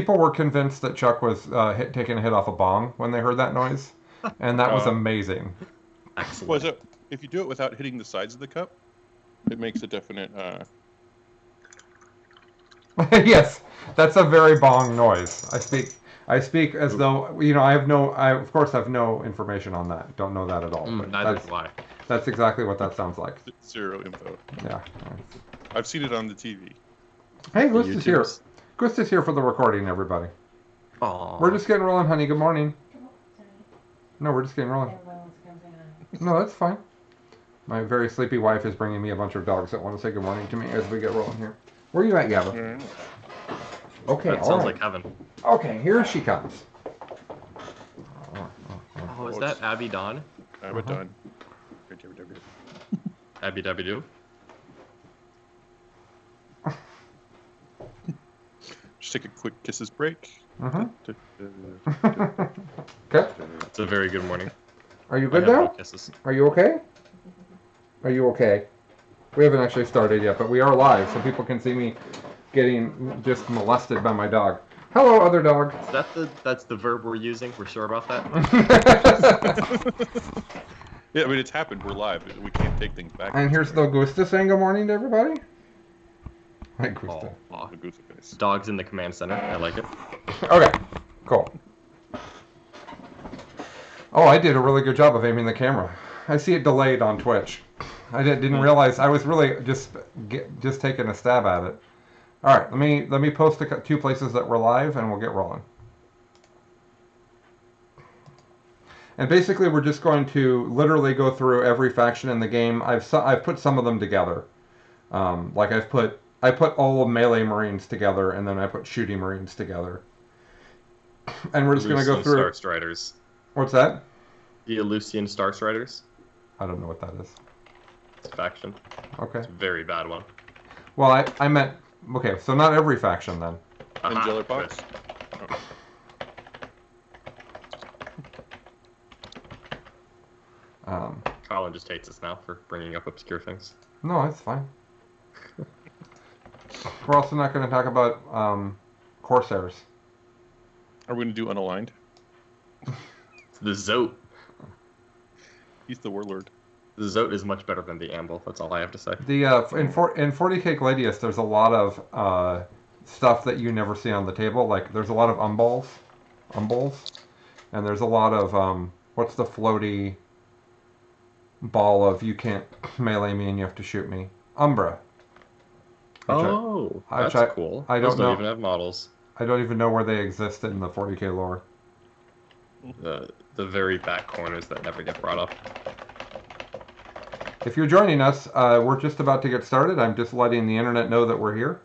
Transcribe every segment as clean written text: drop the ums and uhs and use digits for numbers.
people were convinced that Chuck was taking a hit off a bong when they heard that noise, and that was amazing. Excellent. Was it? If you do it without hitting the sides of the cup, it makes a definite. Yes, that's a very bong noise. I speak as though I of course have no information on that. Don't know that at all. Neither do I. That's exactly what that sounds like. Zero info. Yeah. I've seen it on the TV. Hey, Gust is here. Gust is here for the recording, everybody. Aww. We're just getting rolling, honey. Good morning. No, we're just getting rolling. No, that's fine. My very sleepy wife is bringing me a bunch of dogs that want to say good morning to me as we get rolling here. Where are you at, Yabba? Okay, that sounds like heaven. Okay, here she comes. Oh, is that Abby Dawn? Abby Dawn. Abby Dabby Doo? Just take a quick kisses break. Okay. It's a very good morning. Are you good now? Are you okay? Are you okay? We haven't actually started yet, but we are live, so people can see me getting just molested by my dog. Hello, other dog. Is that's the verb we're using? We're sure about that? Yeah, I mean, it's happened. We're live. We can't take things back. And here's the Gusta saying good morning to everybody. Hi, Gusta. Oh, dogs in the command center. I like it. Okay, cool. Oh, I did a really good job of aiming the camera. I see it delayed on Twitch. I didn't realize I was really just taking a stab at it. All right, let me post two places that we're live, and we'll get rolling. And basically, we're just going to literally go through every faction in the game. I've put some of them together. Like I put all of melee Marines together, and then I put shooting Marines together. And we're just going to go through. Star Striders. What's that? The Elysian Star Striders. I don't know what that is. It's a faction. Okay. It's a very bad one. Well, I meant... Okay, so not every faction, then. Angular Box? Colin just hates us now for bringing up obscure things. No, it's fine. We're also not going to talk about Corsairs. Are we going to do Unaligned? The Zote. He's the warlord. The Zote is much better than the Amble. That's all I have to say. The in 40K Gladius, there's a lot of stuff that you never see on the table. Like there's a lot of umbols, and there's a lot of what's the floaty ball of you can't melee me and you have to shoot me. Umbra. Oh, that's cool. I don't even have models. I don't even know where they exist in the 40K lore. The very back corners that never get brought up. If you're joining us, we're just about to get started. I'm just letting the internet know that we're here.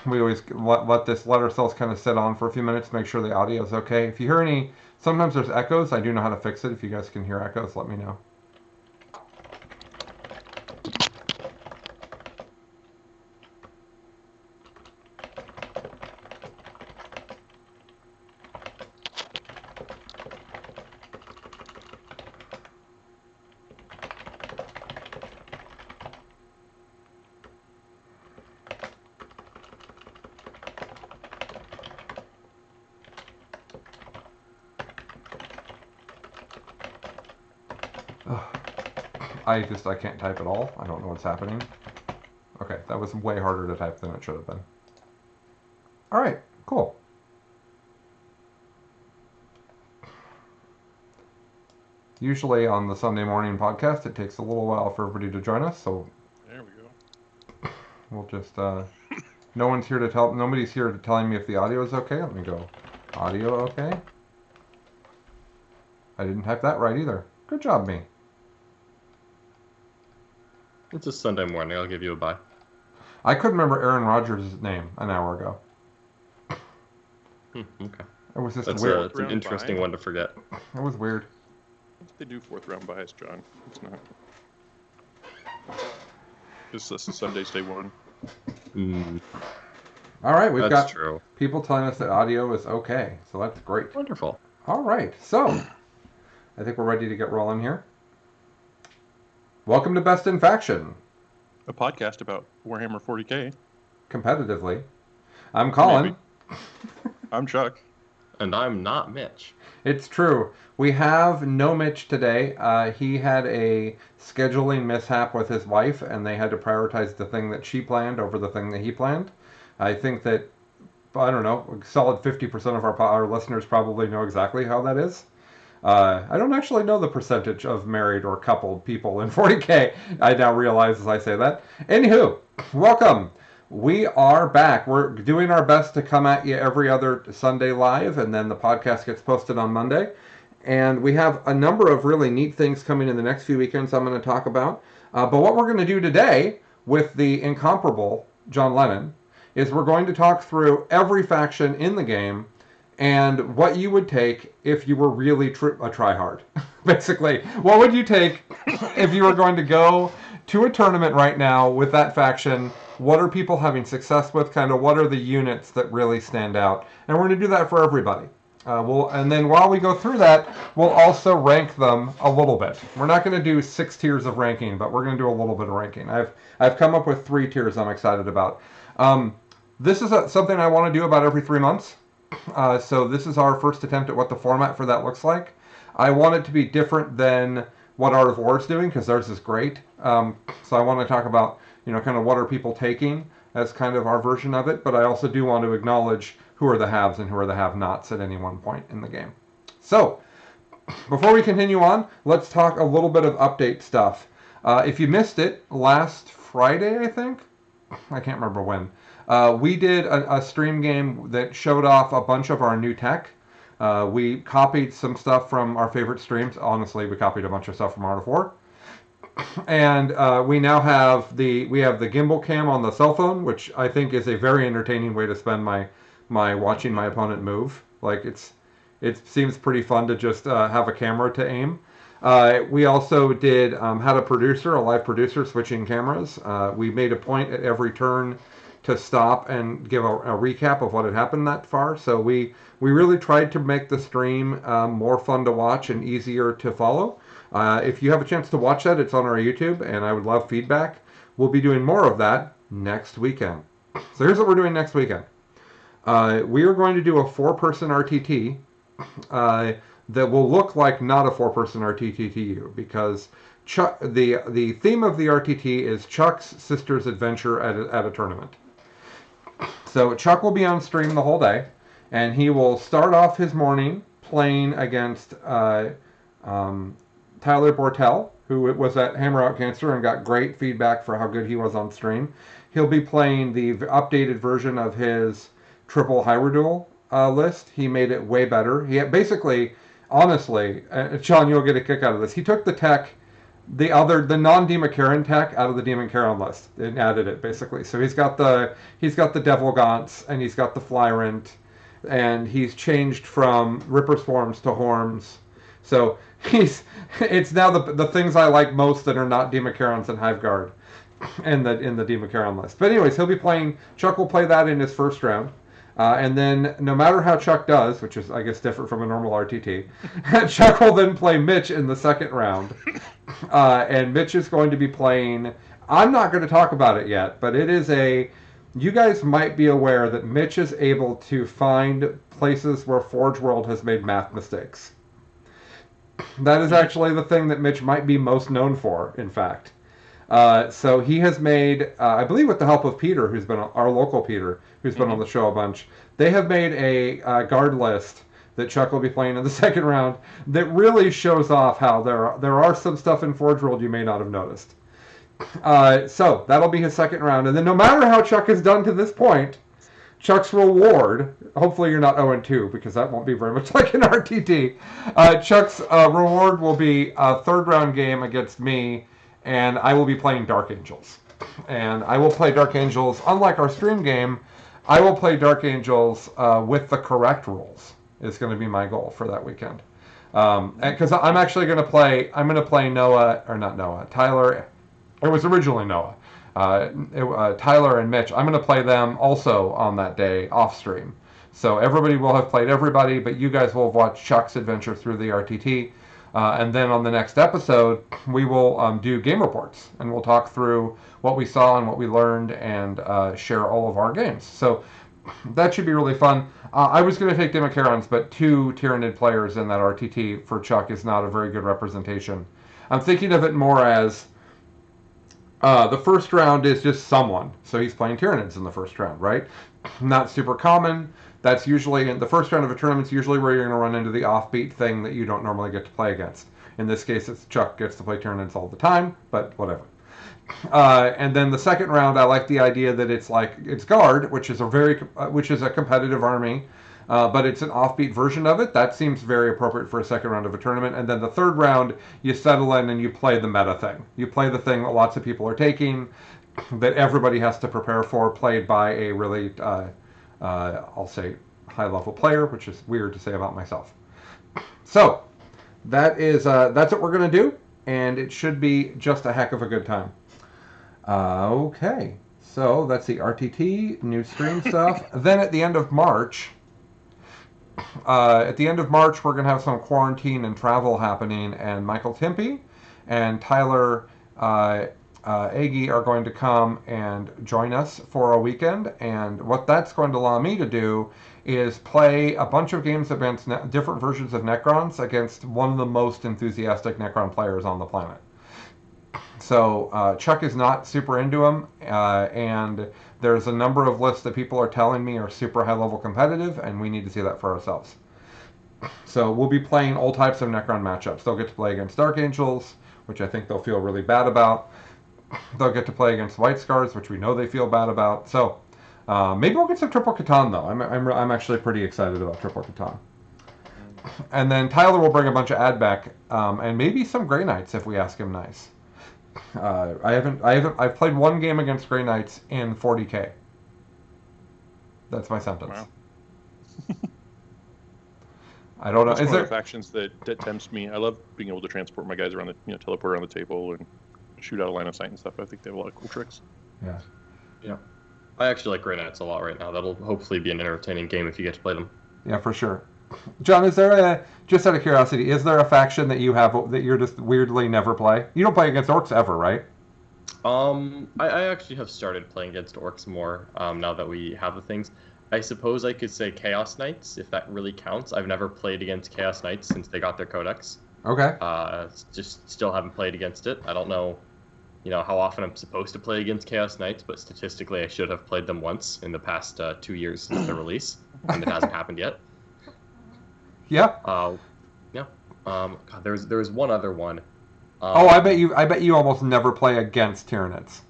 We always let ourselves kind of sit on for a few minutes, make sure the audio is okay. If you hear any, sometimes there's echoes. I do know how to fix it. If you guys can hear echoes, let me know. I can't type at all. I don't know what's happening. Okay, that was way harder to type than it should have been. All right, cool. Usually on the Sunday morning podcast, it takes a little while for everybody to join us, so there we go. We'll just nobody's here to telling me if the audio is okay. Let me go. Audio okay? I didn't type that right either. Good job, me. It's a Sunday morning. I'll give you a bye. I couldn't remember Aaron Rodgers' name an hour ago. Okay. It was just That's weird. It's an interesting one to forget. It was weird. They do fourth round bias, John. It's not. This is Sunday's day one. All right, we've got true. People telling us that audio is okay, so that's great. Wonderful. All right, so I think we're ready to get rolling here. Welcome to Best in Faction, a podcast about Warhammer 40K. Competitively. I'm Colin. I'm Chuck. And I'm not Mitch. It's true. We have no Mitch today. He had a scheduling mishap with his wife, and they had to prioritize the thing that she planned over the thing that he planned. I think that, I don't know, a solid 50% of our listeners probably know exactly how that is. I don't actually know the percentage of married or coupled people in 40K. I now realize as I say that. Anywho, welcome. We are back. We're doing our best to come at you every other Sunday live, and then the podcast gets posted on Monday. And we have a number of really neat things coming in the next few weekends I'm going to talk about. But what we're going to do today with the incomparable John Lennon is we're going to talk through every faction in the game and what you would take if you were really a tryhard. Basically, what would you take if you were going to go to a tournament right now with that faction? What are people having success with? Kind of what are the units that really stand out? And we're going to do that for everybody. And then while we go through that, we'll also rank them a little bit. We're not going to do 6 tiers of ranking, but we're going to do a little bit of ranking. I've come up with 3 tiers I'm excited about. This is something I want to do about every 3 months. So this is our first attempt at what the format for that looks like. I want it to be different than what Art of War is doing, because theirs is great. So I want to talk about, kind of what are people taking as kind of our version of it, but I also do want to acknowledge who are the haves and who are the have-nots at any one point in the game. So, before we continue on, let's talk a little bit of update stuff. If you missed it, last Friday, I think? I can't remember when. We did a stream game that showed off a bunch of our new tech. We copied some stuff from our favorite streams. Honestly, we copied a bunch of stuff from Art of War. And we now have the gimbal cam on the cell phone, which I think is a very entertaining way to spend my watching my opponent move. Like it seems pretty fun to just have a camera to aim. We also had a live producer switching cameras. We made a point at every turn to stop and give a recap of what had happened that far. So we really tried to make the stream more fun to watch and easier to follow. If you have a chance to watch that, it's on our YouTube, and I would love feedback. We'll be doing more of that next weekend. So here's what we're doing next weekend. We are going to do a 4-person RTT that will look like not a 4-person RTT to you, because Chuck, the theme of the RTT is Chuck's sister's adventure at a tournament. So Chuck will be on stream the whole day, and he will start off his morning playing against Tyler Bortel, who was at Hammer Out Cancer and got great feedback for how good he was on stream. He'll be playing the updated version of his triple Hyrule list. He made it way better. He basically, honestly, Sean, you'll get a kick out of this. He took the tech, the non-Demon Karen tech out of the Demon Karen list and added it basically. So he's got the Devil Gaunts and he's got the Flyrant, and he's changed from Ripper Swarms to Horns. So it's now the things I like most that are not Demon Karens and Hive Guard in the Demon Karen list. But anyways, Chuck will play that in his first round. And then no matter how Chuck does, which is, I guess, different from a normal RTT, Chuck will then play Mitch in the second round. And Mitch is going to be playing, I'm not going to talk about it yet, but you guys might be aware that Mitch is able to find places where Forge World has made math mistakes. That is actually the thing that Mitch might be most known for, in fact. So he has made, I believe with the help of Peter, who's been our local Peter, who's been on the show a bunch, they have made a guard list that Chuck will be playing in the second round that really shows off how there are some stuff in Forge World you may not have noticed. So that'll be his second round. And then no matter how Chuck has done to this point, Chuck's reward, hopefully you're not 0-2 because that won't be very much like an RTT. Chuck's reward will be a third round game against me, and I will be playing Dark Angels. And I will play Dark Angels, unlike our stream game, I will play Dark Angels with the correct rules. Is going to be my goal for that weekend. Because I'm actually going to play, Tyler. It was originally Noah. Tyler and Mitch. I'm going to play them also on that day off stream. So everybody will have played everybody, but you guys will watch Chuck's adventure through the RTT. And then on the next episode, we will do game reports, and we'll talk through what we saw and what we learned and share all of our games. So That should be really fun. I was going to take Necrons, but 2 Tyranid players in that RTT for Chuck is not a very good representation. I'm thinking of it more as the first round is just someone. So he's playing Tyranids in the first round, right? Not super common. That's usually in the first round of a tournament's usually where you're going to run into the offbeat thing that you don't normally get to play against. In this case, it's Chuck gets to play Tyranids all the time, but whatever. And then the second round, I like the idea that it's Guard, which is a competitive army, but it's an offbeat version of it. That seems very appropriate for a second round of a tournament. And then the third round, you settle in and you play the meta thing. You play the thing that lots of people are taking, that everybody has to prepare for, played by a really, I'll say, high-level player, which is weird to say about myself. So that's what we're going to do, and it should be just a heck of a good time. Okay, so that's the RTT, new stream stuff. Then at the end of March, we're going to have some quarantine and travel happening, and Michael Timpey and Tyler Agee are going to come and join us for a weekend, and what that's going to allow me to do is play a bunch of games against different versions of Necrons against one of the most enthusiastic Necron players on the planet. So Chuck is not super into them, and there's a number of lists that people are telling me are super high-level competitive, and we need to see that for ourselves. So we'll be playing all types of Necron matchups. They'll get to play against Dark Angels, which I think they'll feel really bad about. They'll get to play against White Scars, which we know they feel bad about. So maybe we'll get some Triple Catan, though. I'm actually pretty excited about Triple Catan. And then Tyler will bring a bunch of ad back, and maybe some Grey Knights if we ask him nice. I've played one game against Grey Knights in 40k. That's my sentence. Wow. I don't know. That's Is one there of the factions that tempts me. I love being able to transport my guys around the, teleport around the table and shoot out a line of sight and stuff. I think they have a lot of cool tricks. Yeah. Yeah. I actually like Grey Knights a lot right now. That'll hopefully be an entertaining game if you get to play them. Yeah, for sure. John, is there just out of curiosity, is there a faction that you have that you're just weirdly never play? You don't play against orcs ever, right? I actually have started playing against orcs more now that we have the things. I suppose I could say Chaos Knights, if that really counts. I've never played against Chaos Knights since they got their codex. Okay. Just still haven't played against it. I don't know, how often I'm supposed to play against Chaos Knights, but statistically I should have played them once in the past 2 years since their release, and it hasn't happened yet. Yeah. Yeah. God, there was one other one. I bet you almost never play against Tyranids.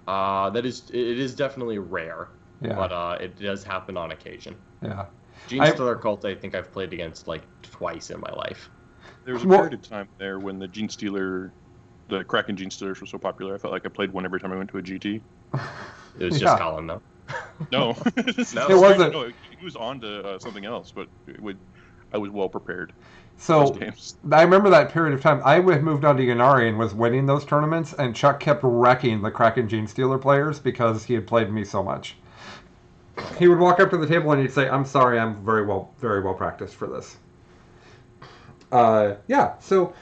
It is definitely rare. Yeah. But it does happen on occasion. Yeah. Genestealer Cult, I think I've played against like twice in my life. There was a period of time there when the Kraken Genestealers were so popular. I felt like I played one every time I went to a GT. It was just Colin, though. No. No. It wasn't. No, he was on to something else, but I was well prepared. So I remember that period of time. I had moved on to Yanari and was winning those tournaments, and Chuck kept wrecking the Kraken Genestealer players because he had played me so much. He would walk up to the table and he'd say, "I'm sorry, I'm very well practiced for this." Yeah. So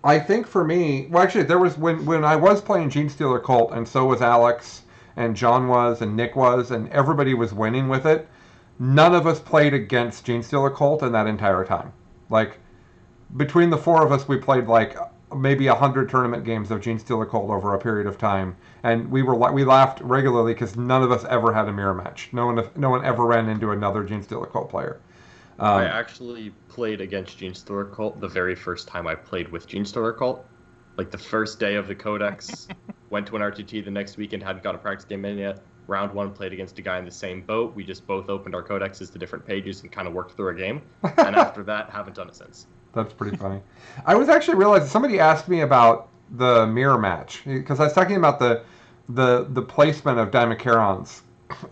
I think for me, well, actually, there was when I was playing Genestealer Cult, and so was Alex, and John was, and Nick was, and everybody was winning with it. None of us played against Genestealer Cult in that entire time. Like, between the four of us, we played like maybe 100 tournament games of Genestealer Cult over a period of time, and we laughed regularly because none of us ever had a mirror match. No one ever ran into another Genestealer Cult player. I actually played against Genestealer Cult the very first time I played with Genestealer Cult. Like the first day of the Codex, went to an RTT the next weekend, hadn't got a practice game in yet. Round one, played against a guy in the same boat. We just both opened our codexes to different pages and kind of worked through a game. And after that, haven't done it since. That's pretty funny. I was actually realizing somebody asked me about the mirror match because I was talking about the placement of Dimachorons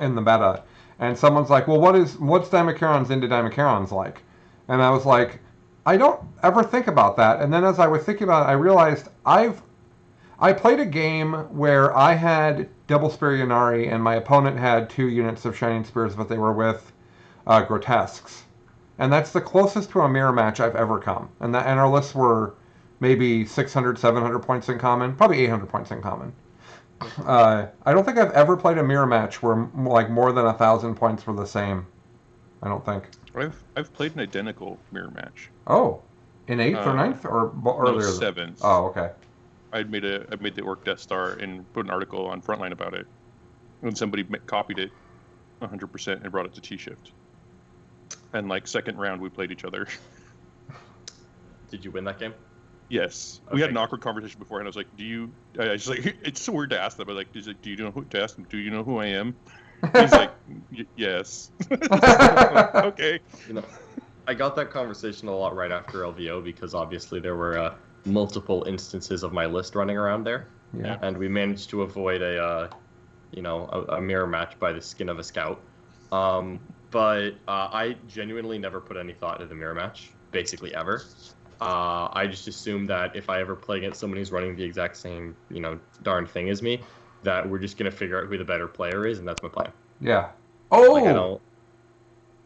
in the meta, and someone's like, "Well, what's Dimachorons into Dimachorons like?" And I was like, "I don't ever think about that." And then as I was thinking about it, I realized I played a game where I had Double Spear Yanari and my opponent had 2 units of Shining Spears, but they were with Grotesques. And that's the closest to a mirror match I've ever come. And our lists were maybe 600, 700 points in common, probably 800 points in common. I don't think I've ever played a mirror match where like more than 1,000 points were the same. I don't think. I've played an identical mirror match. Oh, in 8th or Uh, ninth or No, earlier? 7th. Oh, okay. I made the Orc Death Star and put an article on Frontline about it. And somebody copied it 100% and brought it to T-Shift. And like second round, we played each other. Did you win that game? Yes, Okay. we had an awkward conversation before, and I was like, "Do you?" I was like, "It's so weird to ask that, but like, he's like, do you know who to ask him? Do you know who I am?" He's like, "Yes." Okay. You know, I got that conversation a lot right after LVO because obviously there were multiple instances of my list running around there, Yeah. and we managed to avoid a mirror match by the skin of a scout. But I genuinely never put any thought into the mirror match, basically ever. I just assumed that if I ever play against someone who's running the exact same, darn thing as me, that we're just gonna figure out who the better player is, and that's my plan. Yeah. Like, I Oh, don't.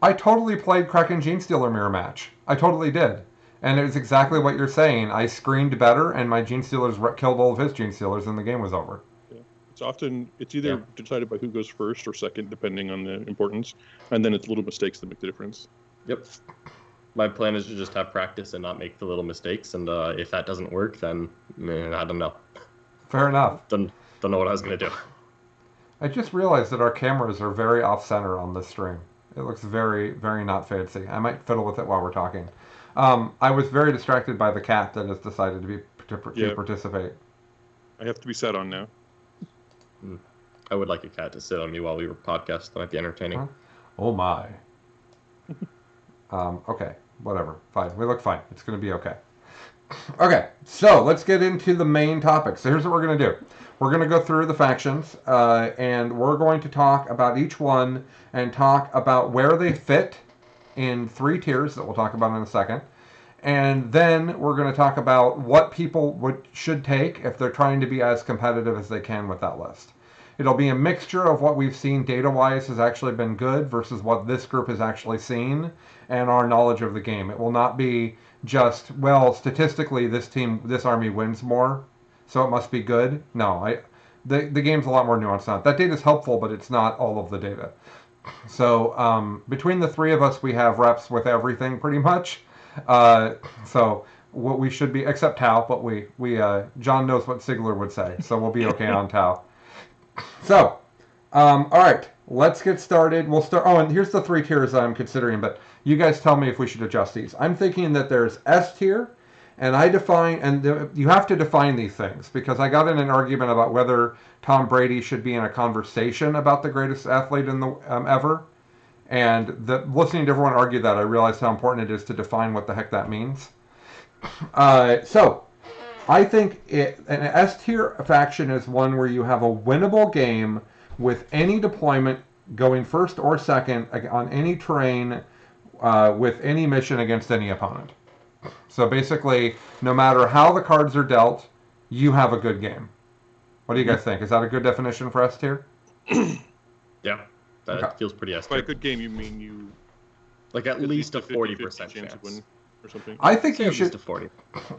I totally played Kraken Gene Stealer mirror match. I totally did. And it was exactly what you're saying. I screened better, and my Gene Stealers killed all of his Gene Stealers, and the game was over. It's either decided by who goes first or second, depending on the importance, and then it's little mistakes that make the difference. Yep. My plan is to just have practice and not make the little mistakes, and if that doesn't work, then I don't know. Fair enough. Don't know what I was gonna do. I just realized that our cameras are very off-center on this stream. It looks very, very not fancy. I might fiddle with it while we're talking. I was very distracted by the cat that has decided to participate. I have to be sat on now. I would like a cat to sit on me while we were podcast. That might be entertaining. Huh? Oh my. Okay, whatever. Fine. We look fine. It's going to be okay. Okay, so let's get into the main topic. So here's what we're going to do. We're going to go through the factions, and we're going to talk about each one and talk about where they fit in 3 tiers that we'll talk about in a second. And then we're going to talk about what people should take if they're trying to be as competitive as they can with that list. It'll be a mixture of what we've seen data-wise has actually been good versus what this group has actually seen and our knowledge of the game. It will not be just, well, statistically this army wins more, so it must be good. No, the game's a lot more nuanced than that. That data is helpful, but it's not all of the data. So between the 3 of us, we have reps with everything pretty much. So what we should be, except Tau, but we John knows what Sigler would say, so we'll be okay on Tau. So, all right, let's get started. We'll start. Oh, and here's the 3 tiers I'm considering, but you guys tell me if we should adjust these. I'm thinking that there's S tier, and you have to define these things because I got in an argument about whether Tom Brady should be in a conversation about the greatest athlete in the ever. And listening to everyone argue that, I realized how important it is to define what the heck that means. So, I think an S-tier faction is one where you have a winnable game with any deployment going first or second on any terrain with any mission against any opponent. So basically, no matter how the cards are dealt, you have a good game. What do you guys think? Is that a good definition for S-tier? Yeah. That feels pretty By a estimate. good game, you mean you Like at least a 40% 50-50 chance. of win or something. I think Say you at least should. a 40.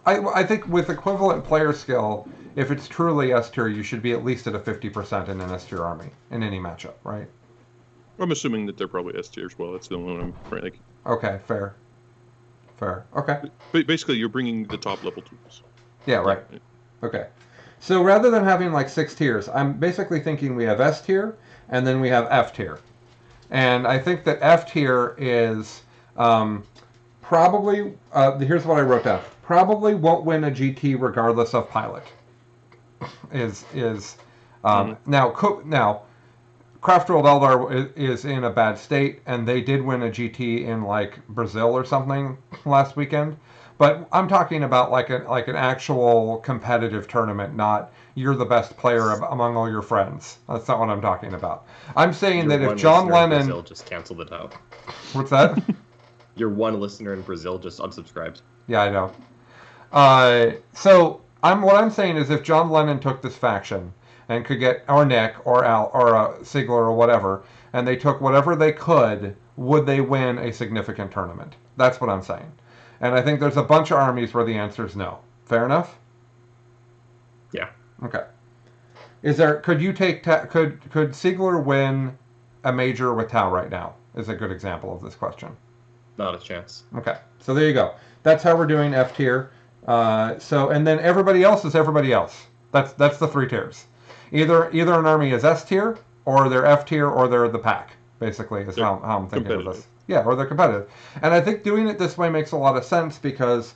I think with equivalent player skill, if it's truly S tier, you should be at least at a 50% in an S tier army in any matchup, right? I'm assuming that they're probably S tier as well. That's the only one I'm right. Like, Okay, fair. Okay. but basically, you're bringing the top level tools. Yeah, right. Okay. So rather than having like 6 tiers, I'm basically thinking we have S tier and then we have F tier. And I think that F tier is probably, here's what I wrote down, probably won't win a GT regardless of pilot. Now, Craftworld Eldar is in a bad state, and they did win a GT in like Brazil or something last weekend. But I'm talking about like an actual competitive tournament, not you're the best player among all your friends. That's not what I'm talking about. I'm saying that if John Lennon, Brazil just canceled it out. What's that? Your one listener in Brazil just unsubscribed. Yeah, I know. So what I'm saying is if John Lennon took this faction and could get, or Nick, or Al, or Sigler, or whatever, and they took whatever they could, would they win a significant tournament? That's what I'm saying. And I think there's a bunch of armies where the answer is no. Fair enough? Yeah. Okay. Is there? Could you take? Could Siegler win a major with Tau right now? Is a good example of this question. Not a chance. Okay, so there you go. That's how we're doing F tier. And then everybody else is everybody else. That's the three tiers. Either an army is S tier, or they're F tier, or they're the pack. Basically, is how I'm thinking of this. Yeah, or they're competitive. And I think doing it this way makes a lot of sense because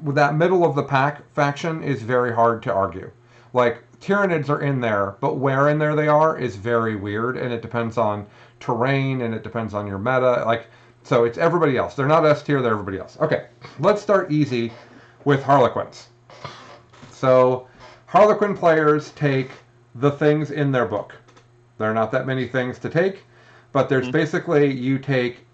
that middle of the pack faction is very hard to argue. Like, Tyranids are in there, but where in there they are is very weird, and it depends on terrain, and it depends on your meta. Like, so it's everybody else. They're not S tier, they're everybody else. Okay, let's start easy with Harlequins. So, Harlequin players take the things in their book. There are not that many things to take, but there's basically, you take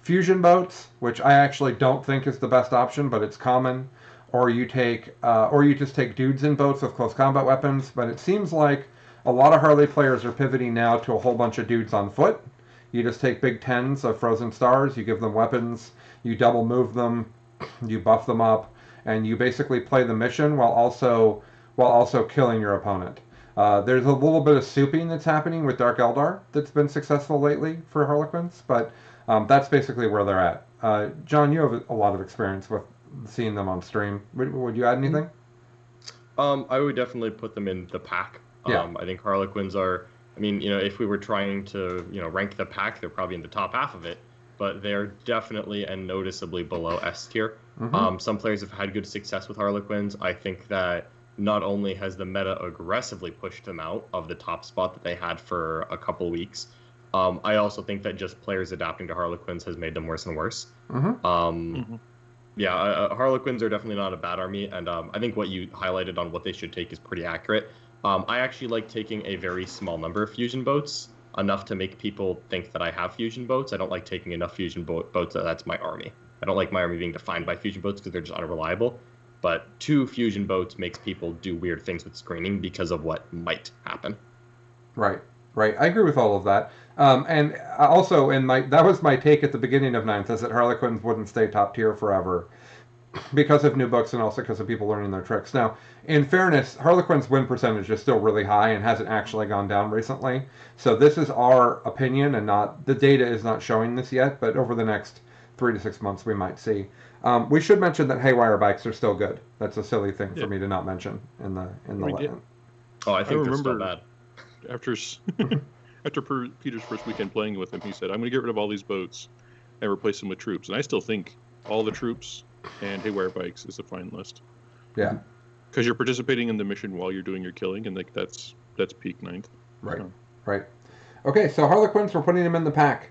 fusion boats, which I actually don't think is the best option, but it's common, or you just take dudes in boats with close combat weapons. But it seems like a lot of Harley players are pivoting now to a whole bunch of dudes on foot. You just take big 10s of Frozen Stars, you give them weapons, you double move them, you buff them up, and you basically play the mission while also killing your opponent. There's a little bit of souping that's happening with Dark Eldar that's been successful lately for Harlequins, but that's basically where they're at. John, you have a lot of experience with seeing them on stream. Would you add anything? I would definitely put them in the pack. Yeah. I think Harlequins are, I mean, if we were trying to, rank the pack, they're probably in the top half of it, but they're definitely and noticeably below S tier. Some players have had good success with Harlequins. I think that not only has the meta aggressively pushed them out of the top spot that they had for a couple weeks, I also think that just players adapting to Harlequins has made them worse and worse. Yeah, Harlequins are definitely not a bad army, and I think what you highlighted on what they should take is pretty accurate. I actually like taking a very small number of fusion boats, enough to make people think that I have fusion boats. I don't like taking enough fusion boats that's my army. I don't like my army being defined by fusion boats because they're just unreliable. But 2 fusion boats makes people do weird things with screening because of what might happen. Right. I agree with all of that. And also, that was my take at the beginning of Ninth, is that Harlequins wouldn't stay top tier forever because of new books and also because of people learning their tricks. Now, in fairness, Harlequin's win percentage is still really high and hasn't actually gone down recently. So this is our opinion, and the data is not showing this yet, but over the next 3 to 6 months we might see. We should mention that Haywire bikes are still good. That's a silly thing for me to not mention in the Lennon. Oh, I think they're still bad. After Peter's first weekend playing with him, he said, "I'm going to get rid of all these boats and replace them with troops." And I still think all the troops and Haywire bikes is a fine list. Yeah, because you're participating in the mission while you're doing your killing, and that's peak Ninth. Right. Right. Okay, so Harlequins, we're putting them in the pack.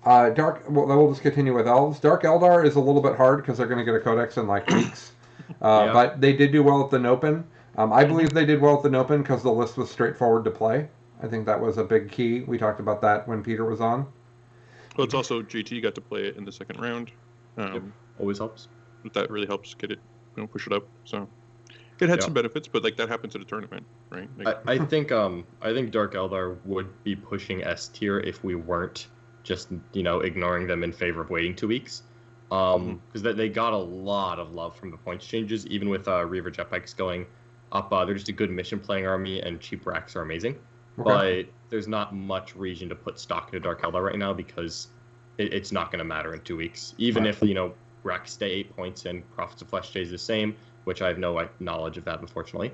We'll just continue with Elves. Dark Eldar is a little bit hard because they're going to get a codex in like weeks. But they did do well at the Nopen. I believe they did well at the Nopen because the list was straightforward to play. I think that was a big key. We talked about that when Peter was on. Well, it's also JT got to play it in the second round. Always helps. That really helps get it, push it up. So it had some benefits, but like that happens at a tournament, right? Like, I think Dark Eldar would be pushing S tier if we weren't just ignoring them in favor of waiting 2 weeks. Because they got a lot of love from the points changes, even with Reaver jetbikes going up. They're just a good mission playing army, and cheap racks are amazing. Okay. But there's not much reason to put stock into Dark Eldar right now because it's not going to matter in 2 weeks. Even if racks stay 8 points and Prophets of Flesh stays the same, which I have no knowledge of that, unfortunately.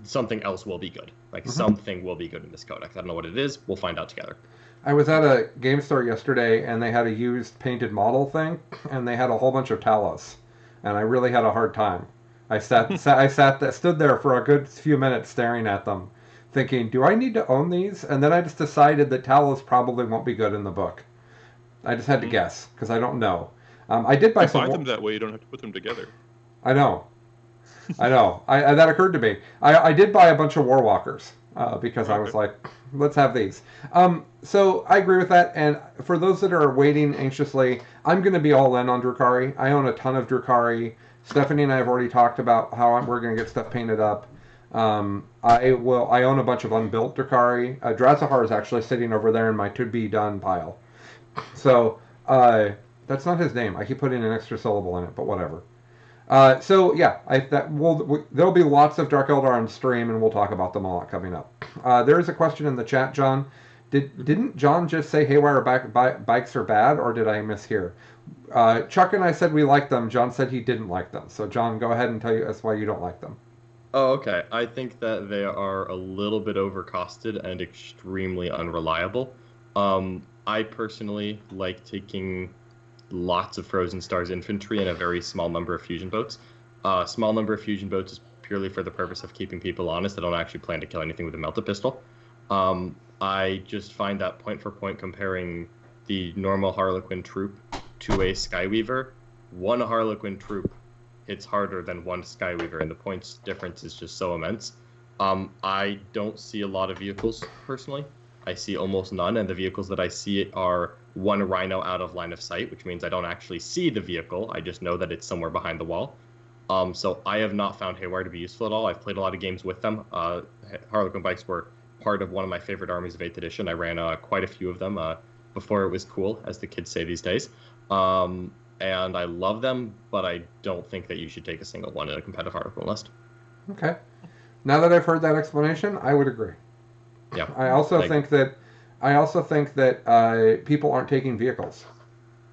Something else will be good. Something will be good in this codex. I don't know what it is. We'll find out together. I was at a game store yesterday, and they had a used painted model thing, and they had a whole bunch of Talos, and I really had a hard time. I stood there for a good few minutes staring at them, thinking, do I need to own these? And then I just decided that Talos probably won't be good in the book. I just had to guess, because I don't know. I did buy some... buy them that way, you don't have to put them together. I know. That occurred to me. I did buy a bunch of Warwalkers, because I was like, let's have these. So I agree with that, and for those that are waiting anxiously, I'm going to be all in on Drukhari. I own a ton of Drukhari. Stephanie and I have already talked about how we're going to get stuff painted up. I own a bunch of unbuilt Drukhari. Drazahar is actually sitting over there in my to-be-done pile. So, that's not his name. I keep putting an extra syllable in it, but whatever. So yeah, there'll be lots of Dark Eldar on stream, and we'll talk about them all coming up. There is a question in the chat, John. Didn't John just say Haywire bikes are bad, or did I mishear? Chuck and I said we like them. John said he didn't like them. So John, go ahead and tell us why you don't like them. Oh, okay. I think that they are a little bit overcosted and extremely unreliable. I personally like taking lots of Frozen Stars infantry and a very small number of fusion boats. Small number of fusion boats is purely for the purpose of keeping people honest. I don't actually plan to kill anything with a melted pistol. I just find that point for point comparing the normal Harlequin troop to a Skyweaver, one Harlequin troop hits harder than one Skyweaver, and the points difference is just so immense. I don't see a lot of vehicles personally. I see almost none, and the vehicles that I see are one Rhino out of line of sight, which means I don't actually see the vehicle. I just know that it's somewhere behind the wall. So I have not found Haywire to be useful at all. I've played a lot of games with them. Harlequin Bikes were part of one of my favorite armies of 8th edition. I ran quite a few of them before it was cool, as the kids say these days. And I love them, but I don't think that you should take a single one in a competitive Harlequin list. Okay. Now that I've heard that explanation, I would agree. Yeah. I also think that people aren't taking vehicles.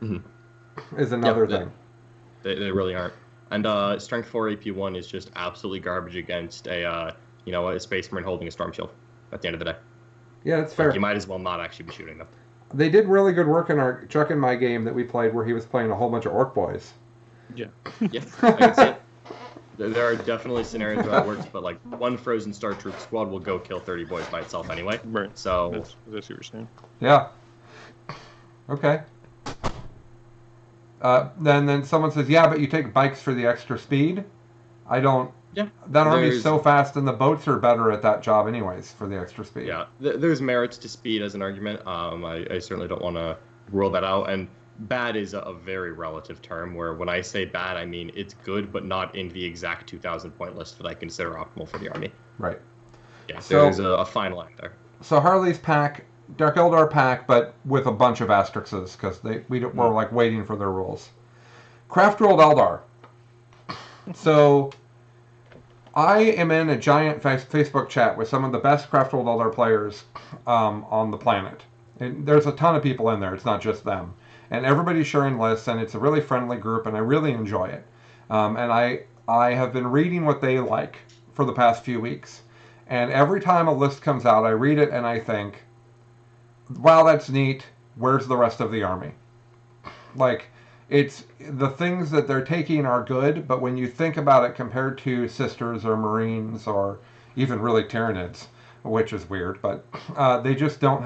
Mm-hmm. Is another thing. They really aren't. And Strength 4 AP1 is just absolutely garbage against a Space Marine holding a Storm Shield at the end of the day. Yeah, that's fair. Like, you might as well not actually be shooting them. They did really good work in our Chuck and my game that we played where he was playing a whole bunch of Orc boys. Yeah. Yeah, I can see it. There are definitely scenarios where that works, but like one Frozen Star Troop squad will go kill 30 boys by itself anyway. Right. So that's what you're saying. Yeah. Okay. Then someone says, yeah, but you take bikes for the extra speed. I don't. Yeah. That army's so fast, and the boats are better at that job anyways for the extra speed. Yeah, there's merits to speed as an argument. I certainly don't want to rule that out. And bad is a very relative term, where when I say bad, I mean it's good, but not in the exact 2,000 point list that I consider optimal for the army. Right. Yeah, so there's a fine line there. So Harley's pack, Dark Eldar pack, but with a bunch of asterisks, because we're like waiting for their rules. Craft World Eldar. So I am in a giant Facebook chat with some of the best Craft World Eldar players on the planet. And there's a ton of people in there. It's not just them. And everybody's sharing lists, and it's a really friendly group, and I really enjoy it. And I have been reading what they like for the past few weeks. And every time a list comes out, I read it and I think, wow, that's neat. Where's the rest of the army? Like, it's the things that they're taking are good, but when you think about it compared to Sisters or Marines or even really Tyranids, which is weird, but they just don't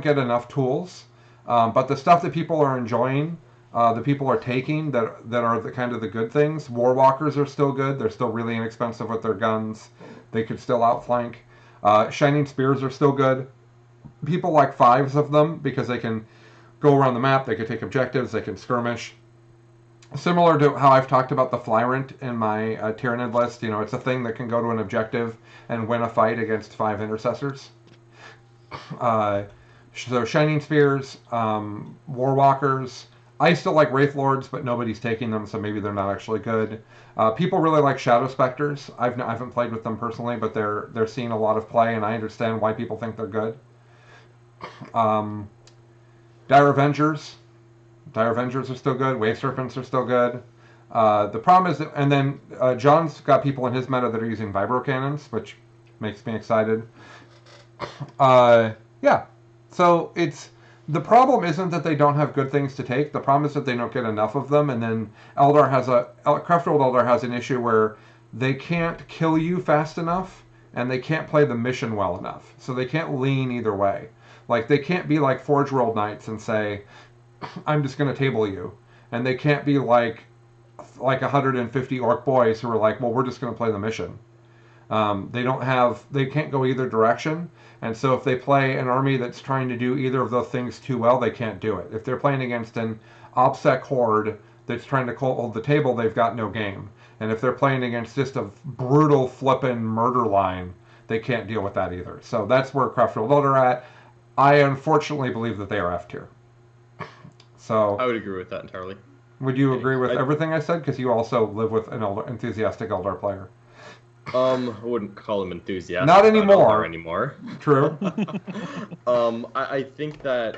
get enough tools. But the stuff that people are enjoying, the people are taking that are the kind of the good things. Warwalkers are still good. They're still really inexpensive with their guns. They could still outflank. Shining Spears are still good. People like 5s of them because they can go around the map, they can take objectives, they can skirmish. Similar to how I've talked about the Flyrant in my Tyranid list, it's a thing that can go to an objective and win a fight against 5 intercessors. So Shining Spears, Warwalkers. I still like Wraith Lords, but nobody's taking them, so maybe they're not actually good. People really like Shadow Specters. I haven't played with them personally, but they're seeing a lot of play, and I understand why people think they're good. Dire Avengers. Dire Avengers are still good. Wave Serpents are still good. The problem is that, and then John's got people in his meta that are using Vibro Cannons, which makes me excited. Yeah. So the problem isn't that they don't have good things to take. The problem is that they don't get enough of them. And then Craft World Eldar has an issue where they can't kill you fast enough, and they can't play the mission well enough. So they can't lean either way. Like, they can't be like Forge World Knights and say, I'm just going to table you. And they can't be like 150 Orc boys who are like, well, we're just going to play the mission. They can't go either direction. And so if they play an army that's trying to do either of those things too well, they can't do it. If they're playing against an OPSEC horde that's trying to hold the table, they've got no game. And if they're playing against just a brutal flippin' murder line, they can't deal with that either. So that's where Craft World Eldar are at. I unfortunately believe that they are F tier. So I would agree with that entirely. Would you agree with everything I said? Because you also live with an enthusiastic Eldar player. I wouldn't call him enthusiastic. Not anymore. Anymore. True. I think that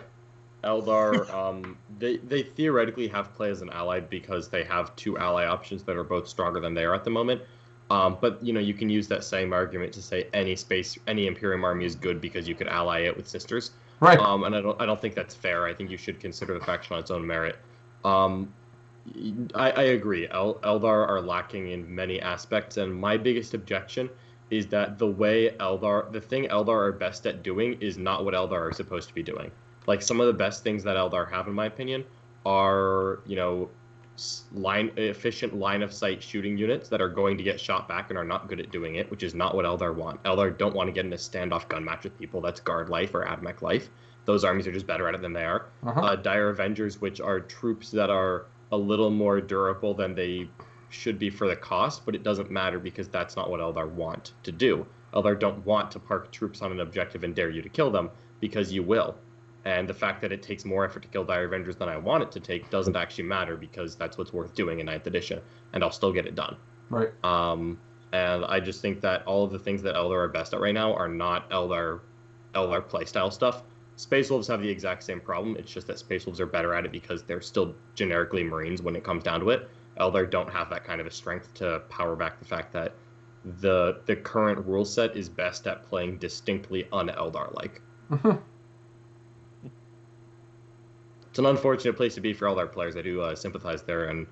Eldar, they theoretically have play as an ally because they have 2 ally options that are both stronger than they are at the moment. But you can use that same argument to say any Imperium army is good because you could ally it with sisters. Right. And I don't think that's fair. I think you should consider the faction on its own merit. I agree. Eldar are lacking in many aspects, and my biggest objection is that the thing Eldar are best at doing is not what Eldar are supposed to be doing. Like, some of the best things that Eldar have, in my opinion, are, efficient line of sight shooting units that are going to get shot back and are not good at doing it, which is not what Eldar want. Eldar don't want to get in a standoff gun match with people. That's guard life or admech life. Those armies are just better at it than they are. Dire Avengers, which are troops that are a little more durable than they should be for the cost, but it doesn't matter because that's not what Eldar want to do. Eldar don't want to park troops on an objective and dare you to kill them, because you will. And the fact that it takes more effort to kill Dire Avengers than I want it to take doesn't actually matter, because that's what's worth doing in 9th edition, and I'll still get it done. Right. And I just think that all of the things that Eldar are best at right now are not Eldar playstyle stuff. Space Wolves have the exact same problem. It's just that Space Wolves are better at it because they're still generically Marines when it comes down to it. Eldar don't have that kind of a strength to power back the fact that the current rule set is best at playing distinctly un-Eldar-like. It's an unfortunate place to be for Eldar players. I do sympathize there, and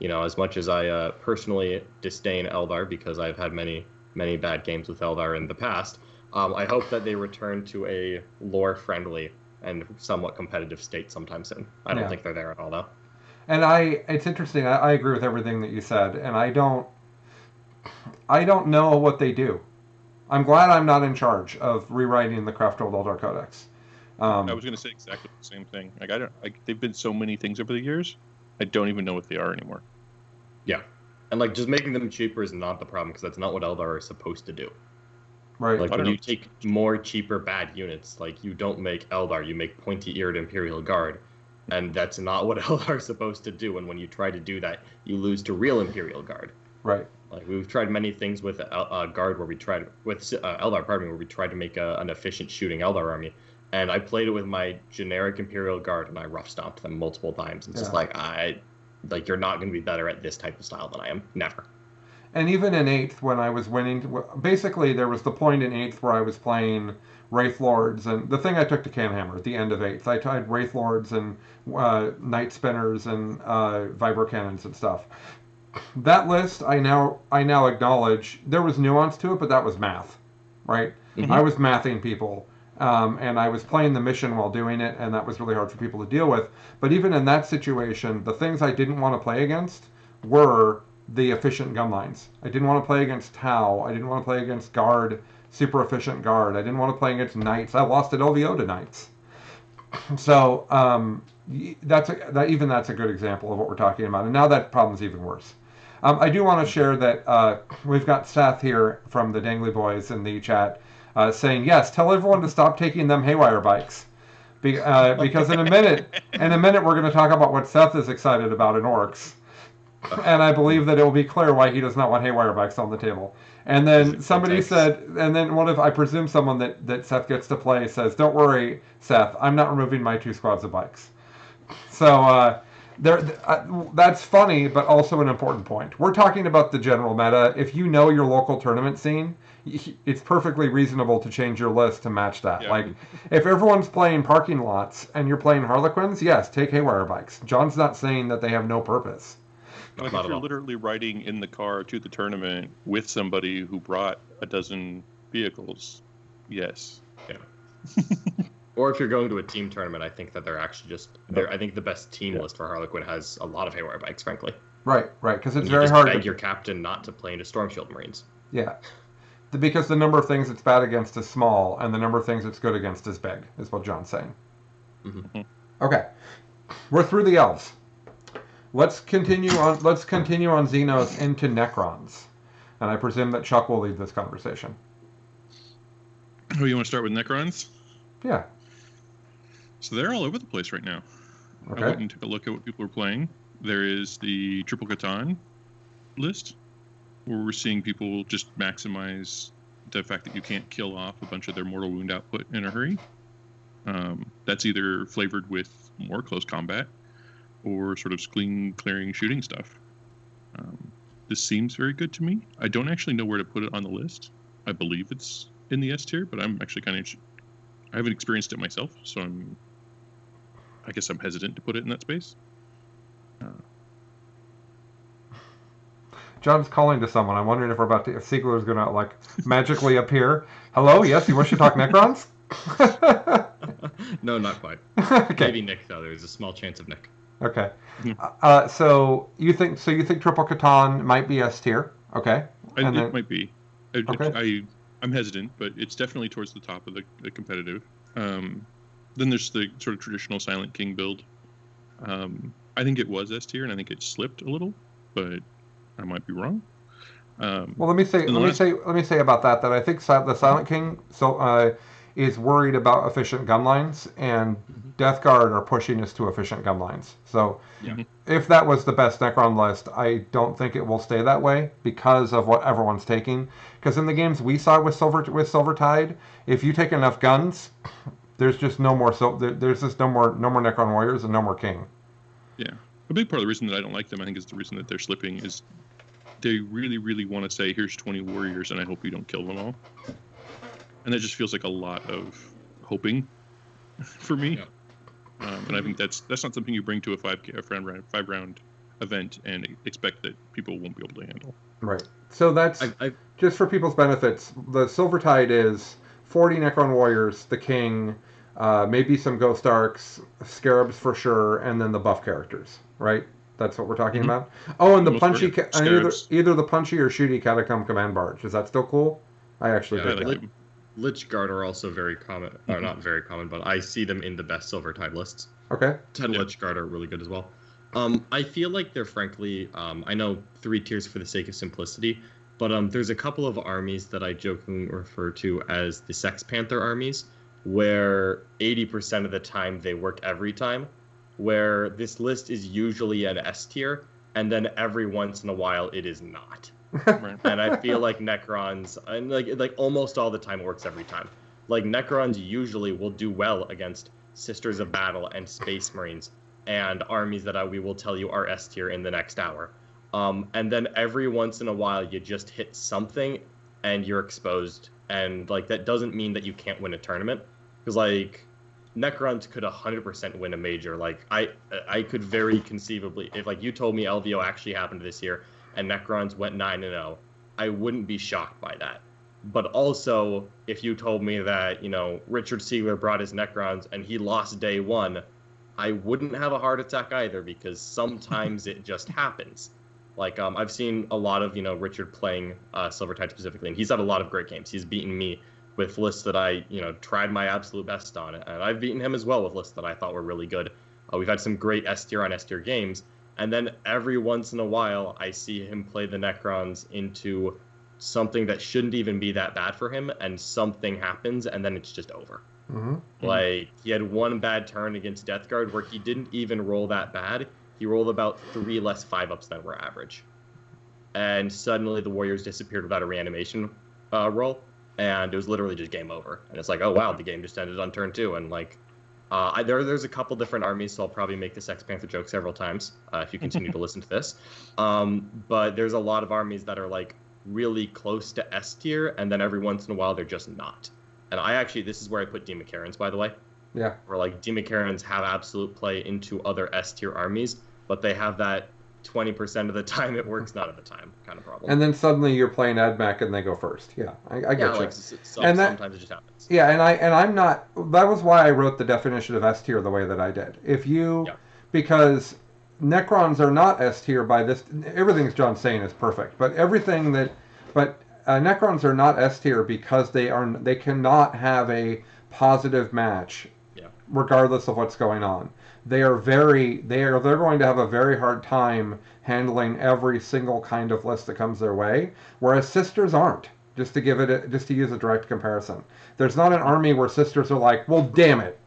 as much as I personally disdain Eldar because I've had many bad games with Eldar in the past, I hope that they return to a lore-friendly and somewhat competitive state sometime soon. I don't think they're there at all, though. And it's interesting. I agree with everything that you said, and I don't know what they do. I'm glad I'm not in charge of rewriting the Craft Old Eldar Codex. I was going to say exactly the same thing. They've been so many things over the years. I don't even know what they are anymore. Yeah, and just making them cheaper is not the problem, because that's not what Eldar are supposed to do. Right. When you take more cheaper bad units, you don't make Eldar, you make pointy-eared Imperial Guard, and that's not what Eldar are supposed to do. And when you try to do that, you lose to real Imperial Guard. Right. We've tried many things with Guard where we tried with Eldar, where we tried to make an efficient shooting Eldar army, and I played it with my generic Imperial Guard, and I rough stomped them multiple times. It's just you're not going to be better at this type of style than I am. Never. And even in 8th, when I was winning, basically there was the point in 8th where I was playing Wraith Lords, and the thing I took to Canhammer at the end of 8th, I tried Wraith Lords and Night Spinners and Vibro Cannons and stuff. That list, I now acknowledge there was nuance to it, but that was math, right? Mm-hmm. I was mathing people, and I was playing the mission while doing it, and that was really hard for people to deal with. But even in that situation, the things I didn't want to play against were the efficient gun lines. I didn't want to play against Tau. I didn't want to play against Guard, super efficient Guard. I didn't want to play against Knights. I lost at LVO to Knights. So that's a good example of what we're talking about. And now that problem's even worse. I do want to share that we've got Seth here from the Dangly Boys in the chat saying, yes, tell everyone to stop taking them haywire bikes. Because in a minute we're going to talk about what Seth is excited about in Orcs. And I believe that it will be clear why he does not want haywire bikes on the table. And then somebody said, and then what if I presume someone that Seth gets to play says, don't worry, Seth, I'm not removing my 2 squads of bikes. So that's funny, but also an important point. We're talking about the general meta. If you know your local tournament scene, it's perfectly reasonable to change your list to match that. Yeah. If everyone's playing parking lots and you're playing Harlequins, yes, take haywire bikes. John's not saying that they have no purpose. If you're literally riding in the car to the tournament with somebody who brought a dozen vehicles, yes. Yeah. Or if you're going to a team tournament, I think that they're actually I think the best team list for Harlequin has a lot of haywire bikes, frankly. Right, because it's very hard to beg your captain not to play into Storm Shield Marines. Yeah. Because the number of things it's bad against is small, and the number of things it's good against is big, is what John's saying. Mm-hmm. Okay. We're through the elves. Let's continue on Xenos into Necrons. And I presume that Chuck will lead this conversation. Oh, you want to start with Necrons? Yeah. So they're all over the place right now. Okay. I went and took a look at what people are playing. There is the Triple Catan list, where we're seeing people just maximize the fact that you can't kill off a bunch of their mortal wound output in a hurry. That's either flavored with more close combat or sort of clearing shooting stuff. This seems very good to me. I don't actually know where to put it on the list. I believe it's in the S tier, but I'm actually kind of... I haven't experienced it myself, so I guess I'm hesitant to put it in that space. John's calling to someone. I'm wondering if Siegler's going to, like, magically appear. Hello? Yes, you wish to talk Necrons? No, not quite. Okay. Maybe Nick, though. There's a small chance of Nick. Okay. So you think Triple Catan might be S tier? Okay. It might be. Okay. I'm hesitant, but it's definitely towards the top of the competitive. Then there's the sort of traditional Silent King build. I think it was S tier, and I think it slipped a little, but I might be wrong. Well, let me say about that I think the Silent King is worried about efficient gun lines, and Death Guard are pushing us to efficient gun lines. So if that was the best Necron list, I don't think it will stay that way because of what everyone's taking. Because in the games we saw with Silvertide, if you take enough guns, there's just no more Necron warriors and no more King. Yeah, a big part of the reason that I don't like them, I think, is the reason that they're slipping is they really, really want to say, here's 20 warriors, and I hope you don't kill them all. And that just feels like a lot of hoping for me. Yeah. And I think that's not something you bring to a five round event and expect that people won't be able to handle. Right. So that's just for people's benefits. The Silvertide is 40 Necron warriors, the King, maybe some Ghost Arcs, Scarabs for sure, and then the buff characters. Right. That's what we're talking about. Oh, and the punchy, either the punchy or shooty Catacomb Command Barge. Is that still cool? I actually did that. Lich Guard are also very common, or not very common, but I see them in the best Silvertide lists. Okay. 10 Lich Guard are really good as well. I feel like they're frankly, I know 3 tiers for the sake of simplicity, but there's a couple of armies that I jokingly refer to as the Sex Panther armies, where 80% of the time they work every time, where this list is usually an S tier, and then every once in a while it is not. And I feel like Necrons, and like almost all the time, it works every time. Like Necrons usually will do well against Sisters of Battle and Space Marines and armies that we will tell you are S tier in the next hour. And then every once in a while you just hit something and you're exposed. And like that doesn't mean that you can't win a tournament, because like Necrons could 100% win a major. Like I could very conceivably, if like you told me LVO actually happened this year and Necrons went 9-0, I wouldn't be shocked by that. But also, if you told me that, Richard Siegler brought his Necrons and he lost day 1, I wouldn't have a heart attack either, because sometimes it just happens. Like, I've seen a lot of, Richard playing Silvertide specifically, and he's had a lot of great games. He's beaten me with lists that I, tried my absolute best on. And I've beaten him as well with lists that I thought were really good. We've had some great S tier on S tier games. And then every once in a while, I see him play the Necrons into something that shouldn't even be that bad for him, and something happens, and then it's just over. Mm-hmm. Like, he had one bad turn against Death Guard where he didn't even roll that bad. He rolled about 3 less 5-ups than were average. And suddenly the Warriors disappeared without a reanimation roll, and it was literally just game over. And it's like, oh, wow, the game just ended on turn 2, and, like, there's a couple different armies, so I'll probably make the Sex Panther joke several times if you continue to listen to this. But there's a lot of armies that are like really close to S tier, and then every once in a while they're just not. And this is where I put Demacarons, by the way. Yeah. Where like Demacarons have absolute play into other S tier armies, but they have that 20% of the time it works, not of the time kind of problem. And then suddenly you're playing AdMac and they go first. Yeah, I get you. Like, sometimes it just happens. Yeah, and I'm not. That was why I wrote the definition of S tier the way that I did. Because Necrons are not S tier by this. Everything John's saying is perfect, but Necrons are not S tier because they cannot have a positive match, regardless of what's going on. They're going to have a very hard time handling every single kind of list that comes their way, whereas Sisters aren't. Just to use a direct comparison, there's not an army where Sisters are like, well, damn it,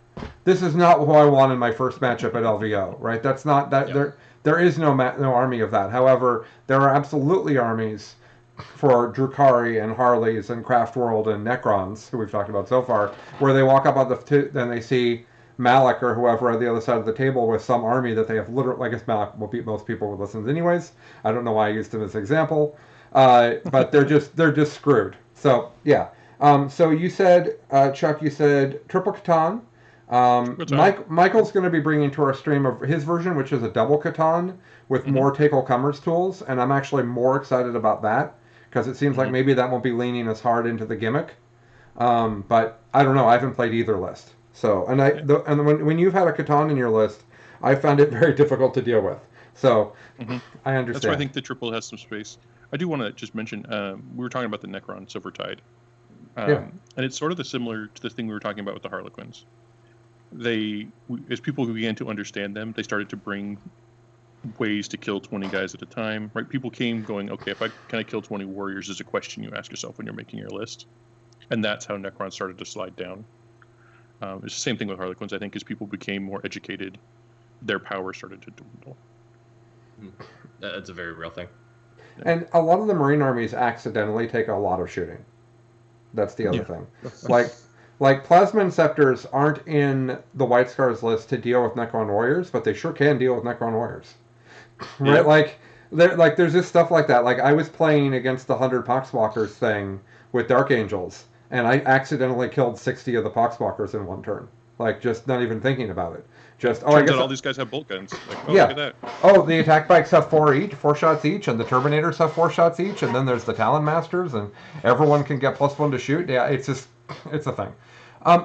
this is not who I want in my first matchup at LVO, right? That's not that Yeah. there is no army of that. However, there are absolutely armies for Drukari and Harleys and Craft World and Necrons, who we've talked about so far, where they walk up on then they see Malik or whoever on the other side of the table with some army that they have literally. I guess Malik will beat most people with listens anyways. I don't know why I used him as an example, but they're just screwed. So yeah. So you said, Chuck, you said Triple Catan. Michael's going to be bringing to our stream of his version, which is a double Catan with more Take All Comers tools, and I'm actually more excited about that because it seems like maybe that won't be leaning as hard into the gimmick. But I don't know. I haven't played either list. So and when you've had a Catan in your list, I found it very difficult to deal with. So I understand. That's why I think the triple has some space. I do want to just mention we were talking about the Necron Silvertide, and it's sort of similar to the thing we were talking about with the Harlequins. As people began to understand them, they started to bring ways to kill 20 guys at a time. Right? People came going, okay, can I kill 20 warriors is a question you ask yourself when you're making your list, and that's how Necron started to slide down. It's the same thing with Harlequins. I think as people became more educated, their power started to dwindle. That's a very real thing. And a lot of the Marine armies accidentally take a lot of shooting. That's the other thing. Like Plasma Inceptors aren't in the White Scars list to deal with Necron Warriors, but they sure can deal with Necron Warriors. Right? Yeah. There's this stuff like that. Like I was playing against the 100 Poxwalkers thing with Dark Angels, and I accidentally killed 60 of the Poxwalkers in one turn. Like just not even thinking about it. Just I guess all these guys have bolt guns. Like, look at that. Oh, the attack bikes have 4 shots each, and the Terminators have 4 shots each, and then there's the Talon Masters, and everyone can get +1 to shoot. Yeah, it's a thing.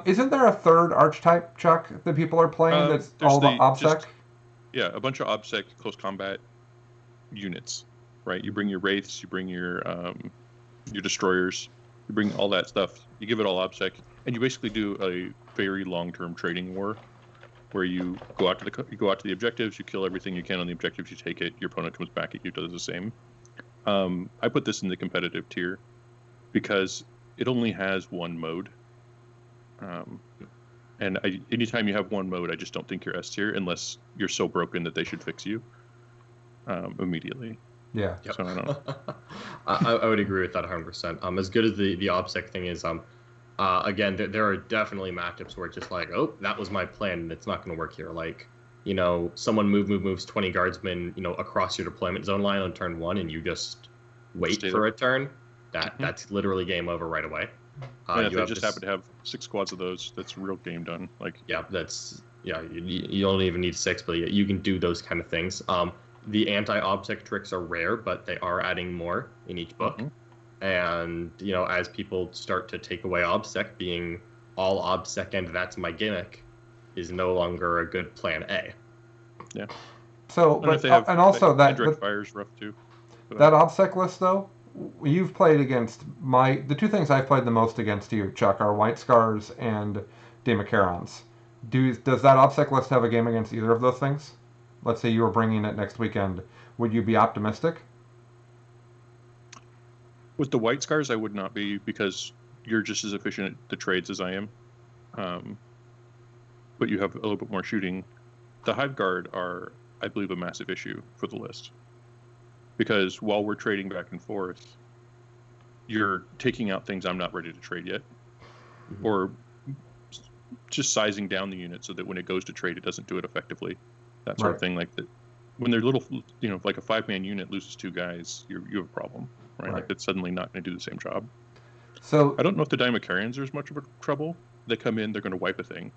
Isn't there a third archetype, Chuck, that people are playing that's all the OBSEC? A bunch of OBSEC close combat units, right? You bring your Wraiths, you bring your Destroyers, you bring all that stuff. You give it all OBSEC, and you basically do a very long-term trading war, where you go out to the objectives, you kill everything you can on the objectives, you take it, your opponent comes back at you, does the same. I put this in the competitive tier because it only has one mode. And anytime you have one mode, I just don't think you're S tier unless you're so broken that they should fix you immediately. Yeah. Yep. So I don't know. I would agree with that 100%. As good as the OBSEC thing is, again, there are definitely matchups where it's just like, oh, that was my plan, and it's not going to work here. Like, someone moves 20 guardsmen, across your deployment zone line on turn 1, and you just wait for a turn. That's literally game over right away. And if they just happen to have 6 squads of those, that's real game done. Like, you don't even need 6, but you can do those kind of things. The anti-OBSEC tricks are rare, but they are adding more in each book. And, as people start to take away OBSEC, being all OBSEC and that's my gimmick is no longer a good plan A. Yeah. So, and also that direct fire's rough too. That OBSEC list, though, you've played against the 2 things I've played the most against you, Chuck, are White Scars and Demacarons. Does that OBSEC list have a game against either of those things? Let's say you were bringing it next weekend. Would you be optimistic? With the White Scars, I would not be, because you're just as efficient at the trades as I am. But you have a little bit more shooting. The Hive Guard are, I believe, a massive issue for the list. Because while we're trading back and forth, you're taking out things I'm not ready to trade yet. Or just sizing down the unit so that when it goes to trade, it doesn't do it effectively. That sort of thing. Like that, when they're little, like a 5-man unit loses 2 guys, you have a problem. Right? Like it's suddenly not going to do the same job. So I don't know if the Dimacarians are as much of a trouble. They come in, they're going to wipe a thing.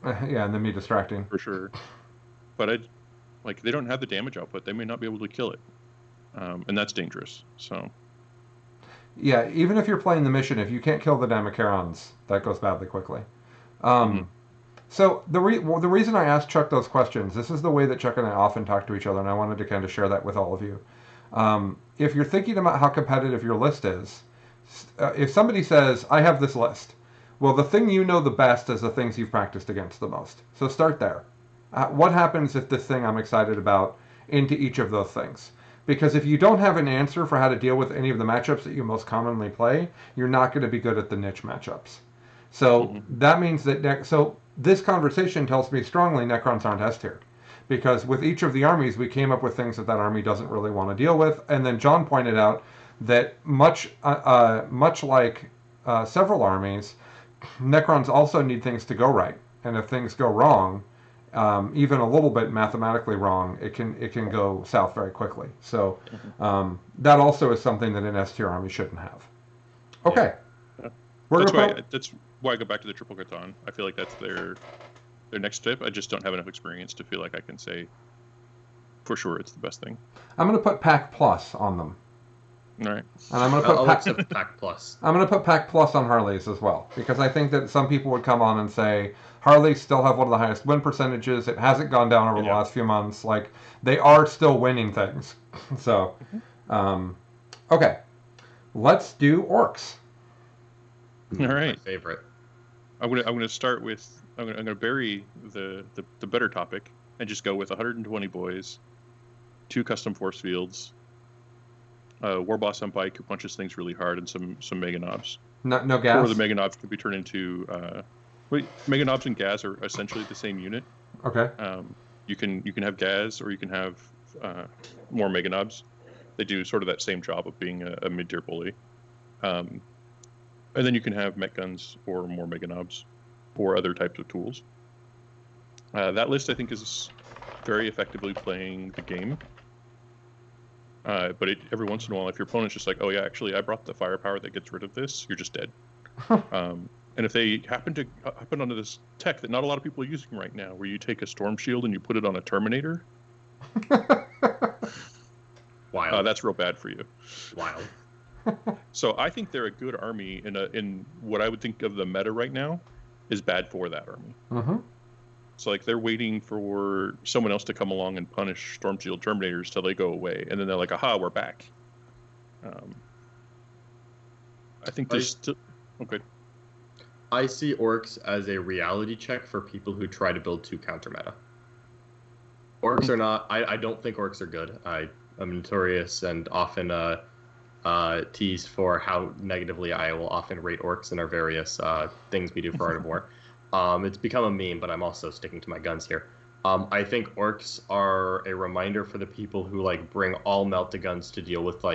And then be distracting. For sure. But they don't have the damage output. They may not be able to kill it. And that's dangerous. So. Yeah, even if you're playing the mission, if you can't kill the Damacarons, that goes badly quickly. So the reason I asked Chuck those questions, this is the way that Chuck and I often talk to each other, and I wanted to kind of share that with all of you. If you're thinking about how competitive your list is, if somebody says, I have this list, well, the thing you know the best is the things you've practiced against the most. So start there. What happens if this thing I'm excited about into each of those things? Because if you don't have an answer for how to deal with any of the matchups that you most commonly play, you're not going to be good at the niche matchups. So that means that this conversation tells me strongly Necrons aren't S tier. Because with each of the armies, we came up with things that army doesn't really want to deal with. And then John pointed out that much like several armies, Necrons also need things to go right. And if things go wrong, even a little bit mathematically wrong, it can go south very quickly. So that also is something that an S tier army shouldn't have. Okay. Yeah. We're That's why I go back to the Triple Catan. I feel like that's their next step. I just don't have enough experience to feel like I can say for sure it's the best thing. I'm going to put Pack Plus on them. All right. And I'm going to put accept Pack Plus. I'm going to put Pack Plus on Harleys as well, because I think that some people would come on and say Harleys still have one of the highest win percentages. It hasn't gone down over the last few months. Like, they are still winning things. So, okay, let's do orcs. All right. My favorite. I'm gonna start with I'm gonna bury the better topic and just go with 120 boys, 2 custom force fields, war boss on bike who punches things really hard, and some mega knobs. No gas. Or the mega knobs can be turned into mega knobs and gas are essentially the same unit. Okay. You can have gas or you can have more mega knobs. They do sort of that same job of being a mid-tier bully. And then you can have mech guns or more mega knobs or other types of tools. That list, I think, is very effectively playing the game. But every once in a while, if your opponent's just like, oh yeah, actually, I brought the firepower that gets rid of this, you're just dead. And if they happen onto this tech that not a lot of people are using right now, where you take a storm shield and you put it on a Terminator, wild. That's real bad for you. Wild. So I think they're a good army in what I would think of the meta right now is bad for that army. Mm-hmm. So like they're waiting for someone else to come along and punish Storm Shield Terminators till they go away, and then they're like, "Aha, we're back." I think there's still okay. I see orcs as a reality check for people who try to build 2 counter meta. Orcs are not. I don't think orcs are good. I'm notorious and often teased for how negatively I will often rate orcs in our various things we do for Art of War. It's become a meme, but I'm also sticking to my guns here. I think orcs are a reminder for the people who like bring all melt-to-guns to deal with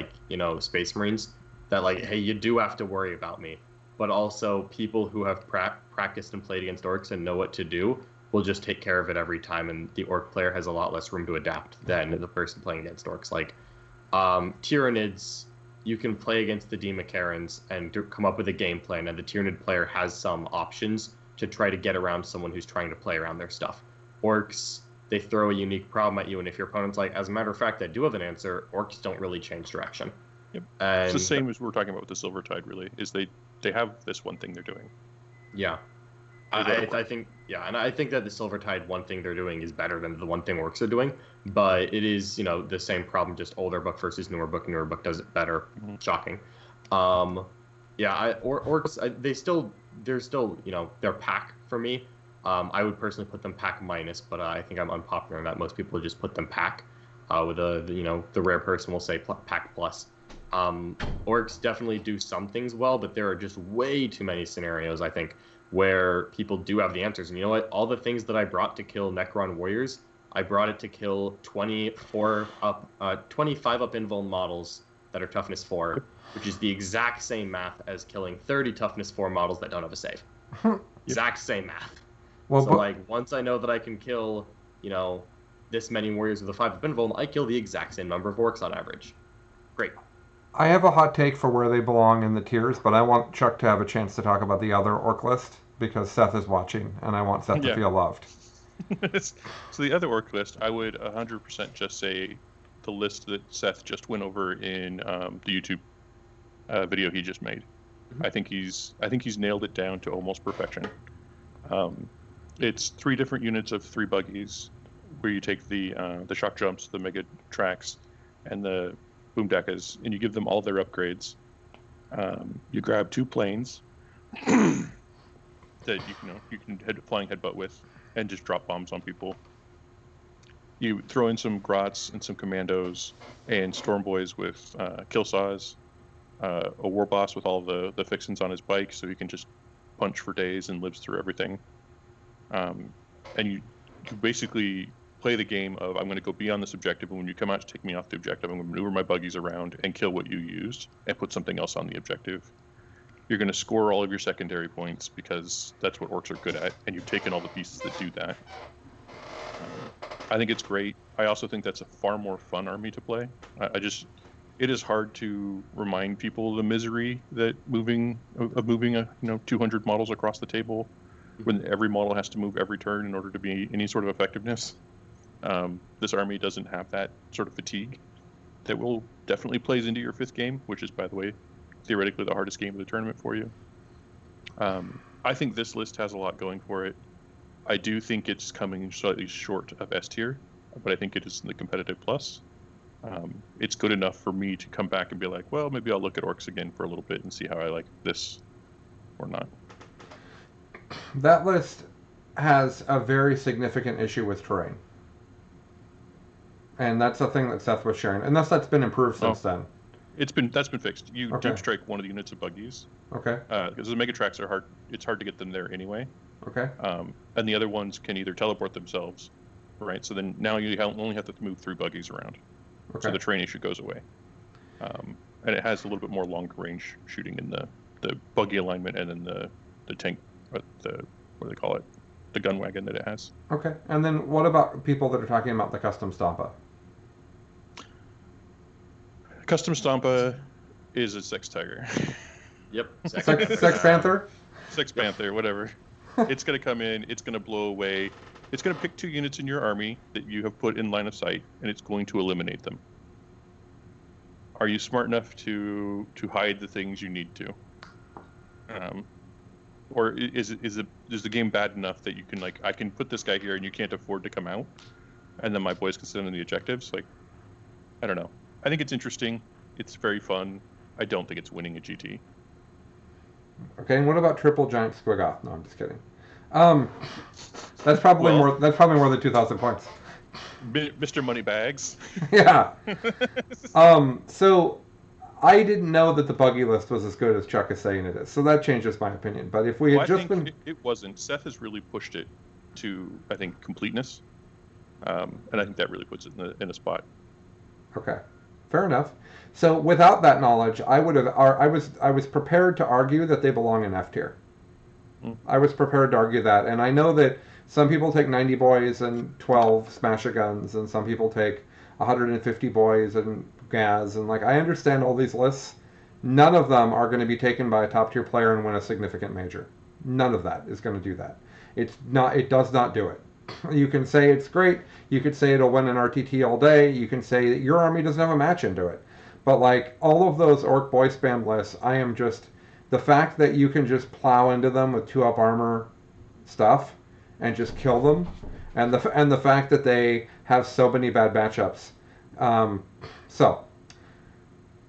Space Marines, that like, hey, you do have to worry about me. But also people who have practiced and played against orcs and know what to do will just take care of it every time, and the orc player has a lot less room to adapt than the person playing against orcs. Like Tyranids, you can play against the Democarans and come up with a game plan, and the Tyranid player has some options to try to get around someone who's trying to play around their stuff. Orcs, they throw a unique problem at you, and if your opponent's like, as a matter of fact, I do have an answer, orcs don't really change direction. Yep. And it's the same as we were talking about with the Silvertide, really, is they have this one thing they're doing. Yeah. I think that the Silvertide one thing they're doing is better than the one thing orcs are doing, but it is, the same problem, just older book versus newer book. Newer book does it better. Mm-hmm. Shocking. Orcs, they're still, they're pack for me. I would personally put them pack minus, but I think I'm unpopular in that most people just put them pack. With the rare person will say pack plus. Orcs definitely do some things well, but there are just way too many scenarios, I think, where people do have the answers. And you know what? All the things that I brought to kill Necron warriors, I brought it to kill 25 up invuln models that are toughness 4, which is the exact same math as killing 30 toughness 4 models that don't have a save. Exact same math. Well, so once I know that I can kill, this many warriors with a 5 up invuln, I kill the exact same number of orcs on average. Great. I have a hot take for where they belong in the tiers, but I want Chuck to have a chance to talk about the other orc list, because Seth is watching, and I want Seth to feel loved. So the other orc list, I would 100% just say the list that Seth just went over in the YouTube video he just made. Mm-hmm. I think he's nailed it down to almost perfection. It's 3 different units of 3 buggies, where you take the shock jumps, the mega tracks, and the boom deckers, and you give them all their upgrades. You grab 2 planes that you can flying headbutt with, and just drop bombs on people. You throw in some grots and some commandos and storm boys with kill saws, a war boss with all the fixins on his bike, so he can just punch for days and lives through everything. And you basically play the game of, I'm going to go be on this objective, and when you come out to take me off the objective, I'm going to maneuver my buggies around and kill what you used and put something else on the objective. You're going to score all of your secondary points because that's what orcs are good at, and you've taken all the pieces that do that. I think it's great. I also think that's a far more fun army to play. It is hard to remind people the misery that moving 200 models across the table, when every model has to move every turn in order to be any sort of effectiveness. This army doesn't have that sort of fatigue. That will definitely plays into your 5th game, which is, by the way, theoretically the hardest game of the tournament for you. I think this list has a lot going for it. I do think it's coming slightly short of S tier, but I think it is in the competitive plus. It's good enough for me to come back and be like, well, maybe I'll look at orcs again for a little bit and see how I like this or not. That list has a very significant issue with terrain. And that's the thing that Seth was sharing. Unless that's been improved since then. That's been fixed. You deep strike one of the units of buggies. Okay. Because the Megatracks are hard. It's hard to get them there anyway. Okay. And the other ones can either teleport themselves, right? So then now you only have to move 3 buggies around. Okay. So the terrain issue goes away. And it has a little bit more long range shooting in the buggy alignment and then the tank, what do they call it? The gun wagon that it has. Okay. And then what about people that are talking about the custom Stompa? Custom Stompa is a sex tiger. Yep. Sex Panther? Sex Panther, whatever. It's going to come in, it's going to blow away. It's going to pick 2 units in your army that you have put in line of sight, and it's going to eliminate them. Are you smart enough to hide the things you need to? Or is the game bad enough that you can, like, I can put this guy here and you can't afford to come out, and then my boys can sit on the objectives? Like, I don't know. I think it's interesting. It's very fun. I don't think it's winning a GT. Okay, and what about Triple Giant Squiggoth? No, I'm just kidding. That's probably more. That's probably more than 2,000 points. Mr. Moneybags. Yeah. So I didn't know that the buggy list was as good as Chuck is saying it is. So that changes my opinion. But if we had it wasn't. Seth has really pushed it to, I think, completeness, and I think that really puts it in a spot. Okay. Fair enough. So without that knowledge, I was prepared to argue that they belong in F tier. I was prepared to argue that, and I know that some people take 90 boys and 12 smasher guns, and some people take 150 boys and gas, and I understand all these lists. None of them are going to be taken by a top tier player and win a significant major. None of that is going to do that. It does not do it. You can say it's great. You could say it'll win an RTT all day. You can say that your army doesn't have a match into it. But all of those orc boy spam lists, I am just, the fact that you can just plow into them with 2-up armor stuff and just kill them, and the fact that they have so many bad matchups.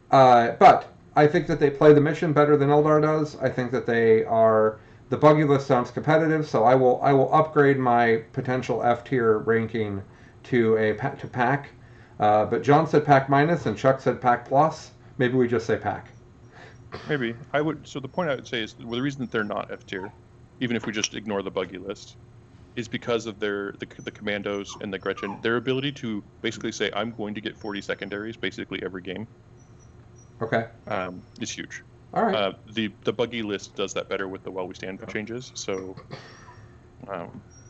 But I think that they play the mission better than Eldar does. I think that the buggy list sounds competitive, so I will upgrade my potential F tier ranking to pack. But John said pack minus and Chuck said pack plus. Maybe we just say pack. Maybe I would. So the point I would say is the reason that they're not F tier, even if we just ignore the buggy list, is because of the commandos and the Gretchen. Their ability to basically say, I'm going to get 40 secondaries basically every game. Okay. Is huge. All right. The buggy list does that better with the while we stand changes. So,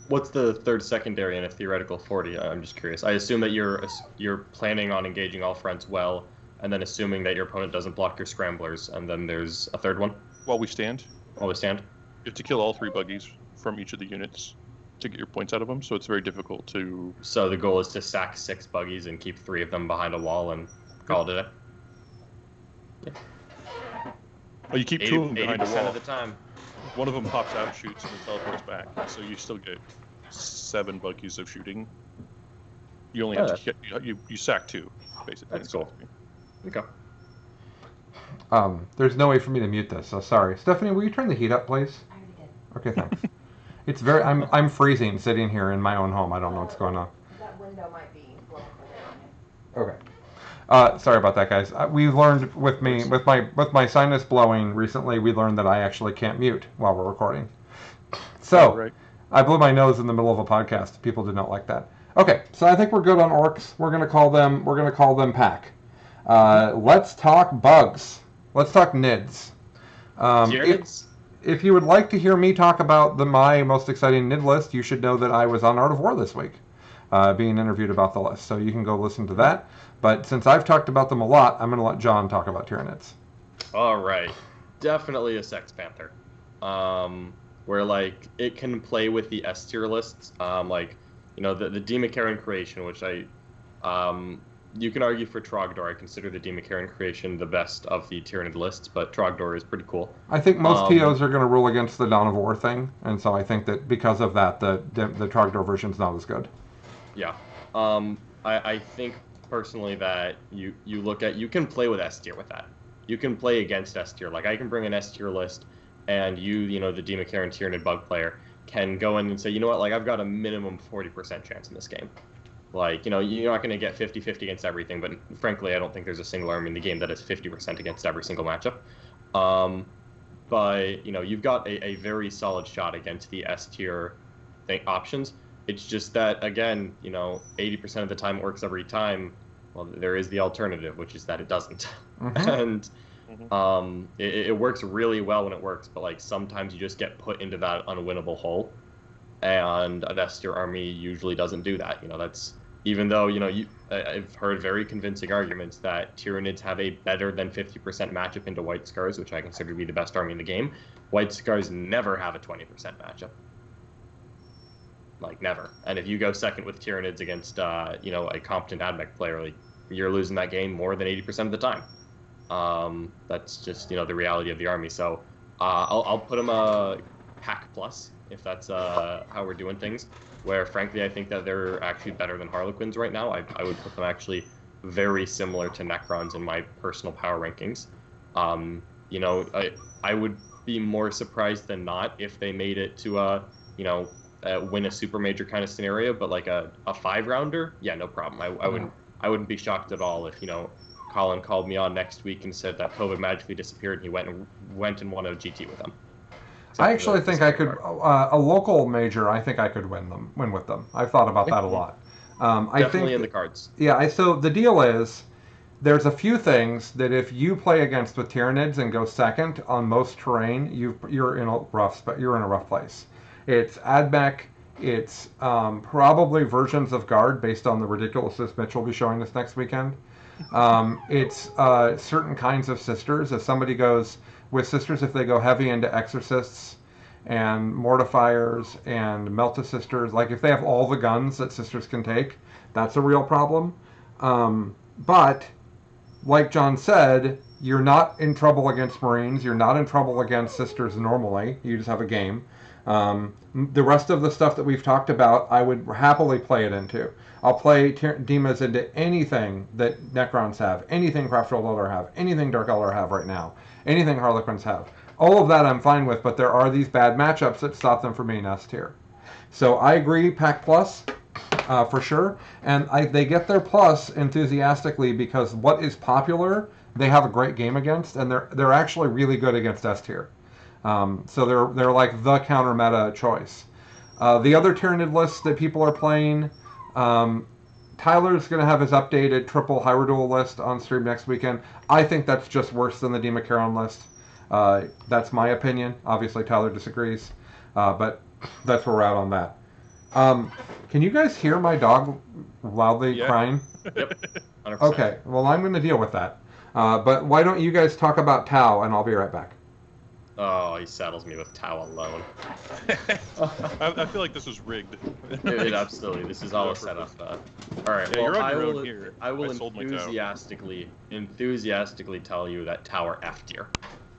what's the 3rd secondary in a theoretical 40? I'm just curious. I assume that you're planning on engaging all fronts well, and then assuming that your opponent doesn't block your scramblers, and then there's a 3rd one. While we stand. While we stand. You have to kill all 3 buggies from each of the units to get your points out of them. So it's very difficult to. So the goal is to sack 6 buggies and keep 3 of them behind a wall and call it a day. Yeah. Well, you keep 2 of them behind a wall. Of the time. One of them pops out, shoots, and then teleports back. So you still get 7 buggies of shooting. You only have to you sack 2, basically. That's cool. Okay. There's no way for me to mute this, so sorry. Stephanie, will you turn the heat up, please? I already did. Okay, thanks. It's very. I'm freezing sitting here in my own home. I don't know what's going on. That window might be blown for Okay. Sorry about that, guys. We learned with my sinus blowing recently. We learned that I actually can't mute while we're recording. So, I blew my nose in the middle of a podcast. People did not like that. Okay, so I think we're good on orcs. We're gonna call them pack. Let's talk bugs. Let's talk nids. If you would like to hear me talk about my most exciting nid list, you should know that I was on Art of War this week, being interviewed about the list. So you can go listen to that. But since I've talked about them a lot, I'm going to let John talk about Tyranids. All right, definitely a Sex Panther, where like it can play with the S tier lists, like the Demakaran creation, which you can argue for Trogdor. I consider the Demakaran creation the best of the Tyranid lists, but Trogdor is pretty cool. I think most TOs are going to rule against the Dawn of War thing, and so I think that because of that, the Trogdor version's not as good. Yeah. I think personally that you can play with S tier with that. You can play against S tier. Like I can bring an S tier list, and the Demakaran Tyranid bug player can go in and say, you know what, like I've got a minimum 40% chance in this game. Like, you're not going to get 50-50 against everything, but frankly, I don't think there's a single army in the game that is 50% against every single matchup. But, you've got a very solid shot against the S tier options. It's just that, again, 80% of the time it works every time. Well, there is the alternative, which is that it doesn't. And it works really well when it works, but like sometimes you just get put into that unwinnable hole. And an S tier army usually doesn't do that. That's even though I've heard very convincing arguments that Tyranids have a better than 50% matchup into White Scars, which I consider to be the best army in the game. White Scars never have a 20% matchup, like never. And if you go second with Tyranids against a competent AdMech player, like you're losing that game more than 80% of the time. That's just the reality of the army. So I'll put them a pack plus, if that's how we're doing things, where frankly I think that they're actually better than Harlequins right now. I would put them actually very similar to Necrons in my personal power rankings. I would be more surprised than not if they made it to win a super major kind of scenario, but like a 5-rounder, yeah, no problem. I wouldn't be shocked at all if Colin called me on next week and said that COVID magically disappeared and he went and won a GT with them. I actually think I could a local major. I think I could win with them. I've thought about that a lot. Definitely in the cards. Yeah. So the deal is, there's a few things that if you play against with Tyranids and go second on most terrain, you're in a rough place. It's AdMech. It's probably versions of Guard based on the ridiculousness Mitch will be showing us next weekend. It's certain kinds of sisters. If somebody goes with sisters, if they go heavy into exorcists and mortifiers and melta sisters, like if they have all the guns that sisters can take, that's a real problem. But like John said, you're not in trouble against Marines. You're not in trouble against sisters normally. You just have a game. The rest of the stuff that we've talked about, I would happily play it into. I'll play Demas into anything that Necrons have, anything Craftworld Eldar have, anything Dark Eldar have right now, anything Harlequins have. All of that I'm fine with, but there are these bad matchups that stop them from being S tier. So I agree, Pack Plus, for sure. And they get their plus enthusiastically because what is popular, they have a great game against, and they're actually really good against S tier. So they're like the counter meta choice. The other Tyranid lists that people are playing, Tyler's going to have his updated triple Hyrule list on stream next weekend. I think that's just worse than the Demakaran list. That's my opinion. Obviously, Tyler disagrees, but that's where we're at on that. Can you guys hear my dog loudly crying? Yep. 100%. Okay, well, I'm going to deal with that. But why don't you guys talk about Tau, and I'll be right back. Oh, he saddles me with Tau alone. I feel like this was rigged. It absolutely. This is all a setup. All right. Yeah, well, you're on your own here. I will enthusiastically tell you that Tau are F tier.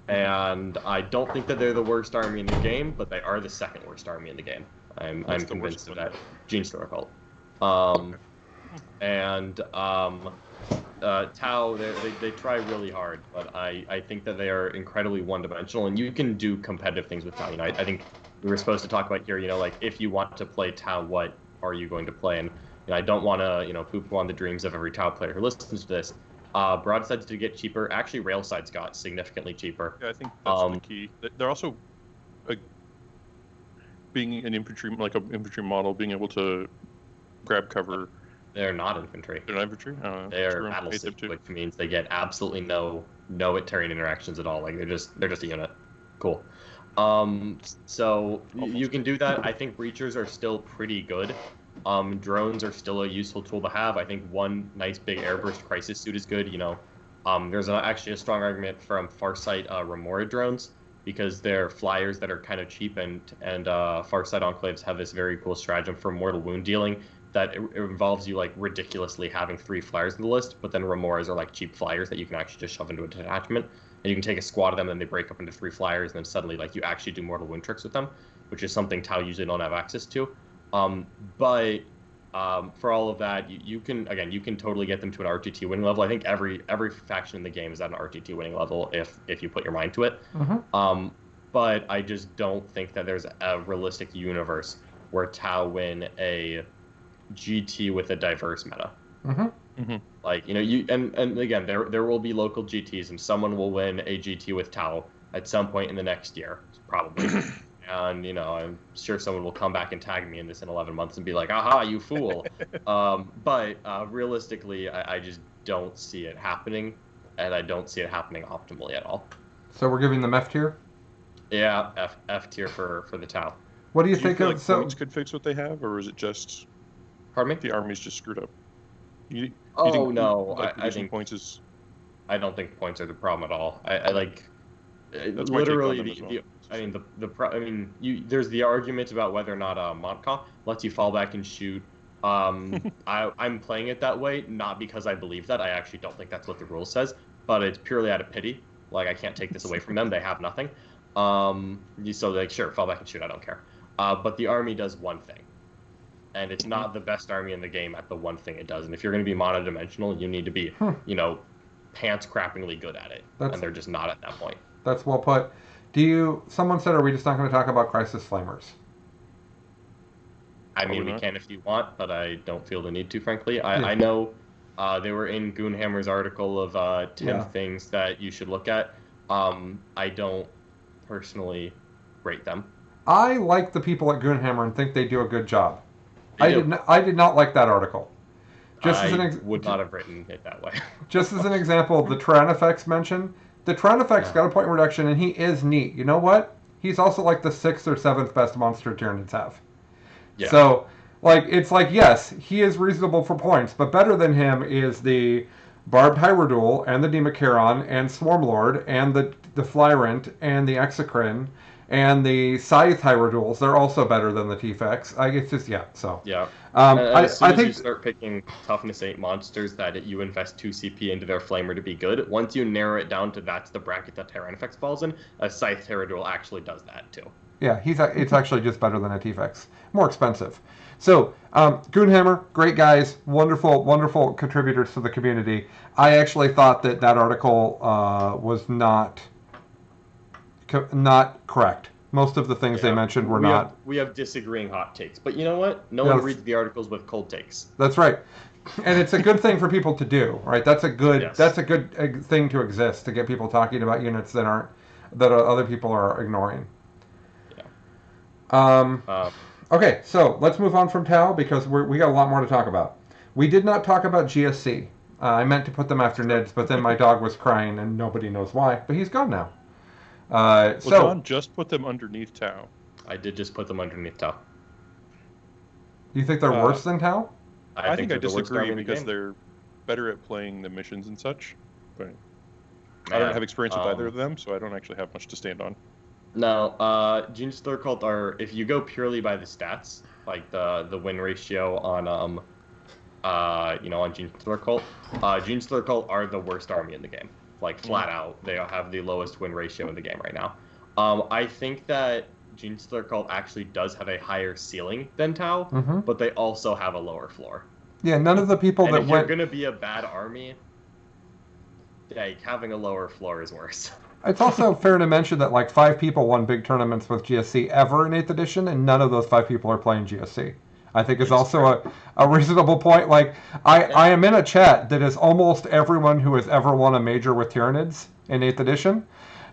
And I don't think that they're the worst army in the game, but they are the second worst army in the game. I'm convinced of that. Gene Store Cult. Tau, they try really hard, but I think that they are incredibly one-dimensional, and you can do competitive things with Tau. I think we were supposed to talk about here, like if you want to play Tau, what are you going to play? And I don't want to, poo-poo on the dreams of every Tau player who listens to this. Broadsides did get cheaper. Actually, railsides got significantly cheaper. Yeah, I think that's the key. They're also being an infantry, like an infantry model, being able to grab cover. They're not infantry. They're not infantry. They're battle siege, which means they get absolutely no terrain interactions at all. Like they're just a unit. Cool. So you can do that. I think breachers are still pretty good. Drones are still a useful tool to have. I think one nice big airburst crisis suit is good. You know, there's actually a strong argument from Farsight Remora drones because they're flyers that are kind of cheap, and Farsight Enclaves have this very cool stratagem for mortal wound dealing that it involves you like ridiculously having 3 flyers in the list, but then Remoras are like cheap flyers that you can actually just shove into a detachment, and you can take a squad of them, and they break up into 3 flyers, and then suddenly like you actually do mortal wound tricks with them, which is something Tau usually don't have access to. But for all of that, you can totally get them to an RTT winning level. I think every faction in the game is at an RTT winning level if you put your mind to it. Mm-hmm. But I just don't think that there's a realistic universe where Tau win a GT with a diverse meta. Mm-hmm. Mm-hmm. Like, you know, and again, there will be local GTs, and someone will win a GT with Tau at some point in the next year, probably. And, you know, I'm sure someone will come back and tag me in this in 11 months and be like, aha, you fool. But realistically, I just don't see it happening, and I don't see it happening optimally at all. So we're giving them F tier? Yeah, F tier for the Tau. What do you Do think feel of... like points could fix what they have, or is it just... Pardon me? The army's just screwed up? You Oh, think, no. like, I think points is... I don't think points are the problem at all. I like... That's my take literally, on them as well. there's the argument about whether or not Montcalm lets you fall back and shoot. I'm playing it that way, not because I believe that. I actually don't think that's what the rule says, but it's purely out of pity. Like, I can't take this away from them. They have nothing. So, like, sure, fall back and shoot. I don't care. But the army does one thing. And it's not the best army in the game at the one thing it does. And if you're going to be monodimensional, you need to be, you know, pants-crappingly good at it. And they're just not at that point. That's well put. Someone said, are we just not going to talk about Crisis Flamers? I mean, we can if you want, but I don't feel the need to, frankly. I know they were in Goonhammer's article of 10 things that you should look at. I don't personally rate them. I like the people at Goonhammer and think they do a good job. I did not like that article. I would not have written it that way. Just as an example, the Tyrannofax mentioned, the Tyrannofax got a point reduction, and he is neat. You know what? He's also like the 6th or 7th best monster Tyranids have. Yeah. So, like, it's like, yes, he is reasonable for points, but better than him is the Barbed Hyrule, and the Demacharon, and Swarmlord, and the Flyrant, and the Exocrine, and the Scythe Hyrudules. They're also better than the T-Fex. It's just, so. Yeah. As soon as you start picking Toughness 8 monsters that you invest 2 CP into their Flamer to be good, once you narrow it down to that's the bracket that Tyrannofex falls in, a Scythe Hyrule actually does that too. Yeah, it's actually just better than a T-Fex. More expensive. So, Goonhammer, great guys, wonderful, wonderful contributors to the community. I actually thought that article was not correct. Most of the things they mentioned were not. We have disagreeing hot takes, but you know what? No one reads the articles with cold takes. That's right, and it's a good thing for people to do, right? That's a good thing to exist, to get people talking about units that other people are ignoring. Yeah. Okay, so let's move on from Tau because we got a lot more to talk about. We did not talk about GSC. I meant to put them after Nids, but then my dog was crying and nobody knows why. But he's gone now. John just put them underneath Tau. I did just put them underneath Tau. Do you think they're worse than Tau? I think I disagree because they're better at playing the missions and such. But I don't have experience with either of them, so I don't actually have much to stand on. No, Gene Stealer Cult are, if you go purely by the stats, like the win ratio on on Gene Stealer Cult, Gene Stealer Cult are the worst army in the game. Like, flat out, they have the lowest win ratio in the game right now. I think that Gene Stealer Cult actually does have a higher ceiling than Tau, but they also have a lower floor. Yeah, none of the people if you're going to be a bad army, like, having a lower floor is worse. It's also fair to mention that, like, 5 people won big tournaments with GSC ever in 8th edition, and none of those 5 people are playing GSC. I think is also a reasonable point. Like, I am in a chat that is almost everyone who has ever won a major with Tyranids in 8th edition.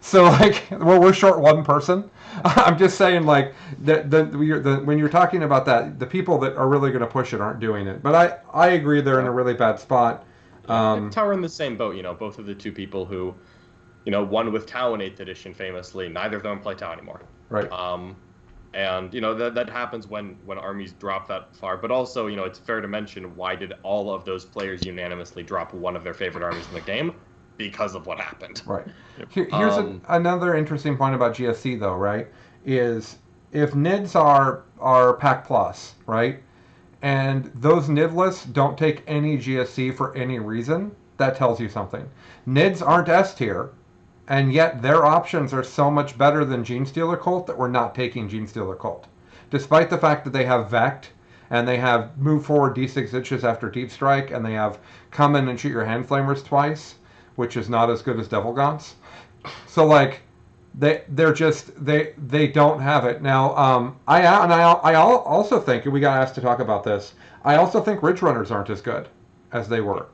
So like, well, we're short one person. I'm just saying, like, when you're talking about that, the people that are really going to push it aren't doing it. But I agree they're in a really bad spot. Tau are in the same boat. Both of the two people who, one with Tau in 8th edition famously, neither of them play Tau anymore. Right. And that happens when armies drop that far. But also, it's fair to mention, why did all of those players unanimously drop one of their favorite armies in the game? Because of what happened. Right. Here's another interesting point about GSC, though, right? Is if NIDs are Pack Plus, right? And those NID lists don't take any GSC for any reason, that tells you something. NIDs aren't S tier, and yet their options are so much better than Genestealer Cult that we're not taking Genestealer Cult. Despite the fact that they have Vect, and they have move forward D6 inches after Deep Strike, and they have come in and shoot your Hand Flamers twice, which is not as good as Devil Gaunts. So like, they don't have it now. I also think, and we got asked to talk about this, I also think Ridge Runners aren't as good as they were.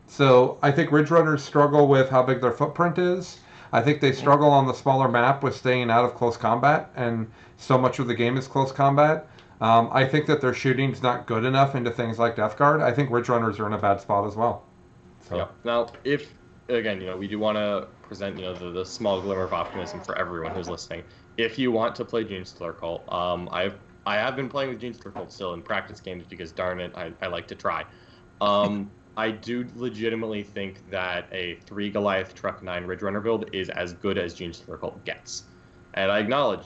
So I think Ridge Runners struggle with how big their footprint is. I think they struggle on the smaller map with staying out of close combat, and so much of the game is close combat. I think that their shooting's not good enough into things like Death Guard. I think Ridge Runners are in a bad spot as well. So. Yeah. Now, if again, we do want to present, the small glimmer of optimism for everyone who's listening. If you want to play Genestealer Cult, I have been playing with Genestealer Cult still in practice games because darn it, I like to try. I do legitimately think that a 3 Goliath Truck 9 Ridge Runner build is as good as Genestealer Cult gets. And I acknowledge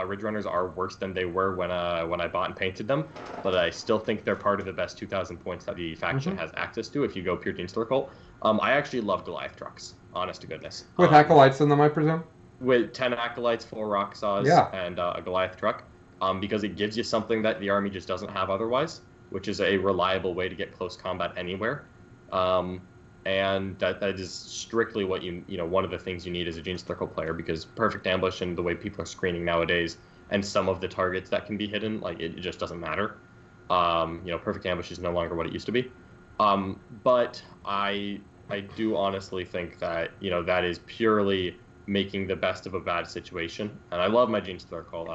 Ridge Runners are worse than they were when I bought and painted them, but I still think they're part of the best 2,000 points that the faction has access to if you go pure Genestealer Cult. I actually love Goliath trucks, honest to goodness. With Acolytes in them, I presume? With 10 Acolytes, 4 Rock Saws, and a Goliath truck, because it gives you something that the army just doesn't have otherwise, which is a reliable way to get close combat anywhere. And that is strictly what one of the things you need as a Genestealer Cult player, because perfect ambush and the way people are screening nowadays, and some of the targets that can be hidden, like it just doesn't matter. Perfect ambush is no longer what it used to be. But I do honestly think that that is purely making the best of a bad situation. And I love my Genestealer Cult.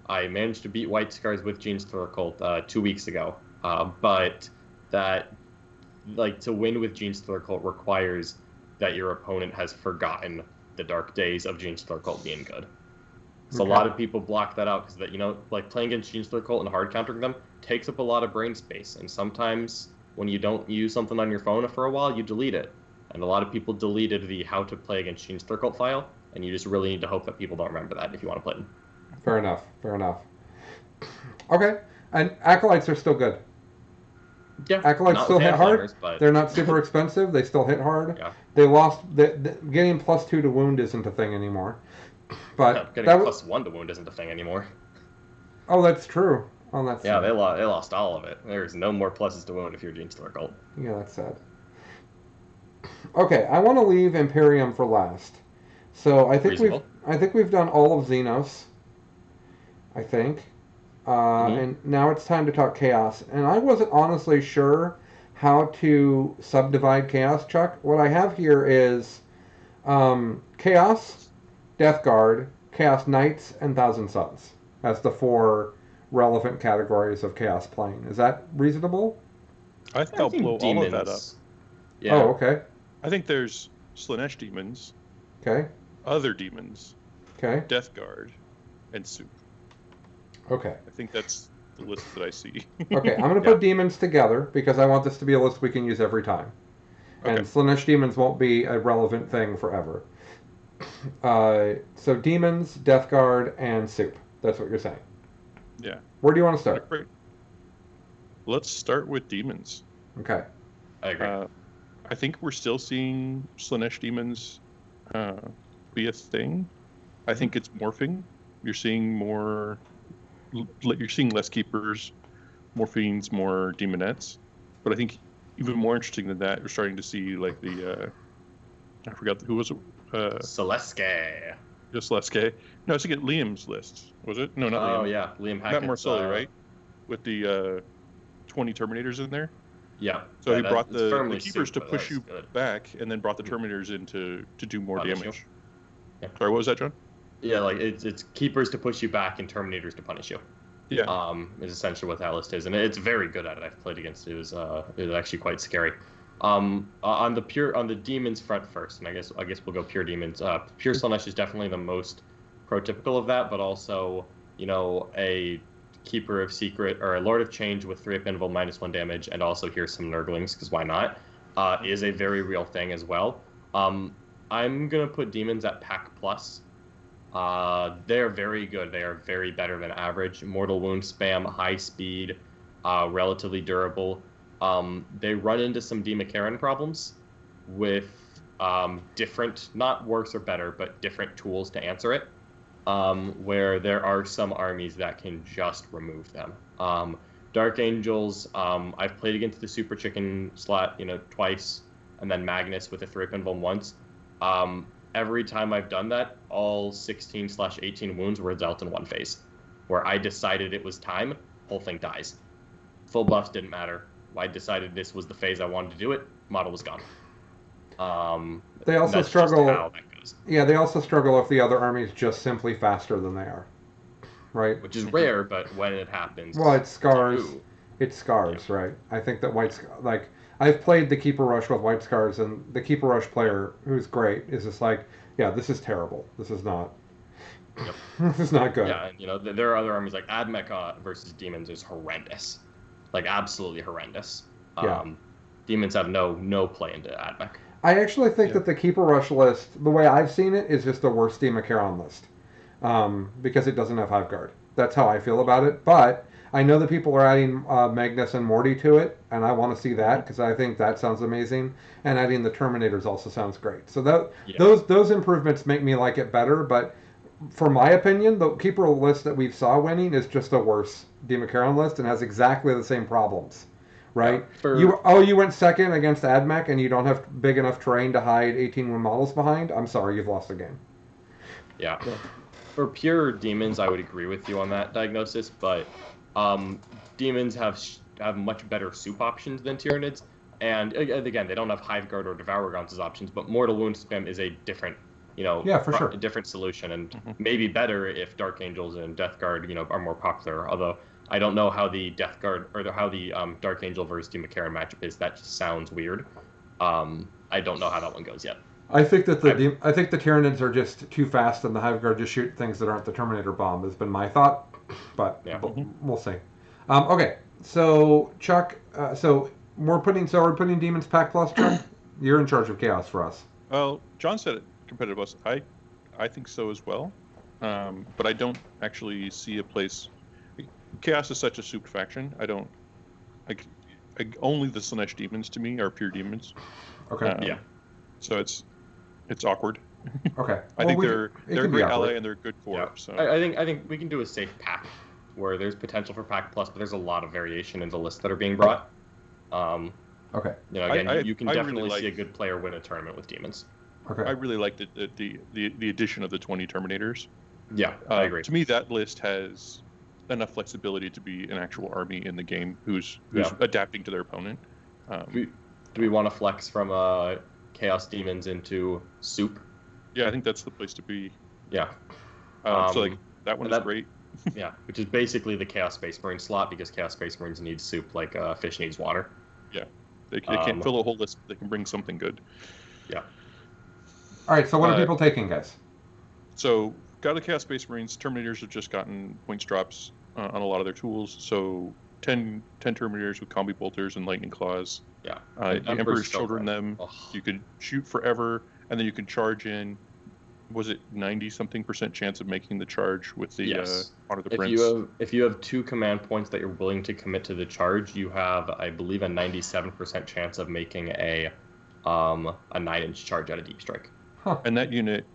I managed to beat White Scars with Genestealer Cult 2 weeks ago, but that. Like, to win with Genestealer Cult requires that your opponent has forgotten the dark days of Genestealer Cult being good. So a lot of people block that out because like playing against Genestealer Cult and hard countering them takes up a lot of brain space. And sometimes when you don't use something on your phone for a while, you delete it. And a lot of people deleted the how to play against Genestealer Cult file, and you just really need to hope that people don't remember that if you want to play them. Fair enough. Okay, and Acolytes are still good. Yeah, Acolytes still hit hard. But... They're not super expensive. They still hit hard. Yeah. They lost. Getting +2 to wound isn't a thing anymore. But getting +1 to wound isn't a thing anymore. Oh, that's true. Oh, that's sad. They lost all of it. There's no more pluses to wound if you're Genestealer Cult. Yeah, that's sad. Okay, I want to leave Imperium for last. So I think we've done all of Xenos. I think. And now it's time to talk Chaos. And I wasn't honestly sure how to subdivide Chaos, Chuck. What I have here is Chaos, Death Guard, Chaos Knights, and Thousand Suns as the 4 relevant categories of Chaos playing. Is that reasonable? I think I'll blow all of that up. Yeah. Oh, okay. I think there's Slaanesh demons. Okay. Other demons. Okay. Death Guard, and Soup. Okay. I think that's the list that I see. Okay, I'm going to put demons together because I want this to be a list we can use every time. And Slaanesh demons won't be a relevant thing forever. So demons, Death Guard, and Soup. That's what you're saying. Yeah. Where do you want to start? Let's start with demons. Okay. I agree. I think we're still seeing Slaanesh demons be a thing. I think it's morphing. You're seeing more... You're seeing less keepers, more fiends, more demonettes. But I think even more interesting than that, we're starting to see like the I forgot who was it? Celeste. Just Celeste. No, it's again Liam's list. Was it? No, not Liam. Oh yeah, Liam Hackett's, Matt Marcelli, right? With the 20 Terminators in there. Yeah. So he brought the keepers to Soup, push you back, and then brought the Terminators in to do more damage. Sorry, what was that, John? Yeah, like it's keepers to push you back and terminators to punish you. Yeah. Is essentially what that list is, and it's very good at it. I've played against it. It was actually quite scary. On the demons front first, and I guess we'll go pure demons. Pure Slaanesh is definitely the most prototypical of that, but also a keeper of secret or a lord of change with 3-up invul -1 damage, and also here's some nurglings because why not? Is a very real thing as well. I'm gonna put demons at pack plus. They're very good. They are very better than average. Mortal wound spam, high speed, relatively durable. They run into some Demakaran problems with different, not worse or better, but different tools to answer it. Where there are some armies that can just remove them. Dark Angels, I've played against the Super Chicken slot, twice, and then Magnus with a 3-up invul once. Every time I've done that, all 16/18 wounds were dealt in one phase, where I decided it was time, whole thing dies. Full buffs didn't matter. I decided this was the phase I wanted to do it, model was gone. They also struggle. How that goes. Yeah, they also struggle if the other army's just simply faster than they are, right? Which is rare, but when it happens, Well, it scars. ooh. It scars, right? I think that I've played the Keeper Rush with White Scars, and the Keeper Rush player, who's great, is just like, yeah, this is terrible. This is not. Yep. This is not good. Yeah, and there are other armies like Admech versus Demons is horrendous, like absolutely horrendous. Yeah. Demons have no play into Admech. I actually think that the Keeper Rush list, the way I've seen it, is just the worst Demakaran list, because it doesn't have Hiveguard. That's how I feel about it. But I know that people are adding Magnus and Morty to it, and I want to see that because I think that sounds amazing. And adding the Terminators also sounds great. So those improvements make me like it better. But for my opinion, the Keeper list that we saw winning is just a worse Demakaran list and has exactly the same problems. Right? Yeah, you went second against Admech and you don't have big enough terrain to hide 18 models behind? I'm sorry, you've lost the game. Yeah. For pure demons, I would agree with you on that diagnosis, but demons have much better soup options than Tyranids, and again, they don't have Hiveguard or Devourgons as options, but Mortal Wound Spam is a different, sure. a different solution, and maybe better if Dark Angels and Death Guard, are more popular, although I don't know how the Death Guard or how the Dark Angel versus Demakaran matchup is. That just sounds weird. I don't know how that one goes yet. I think that I think the Tyranids are just too fast, and the Hiveguard just shoot things that aren't the Terminator bomb. Has been my thought, but Yeah. we'll see. Okay, so Chuck, so we're putting Demons Pack Plus. Chuck, you're in charge of Chaos for us. Well, John said it. Competitive us. I think so as well, but I don't actually see a place. Chaos is such a souped faction. I don't. Only the Slaanesh demons to me are pure demons. Okay. Yeah. So it's awkward. Okay. I think they're a great ally and they're good for. Yeah. So I think we can do a safe pack where there's potential for pack plus, but there's a lot of variation in the lists that are being brought. Okay. Again, you can I definitely really see a good player win a tournament with demons. Okay. I really like the addition of the 20 Terminators. Yeah, I agree. To me, that list has enough flexibility to be an actual army in the game who's adapting to their opponent. Do we want to flex from Chaos Demons into Soup? Yeah, I think that's the place to be. Yeah. So that one is great. Yeah, which is basically the Chaos Space Marine slot because Chaos Space Marines need soup like fish needs water. Yeah, they can't fill a whole list. But they can bring something good. Yeah. All right. So what are people taking, guys? So got the Chaos Space Marines. Terminators have just gotten points drops on a lot of their tools. So 10 Terminators with combi bolters and lightning claws. Yeah. The Emperor's Children them. You can shoot forever, and then you can charge in. Was it 90-something% chance of making the charge with the Honor the Prince? If you have 2 command points that you're willing to commit to the charge, you have, I believe, a 97% chance of making a 9-inch charge out of Deep Strike. Huh. And that unit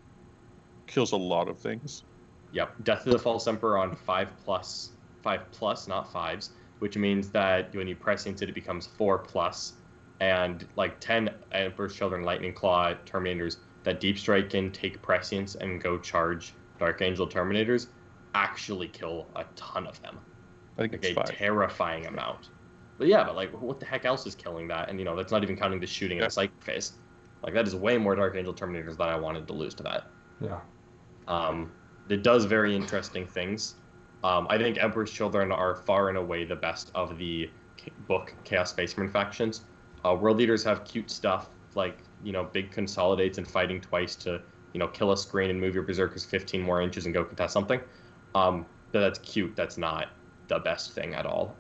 kills a lot of things. Yep. Death of the False Emperor on 5+, not 5s, which means that when you prescience it becomes 4+, and like 10 Emperor's Children Lightning Claw Terminators that Deep Strike can take prescience and go charge Dark Angel Terminators actually kill a ton of them. I think like it's 5. Terrifying amount. But yeah, but like what the heck else is killing that? And that's not even counting the shooting in the psychic phase. Like that is way more Dark Angel Terminators than I wanted to lose to that. Yeah. It does very interesting things. I think Emperor's Children are far and away the best of the book Chaos Spacemarine factions. World Leaders have cute stuff like, big consolidates and fighting twice to, kill a screen and move your Berserkers 15 more inches and go contest something. That's cute. That's not the best thing at all.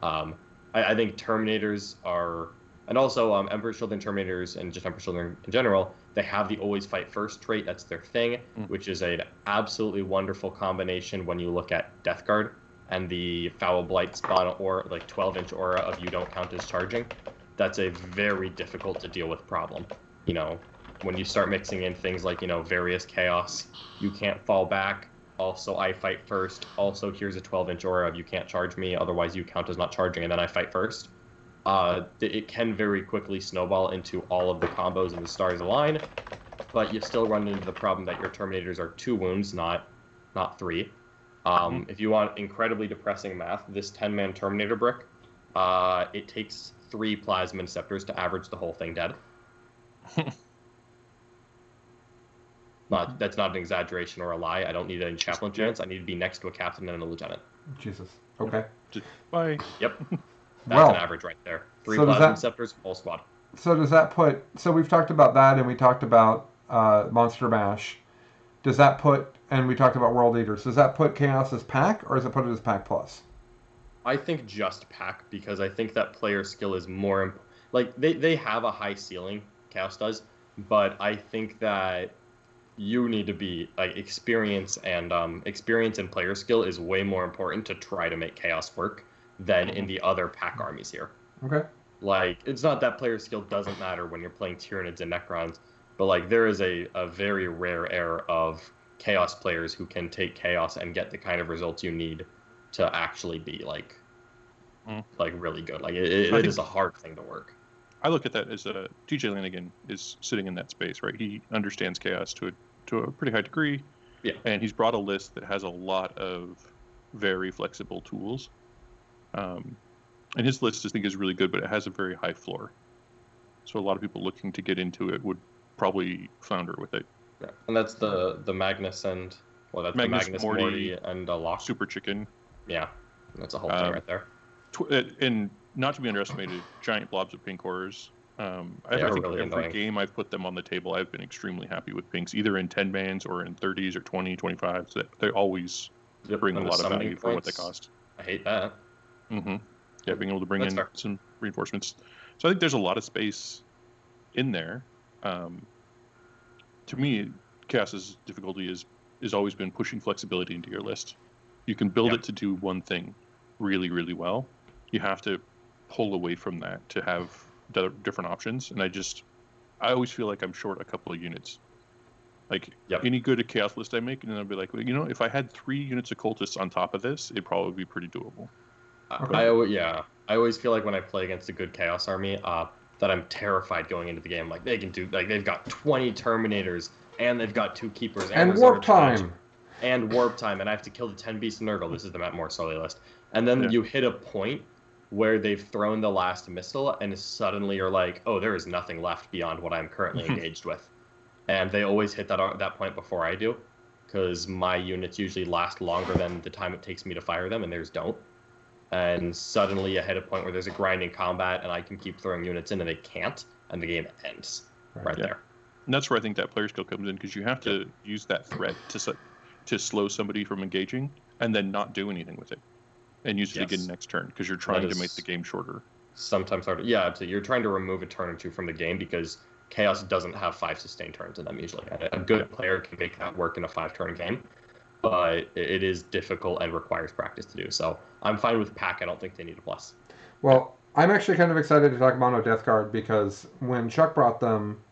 I think Terminators are, and also Emperor's Children Terminators and just Emperor's Children in general, they have the always fight first trait. That's their thing, which is an absolutely wonderful combination when you look at Death Guard and the Foul Blight spawn or like 12-inch aura of you don't count as charging. That's a very difficult to deal with problem. When you start mixing in things like, various chaos, you can't fall back. Also, I fight first. Also, here's a 12-inch aura of you can't charge me, otherwise you count as not charging, and then I fight first. It can very quickly snowball into all of the combos and the stars align, but you still run into the problem that your Terminators are 2 wounds, not 3. If you want incredibly depressing math, this 10-man Terminator brick, it takes 3 Plasma Inceptors to average the whole thing dead. That's not an exaggeration or a lie. I don't need any chaplain chance. I need to be next to a captain and a lieutenant. Jesus. Okay. Bye. Yep. That's an average right there. 3 Plasma Inceptors, whole squad. So does that put... So we've talked about that, and we talked about Monster Mash. Does that put... And we talked about World Leaders. Does that put Chaos as Pack, or does it put it as Pack Plus? I think just Pack, because I think that player skill is more... Like, they have a high ceiling, Chaos does, but I think that you need to be like experience and player skill is way more important to try to make Chaos work than in the other Pack armies here. Okay. Like, it's not that player skill doesn't matter when you're playing Tyranids and Necrons, but like there is a very rare air of Chaos players who can take Chaos and get the kind of results you need to actually be like really good. Like it is a hard thing to work. I look at that as TJ Lanigan is sitting in that space, right? He understands Chaos to a pretty high degree, and he's brought a list that has a lot of very flexible tools. And his list, I think, is really good, but it has a very high floor. So a lot of people looking to get into it would probably flounder with it. Yeah, and that's the Magnus and that's Magnus, the Magnus Morty, and Locke. Super Chicken. Yeah, that's a whole thing right there. And not to be underestimated, giant blobs of pink horrors. I think really every game I've put them on the table, I've been extremely happy with pinks, either in 10 bans or in 30s or 20, 25s. So they always bring a lot of value for what they cost. I hate that. Mm-hmm. Yeah, being able to bring in some reinforcements. So I think there's a lot of space in there. To me, Chaos's difficulty is always been pushing flexibility into your list. You can build it to do one thing really, really well. You have to pull away from that to have different options. And I always feel like I'm short a couple of units. Like any good Chaos list I make, and then I'll be like, well, if I had 3 units of cultists on top of this, it'd probably be pretty doable. Okay. I always feel like when I play against a good Chaos army, that I'm terrified going into the game. Like they've got 20 Terminators and they've got 2 Keepers and Warp Time. And Warp Time, and I have to kill the 10 Beasts of Nurgle. This is the Matt Moore Sully list. And then you hit a point where they've thrown the last missile, and suddenly you're like, oh, there is nothing left beyond what I'm currently engaged with. And they always hit that point before I do, because my units usually last longer than the time it takes me to fire them, and theirs don't. And suddenly you hit a point where there's a grinding combat, and I can keep throwing units in, and they can't, and the game ends right there. And that's where I think that player skill comes in, because you have to use that threat to slow somebody from engaging, and then not do anything with it, and use it again next turn, because you're trying to make the game shorter. Sometimes harder. Yeah, so you're trying to remove a turn or 2 from the game, because Chaos doesn't have 5 sustained turns in them usually. A good player can make that work in a 5-turn game, but it is difficult and requires practice to do. So I'm fine with Pack. I don't think they need a plus. Well, I'm actually kind of excited to talk Mono Death Guard, because when Chuck brought them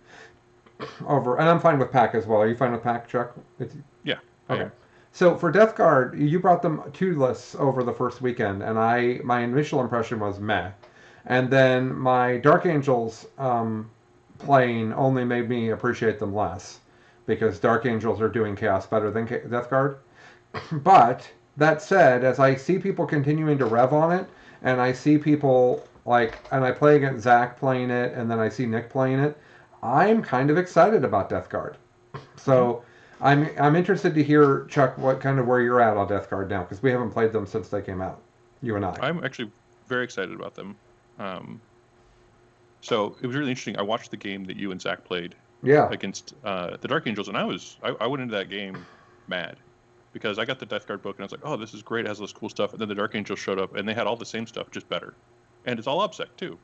over, and I'm fine with Pack as well. Are you fine with Pack, Chuck? Yeah. Okay. So for Death Guard, you brought them 2 lists over the first weekend, and my initial impression was meh. And then my Dark Angels playing only made me appreciate them less, because Dark Angels are doing Chaos better than Death Guard. But that said, as I see people continuing to rev on it, and I see people and I play against Zach playing it, and then I see Nick playing it, I'm kind of excited about Death Guard. So I'm interested to hear, Chuck, what kind of where you're at on Death Guard now, because we haven't played them since they came out. You and I. I'm actually very excited about them. So it was really interesting. I watched the game that you and Zach played against the Dark Angels, and I went into that game mad because I got the Death Guard book and I was like, oh, this is great. It has all this cool stuff. And then the Dark Angels showed up and they had all the same stuff, just better. And it's all OBSEC too.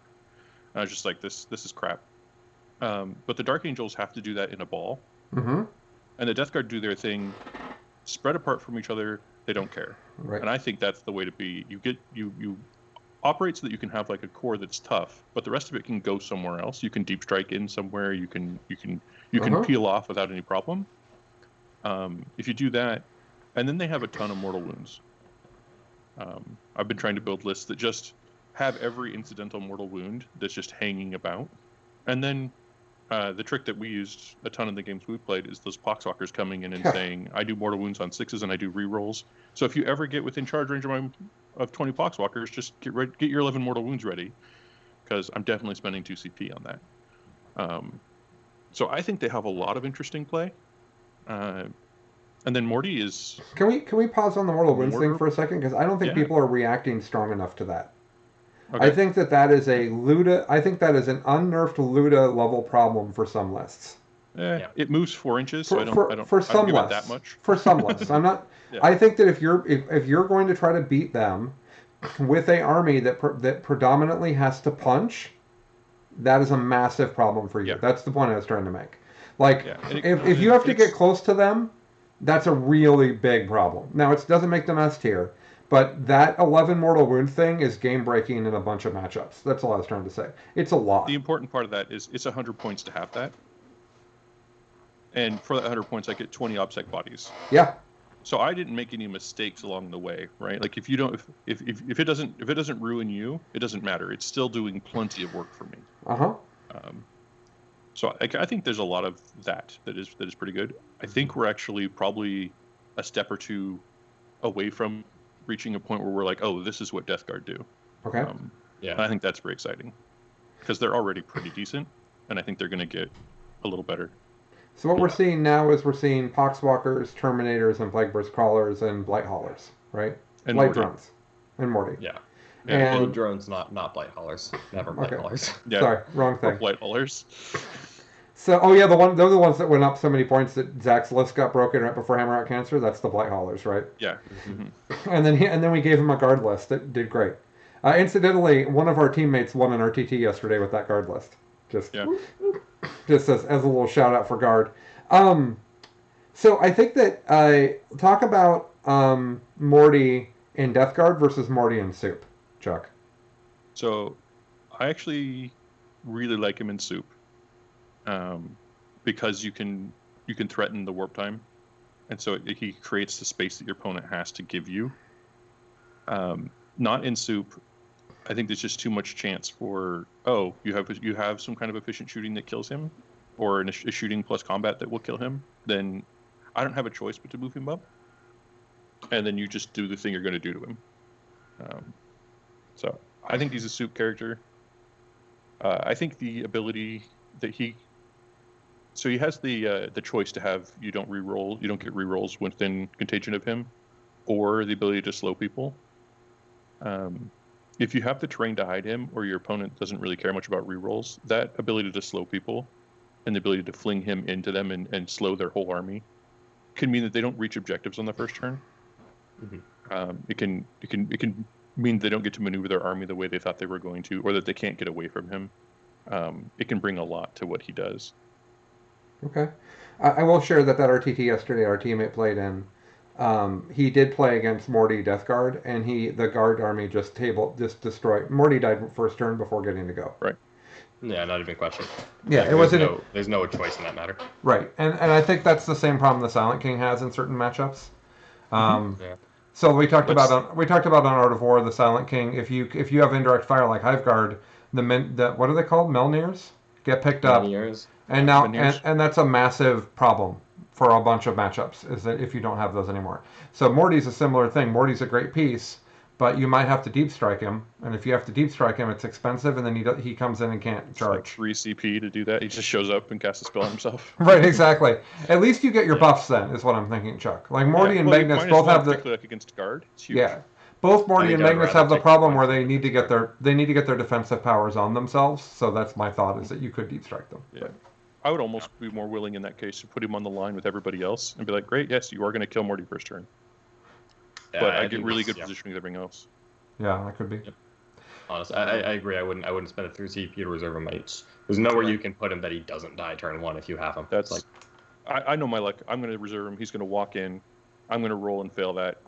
And I was just like, this is crap. But the Dark Angels have to do that in a ball. Mm-hmm. And the Death Guard do their thing, spread apart from each other. They don't care. Right. And I think that's the way to be. You operate so that you can have like a core that's tough, but the rest of it can go somewhere else. You can deep strike in somewhere. You can peel off without any problem. If you do that, and then they have a ton of mortal wounds. I've been trying to build lists that just have every incidental mortal wound that's just hanging about, and then the trick that we used a ton in the games we played is those poxwalkers coming in and saying, I do mortal wounds on 6s and I do rerolls. So if you ever get within charge range of 20 poxwalkers, just get your 11 mortal wounds ready, because I'm definitely spending 2 CP on that. So I think they have a lot of interesting play. And then Morty is... Can we pause on the mortal wounds thing for a second? Because I don't think people are reacting strong enough to that. Okay. I think that is a Luda. I think that is an unnerfed Luda level problem for some lists. It moves 4 inches, so I don't give it that much. For some lists, I'm not. Yeah. I think that if you're going to try to beat them with a army that predominantly has to punch, that is a massive problem for you. Yeah. That's the point I was trying to make. Like, if you have to get close to them, that's a really big problem. Now, it doesn't make them S tier, but that 11 mortal wound thing is game breaking in a bunch of matchups. That's all I was trying to say. It's a lot. The important part of that is it's 100 points to have that. And for that 100 points, I get 20 OBSEC bodies. Yeah. So I didn't make any mistakes along the way, right? Like if it doesn't ruin you, it doesn't matter. It's still doing plenty of work for me. So I think there's a lot of that is pretty good. I think we're actually probably a step or two away from reaching a point where we're like, oh, this is what Death Guard do. Okay. And I think that's very exciting because they're already pretty decent, and I think they're going to get a little better. So what we're seeing now is we're seeing Poxwalkers, Terminators, and Plagueburst Crawlers, and Blight Haulers, right? And Blight Drones. And Morty. Yeah. And Blight Drones, not Blight Haulers. Never Blight Haulers. Yeah. Sorry, wrong thing. Blight Haulers. So, they're the ones that went up so many points that Zach's list got broken right before Hammer Out Cancer. That's the Blight Haulers, right? Yeah. Mm-hmm. And then we gave him a guard list that did great. Incidentally, one of our teammates won an RTT yesterday with that guard list. Just as a little shout out for guard. So I think that talk about Morty in Death Guard versus Morty in Soup, Chuck. So I actually really like him in Soup. Because you can threaten the warp time, and so he creates the space that your opponent has to give you. Not in Soup. I think there's just too much chance for you have some kind of efficient shooting that kills him, or a shooting plus combat that will kill him. Then I don't have a choice but to move him up, and then you just do the thing you're going to do to him. So I think he's a Soup character. I think the ability that he has the choice to have you don't get rerolls within contagion of him, or the ability to slow people. If you have the terrain to hide him, or your opponent doesn't really care much about rerolls, that ability to slow people and the ability to fling him into them and slow their whole army can mean that they don't reach objectives on the first turn. Mm-hmm. It can mean they don't get to maneuver their army the way they thought they were going to, or that they can't get away from him. It can bring a lot to what he does. Okay. I will share that RTT yesterday our teammate played in, he did play against Morty Death Guard, and the guard army just destroyed. Morty died first turn before getting to go. Right. Yeah, not even a question. Yeah, there's no choice in that matter. Right, and I think that's the same problem the Silent King has in certain matchups. So we talked about on Art of War the Silent King. If you have indirect fire like Hive Guard, what are they called? Melnirs get picked up. And now, and that's a massive problem for a bunch of matchups, is that if you don't have those anymore. So Morty's a similar thing. Morty's a great piece, but you might have to deep strike him, and if you have to deep strike him, it's expensive, and then he comes in and can't It's like charge. 3 CP to do that. He just shows up and casts a spell on himself. Right, exactly. At least you get your buffs then, is what I'm thinking, Chuck. Like Morty and Magnus both have the particularly like against guard. It's huge. yeah. Both Morty and I'd Magnus rather have the take problem one where from they need to get their defensive powers on themselves. So that's my thought, is that you could deep strike them. Yeah. I would almost be more willing in that case to put him on the line with everybody else and be like, great, yes, you are going to kill Morty first turn. Yeah, But I get really good positioning with everything else. Yeah, that could be. Yep. Honestly, I agree. I wouldn't spend a 3 CP to reserve him. There's nowhere you can put him that he doesn't die turn 1 if you have him. That's like I know my luck. I'm going to reserve him. He's going to walk in. I'm going to roll and fail that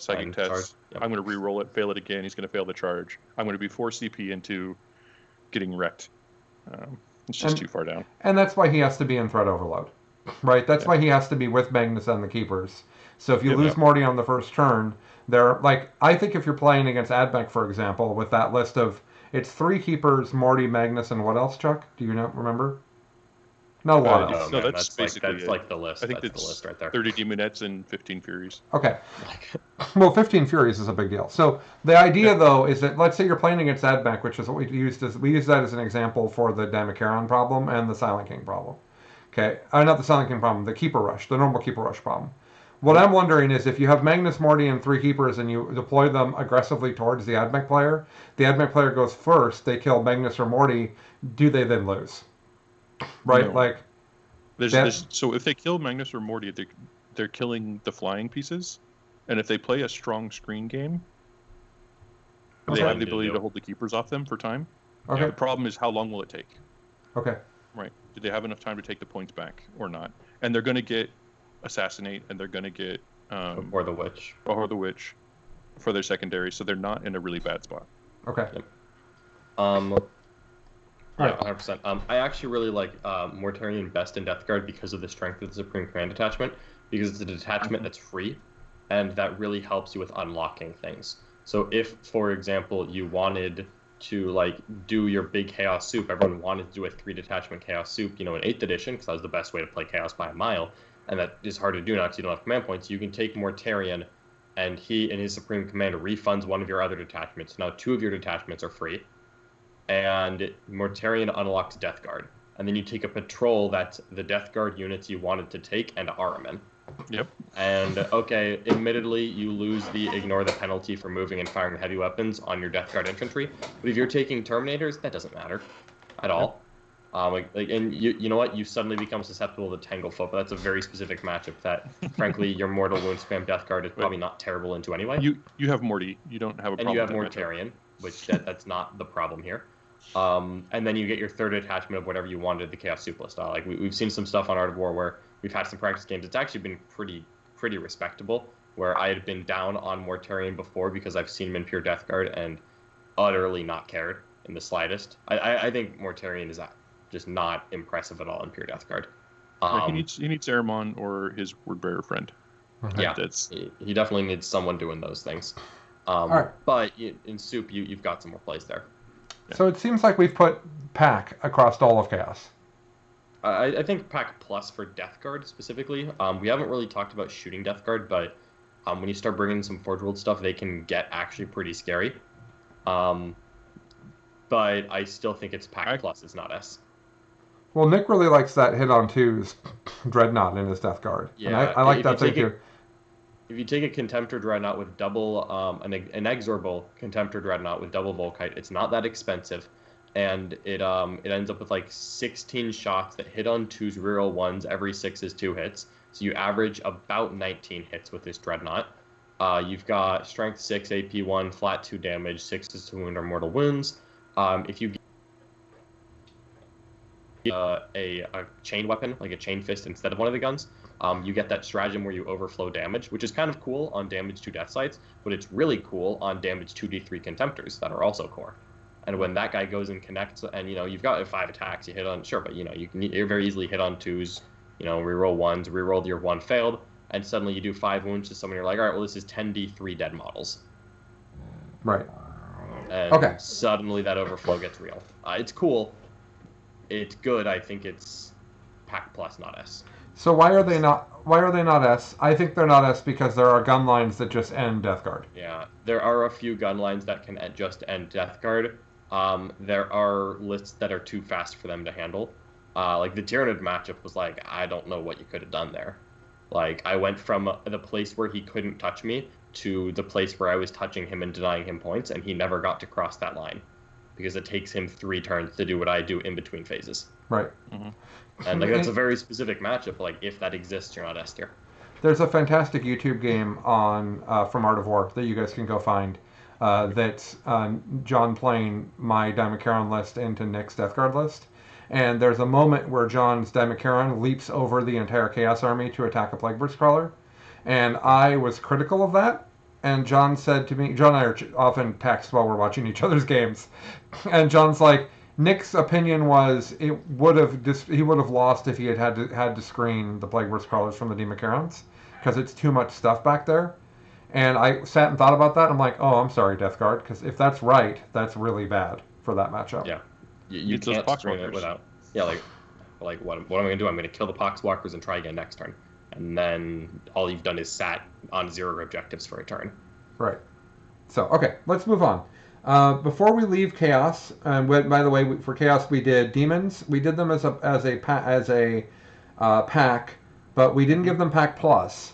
psychic test. Yep. I'm going to re-roll it, fail it again. He's going to fail the charge. I'm going to be 4 CP into getting wrecked. It's just too far down. And that's why he has to be in threat overload, right? That's why he has to be with Magnus and the Keepers. So if you lose Morty on the first turn, I think if you're playing against Admech, for example, with that list of, it's 3 Keepers, Morty, Magnus, and what else, Chuck? Do you not remember? Not a lot of them. No, that's basically that's like the list. I think that's the list right there. 30 Demonettes and 15 Furies. Okay. Well, 15 Furies is a big deal. So the idea, though, is that let's say you're playing against Admech, which is what we use that as an example for the Damacaron problem and the Silent King problem. Okay, not the Silent King problem, the Keeper Rush, the normal Keeper Rush problem. What I'm wondering is if you have Magnus, Morty, and 3 Keepers and you deploy them aggressively towards the Admech player goes first, they kill Magnus or Morty, do they then lose? Right? No. Like, so if they kill Magnus or Morty, they're killing the flying pieces, and if they play a strong screen game, they have the ability to hold the keepers off them for time. Okay. The problem is how long will it take? Okay. Right. Do they have enough time to take the points back or not? And they're going to get Assassinate, and they're going to get or the Witch for their secondary, so they're not in a really bad spot. Okay. Yep. Yeah, 100%. I actually really like Mortarion best in Death Guard because of the strength of the Supreme Command detachment, because it's a detachment that's free, and that really helps you with unlocking things. So if, for example, you wanted to do your big Chaos Soup, everyone wanted to do a 3 detachment Chaos Soup, in 8th edition, because that was the best way to play Chaos by a mile, and that is hard to do now because you don't have command points. You can take Mortarion, and he and his Supreme Command refunds one of your other detachments. Now 2 of your detachments are free. And Mortarion unlocks Death Guard. And then you take a patrol that's the Death Guard units you wanted to take and arm in. Yep. And, okay, admittedly, you lose the ignore the penalty for moving and firing heavy weapons on your Death Guard infantry. But if you're taking Terminators, that doesn't matter at all. And you know what? You suddenly become susceptible to Tanglefoot, but that's a very specific matchup that, frankly, your Mortal Wound spam Death Guard is probably not terrible into anyway. You have Morty. You don't have a problem. And you have Mortarion, which that's not the problem here. And then you get your 3rd attachment of whatever you wanted, the Chaos Supla style. Like we've seen some stuff on Art of War where we've had some practice games. It's actually been pretty respectable. Where I had been down on Mortarion before because I've seen him in pure Death Guard and utterly not cared in the slightest. I think Mortarion is just not impressive at all in pure Death Guard. He needs Aramon or his Wordbearer friend. Yeah, he definitely needs someone doing those things. Right. But in Soup, you've got some more plays there. So it seems like we've put Pack across all of Chaos. I think Pack Plus for Death Guard specifically. We haven't really talked about shooting Death Guard, but when you start bringing some Forge World stuff, they can get actually pretty scary. But I still think it's Pack Plus, it's not S. Well, Nick really likes that hit on 2's Dreadnought in his Death Guard. Yeah, and I like that thing too. If you take a Contemptor Dreadnought with double, an Exorbital Contemptor Dreadnought with double Volkite, it's not that expensive, and it ends up with 16 shots that hit on 2's reroll 1s, every 6 is 2 hits, so you average about 19 hits with this Dreadnought. You've got Strength 6, AP 1, flat 2 damage, 6 to wound or mortal wounds. If you get a chain weapon, like a chain fist instead of one of the guns, you get that stratagem where you overflow damage, which is kind of cool on damage 2 death sites, but it's really cool on damage 2d3 contemptors that are also core. And when that guy goes and connects, and you've got 5 attacks, you hit on, sure, but you're very easily hit on 2s, reroll 1s, reroll your 1 failed, and suddenly you do 5 wounds to someone, you're like, all right, well, this is 10d3 dead models. Right. And okay. Suddenly that overflow gets real. It's cool. It's good. I think it's Pack Plus, not S. So why are they not? Why are they not S? I think they're not S because there are gun lines that just end Death Guard. Yeah, there are a few gun lines that can just end Death Guard. There are lists that are too fast for them to handle. Like the Tyrannid matchup was like, I don't know what you could have done there. Like I went from the place where he couldn't touch me to the place where I was touching him and denying him points, and he never got to cross that line because it takes him 3 turns to do what I do in between phases. Right. Mm-hmm. And like that's a very specific matchup. Like if that exists, you're not S tier. There's a fantastic YouTube game on from Art of War that you guys can go find. That's John playing my Dimachron list into Nick's Death Guard list. And there's a moment where John's Dimachron leaps over the entire Chaos Army to attack a Plagueburst Crawler. And I was critical of that. And John said to me, John and I are often text while we're watching each other's games. And John's like, Nick's opinion was he would have lost if he had to screen the Plagueburst Crawlers from the Dimacrons because it's too much stuff back there. And I sat and thought about that. I'm like, oh, I'm sorry, Death Guard, because if that's right, that's really bad for that matchup. Yeah, you can't screen it without. Yeah, like what am I gonna do? I'm gonna kill the Poxwalkers and try again next turn, and then all you've done is sat on 0 objectives for a turn. Right. So okay, let's move on. Before we leave Chaos, by the way, for Chaos we did Demons. We did them as a pack, but we didn't give them Pack Plus.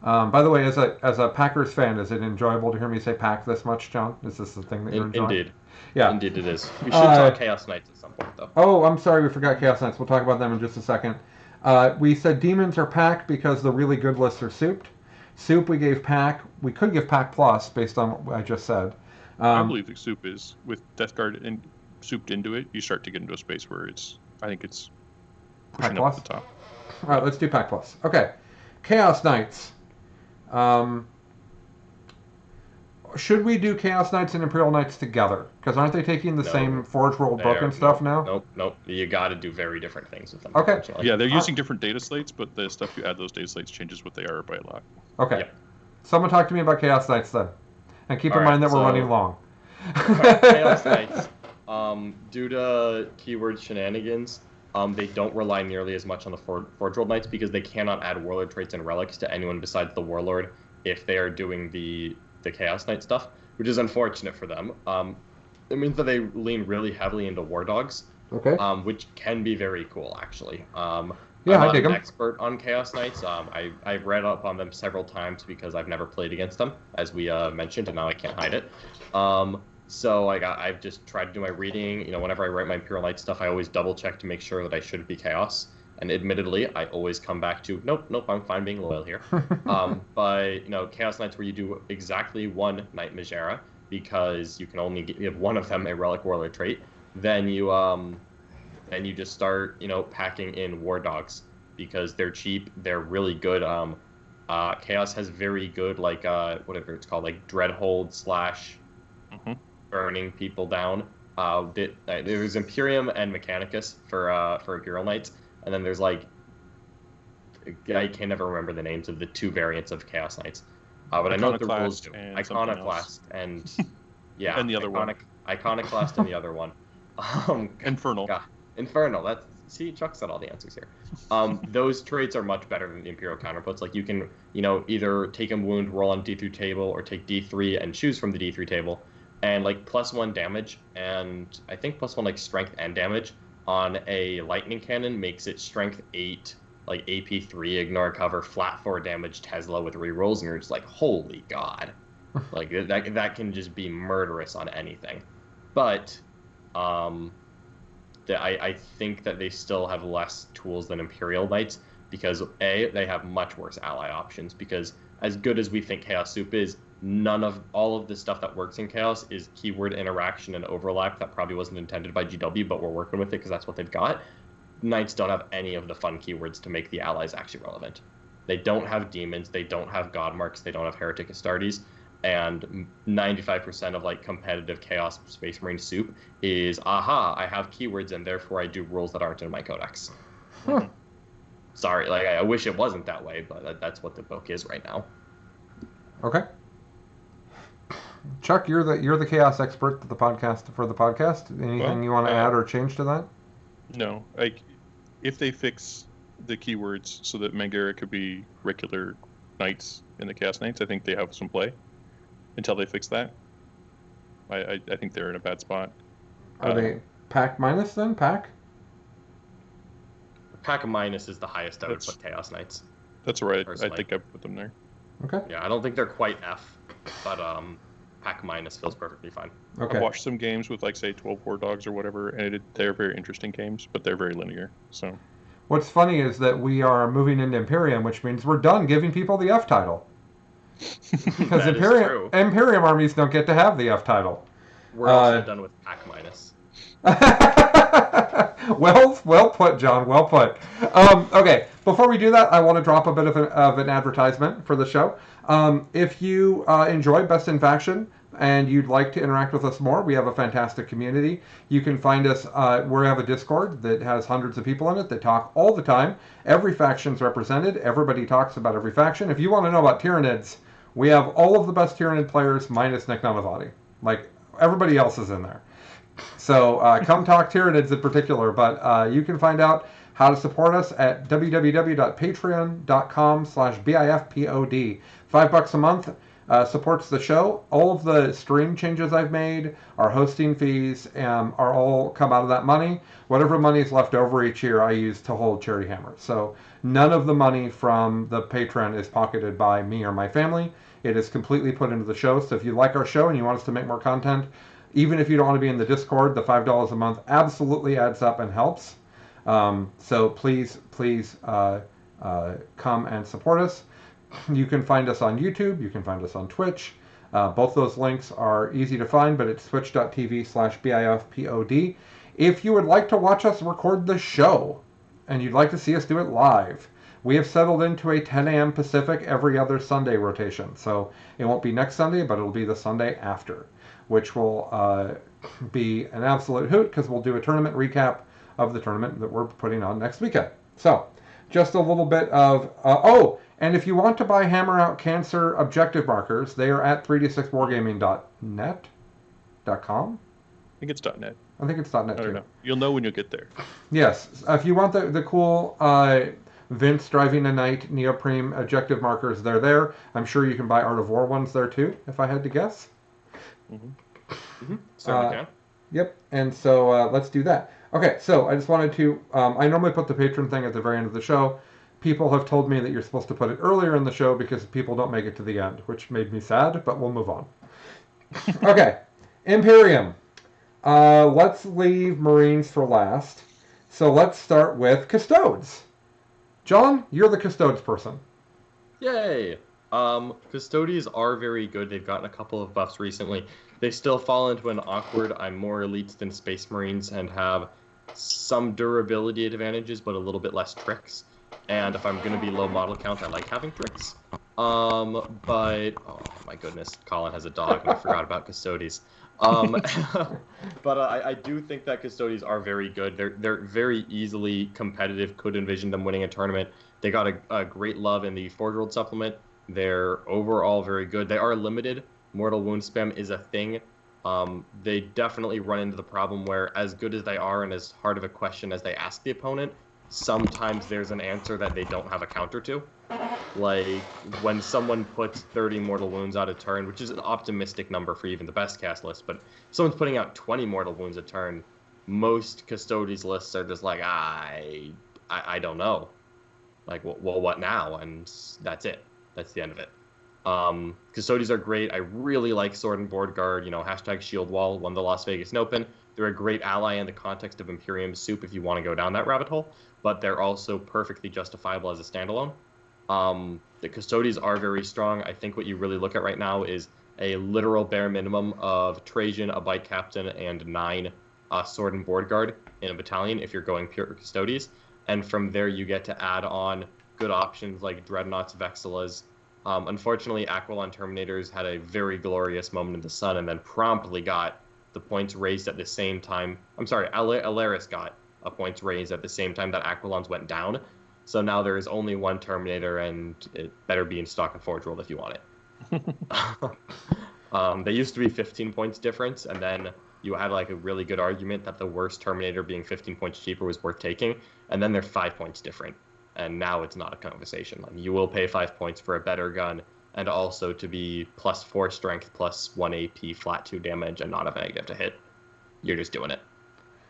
By the way, as a Packers fan, is it enjoyable to hear me say pack this much, John? Is this the thing that you're enjoying? Indeed. Yeah. Indeed it is. We should talk Chaos Knights at some point, though. Oh, I'm sorry, we forgot Chaos Knights. We'll talk about them in just a second. We said Demons are pack because the really good lists are souped. Soup we gave pack. We could give pack plus based on what I just said. I believe the soup is with Death Guard and souped into it. You start to get into a space where I think it's pushing up the top. All right, let's do pack plus. Okay, Chaos Knights. Should we do Chaos Knights and Imperial Knights together? Because aren't they taking the same Forge World book and stuff now? Nope. You got to do very different things with them. Okay. Yeah, they're using different data slates, but the stuff you add those data slates changes what they are by a lot. Okay. Yep. Someone talk to me about Chaos Knights then. And keep in mind that we're running long. Chaos Knights, due to keyword shenanigans, they don't rely nearly as much on the Forge World Knights because they cannot add Warlord traits and relics to anyone besides the Warlord if they are doing the Chaos Knight stuff, which is unfortunate for them. It means that they lean really heavily into War Dogs, okay. Which can be very cool, actually. Yeah, I'm I dig not them. an expert on Chaos Knights. I've read up on them several times because I've never played against them, as we mentioned, and now I can't hide it. So I've just tried to do my reading. Whenever I write my Imperial Knight stuff, I always double check to make sure that I should be Chaos. And admittedly, I always come back to, nope, I'm fine being loyal here. But, Chaos Knights where you do exactly one Knight Magera, because you can only give one of them a Relic Warlord trait, then you just start, packing in War Dogs, because they're cheap, they're really good. Chaos has very good, whatever it's called, Dreadhold / burning people down. There's Imperium and Mechanicus for Imperial Knights. And then there's I can never remember the names of the 2 variants of Chaos Knights. But I know what the rules do. Iconoclast and yeah, and the other one. Iconoclast and the other one. Infernal. God, Infernal. See, Chuck said all the answers here. Those traits are much better than the Imperial counterputs. You can, either take a wound, roll on D3 table, or take D3 and choose from the D3 table, and +1 damage, and I think +1 strength and damage on a lightning cannon makes it strength 8, AP 3, ignore cover, flat 4 damage Tesla with rerolls, and you're just holy god. That can just be murderous on anything. But I think that they still have less tools than Imperial Knights because they have much worse ally options, because as good as we think Chaos Soup is, all of the stuff that works in Chaos is keyword interaction and overlap that probably wasn't intended by GW, but we're working with it because that's what they've got. Knights don't have any of the fun keywords to make the allies actually relevant. They don't have demons, they don't have god marks, they don't have heretic Custodies, and 95% of competitive Chaos Space Marine soup is, I have keywords and therefore I do rules that aren't in my codex. Sorry, I wish it wasn't that way, but that's what the book is right now. Okay. Chuck, you're the Chaos expert for the podcast. Anything you want to add or change to that? No. If they fix the keywords so that Mangara could be regular knights in the Chaos Knights. I think they have some play until they fix that. I think they're in a bad spot. Are they pack minus then? Pack? Pack minus is the highest I would That's- put Chaos Knights. That's right. I Personally. think I put them there. Okay. Yeah, I don't think they're quite F, but pack minus feels perfectly fine. Okay. I've watched some games with like say 12 War Dogs or whatever, and they're very interesting games, but they're very linear. So What's funny is that we are moving into Imperium, which means we're done giving people the F title. Because That is true. Imperium armies don't get to have the F title. We're also done with pack minus. well put, John. Well put. Okay, before we do that, I want to drop a bit of an advertisement for the show. If you enjoy Best in Faction and you'd like to interact with us more, we have a fantastic community. You can find us. We have a Discord that has hundreds of people in it that talk all the time. Every faction's represented. Everybody talks about every faction. If you want to know about Tyranids, we have all of the best Tyranid players minus Nick Nanavati. Like, everybody else is in there. So come talk Tyranids in particular, but you can find out how to support us at www.patreon.com/BIFPOD. $5 a month supports the show. All of the stream changes I've made, our hosting fees, are all come out of that money. Whatever money is left over each year, I use to hold Charity Hammer. So none of the money from the Patreon is pocketed by me or my family. It is completely put into the show. So if you like our show and you want us to make more content, even if you don't want to be in the Discord, the $5 a month absolutely adds up and helps. So please come and support us. You can find us on YouTube. You can find us on Twitch. Both those links are easy to find, but it's twitch.tv/BIFPOD. If you would like to watch us record the show and you'd like to see us do it live, we have settled into a 10 a.m. Pacific every other Sunday rotation. So it won't be next Sunday, but it'll be the Sunday after, which will be an absolute hoot because we'll do a tournament recap of the tournament that we're putting on next weekend. So just a little bit of... and if you want to buy Hammer Out Cancer objective markers, they are at 3d6wargaming.net.com. I think it's .net. I think it's .net I too. don't know. You'll know when you get there. Yes, if you want the cool Vince driving a knight neoprene objective markers, they're there. I'm sure you can buy Art of War ones there too, if I had to guess. Certainly can. Yep, and so let's do that. Okay, so I just wanted to... I normally put the patron thing at the very end of the show. People have told me that you're supposed to put it earlier in the show because people don't make it to the end, which made me sad, but we'll move on. Okay, Imperium. Let's leave Marines for last. So let's start with Custodes. John, you're the Custodes person. Yay! Custodies are very good. They've gotten a couple of buffs recently. They still fall into an awkward, I'm more elites than Space Marines and have some durability advantages, but a little bit less tricks. And if I'm going to be low model count, I like having tricks. But, oh my goodness, Colin has a dog and I forgot about Custodies. But I do think that Custodies are very good. They're very easily competitive. Could envision them winning a tournament. They got a great love in the Forge World supplement. They're overall very good. They are limited. Mortal wound spam is a thing. They definitely run into the problem where, as good as they are and as hard of a question as they ask the opponent, sometimes there's an answer that they don't have a counter to. Like, when someone puts 30 mortal wounds out a turn, which is an optimistic number for even the best cast list, but if someone's putting out 20 mortal wounds a turn, most Custodies lists are just like, I don't know. Like, well, what now? And that's it. That's the end of it. Custodies are great. I really like Sword and Board Guard. Hashtag Shield Wall won the Las Vegas Open. They're a great ally in the context of Imperium Soup if you want to go down that rabbit hole, but they're also perfectly justifiable as a standalone. The Custodies are very strong. I think what you really look at right now is a literal bare minimum of Trajan, a Bike Captain, and 9 Sword and Board Guard in a battalion if you're going pure Custodies. And from there you get to add on good options like Dreadnoughts, Vexillas. Unfortunately, Aquilon Terminators had a very glorious moment in the sun and then promptly got the points raised at the same time. I'm sorry, Alaris got a points raised at the same time that Aquilons went down. So now there is only one Terminator, and it better be in stock and Forge World if you want it. They used to be 15 points difference, and then you had like a really good argument that the worst Terminator being 15 points cheaper was worth taking, and then they're 5 points different. and now it's not a conversation. Like, you will pay 5 points for a better gun, and also to be +4 strength, +1 AP, flat 2 damage, and not have a negative to hit. You're just doing it.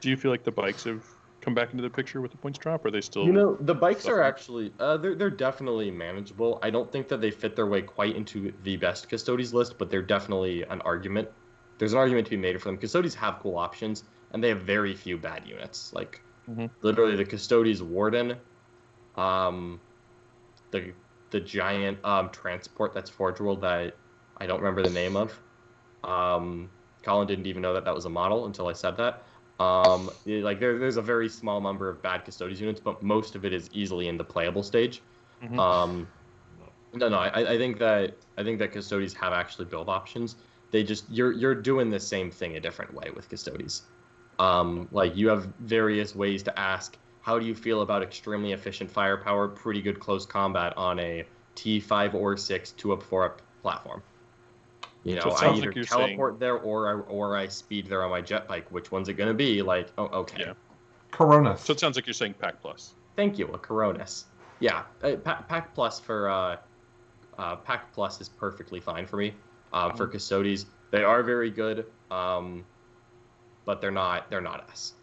Do you feel like the bikes have come back into the picture with the points drop, or are they still? You know, the bikes are suffering? actually they're definitely manageable. I don't think that they fit their way quite into the best Custodies list, but they're definitely an argument. There's an argument to be made for them. Custodies have cool options, and they have very few bad units. Like, literally, the Custodies Warden, the giant transport that's Forge World that I don't remember the name of. Colin didn't even know that was a model until I said that. Like, there's a very small number of bad Custodies units, but most of it is easily in the playable stage. I think that Custodies have actually build options. They just you're doing the same thing a different way with Custodies. Like, you have various ways to ask, how do you feel about extremely efficient firepower, pretty good close combat on a T5 or 6 2-up 4-up platform? You know, So it I sounds either like you're teleport there or I speed there on my jet bike. Which one's it going to be? Like, oh, okay. Yeah. Coronas. So it sounds like you're saying Pack Plus. Thank you, a Coronas. Yeah, Pack Plus for Pack Plus is perfectly fine for me. For Custodies, they are very good, but they're not S.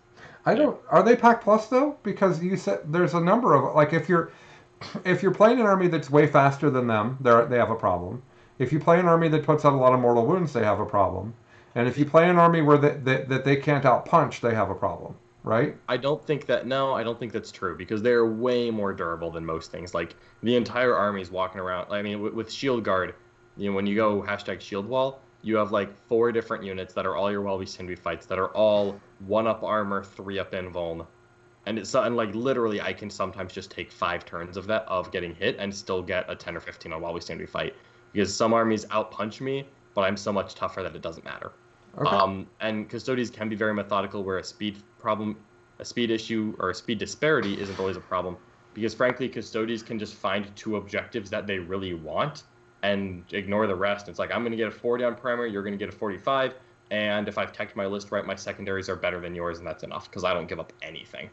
I don't. Are they Pack Plus though? Because you said there's a number of, like, if you're playing an army that's way faster than them, they have a problem. If you play an army that puts out a lot of mortal wounds, they have a problem. And if you play an army where that they can't outpunch, they have a problem, right? I don't think that's true, because they're way more durable than most things. Like, the entire army's walking around. I mean, with Shield Guard, you know, when you go #Shield Wall, you have like 4 different units that are all your Welby Sindri fights that are all 1-up armor, 3-up invuln. And like, literally, I can sometimes just take 5 turns of getting hit and still get a 10 or 15 on Welby Sindri fight. Because some armies outpunch me, but I'm so much tougher that it doesn't matter. Okay. And Custodies can be very methodical, where a speed issue, or a speed disparity isn't always a problem. Because frankly, Custodies can just find 2 objectives that they really want and ignore the rest. It's like, I'm going to get a 40 on primary, you're going to get a 45, and if I've teched my list right, my secondaries are better than yours, and that's enough, because I don't give up anything.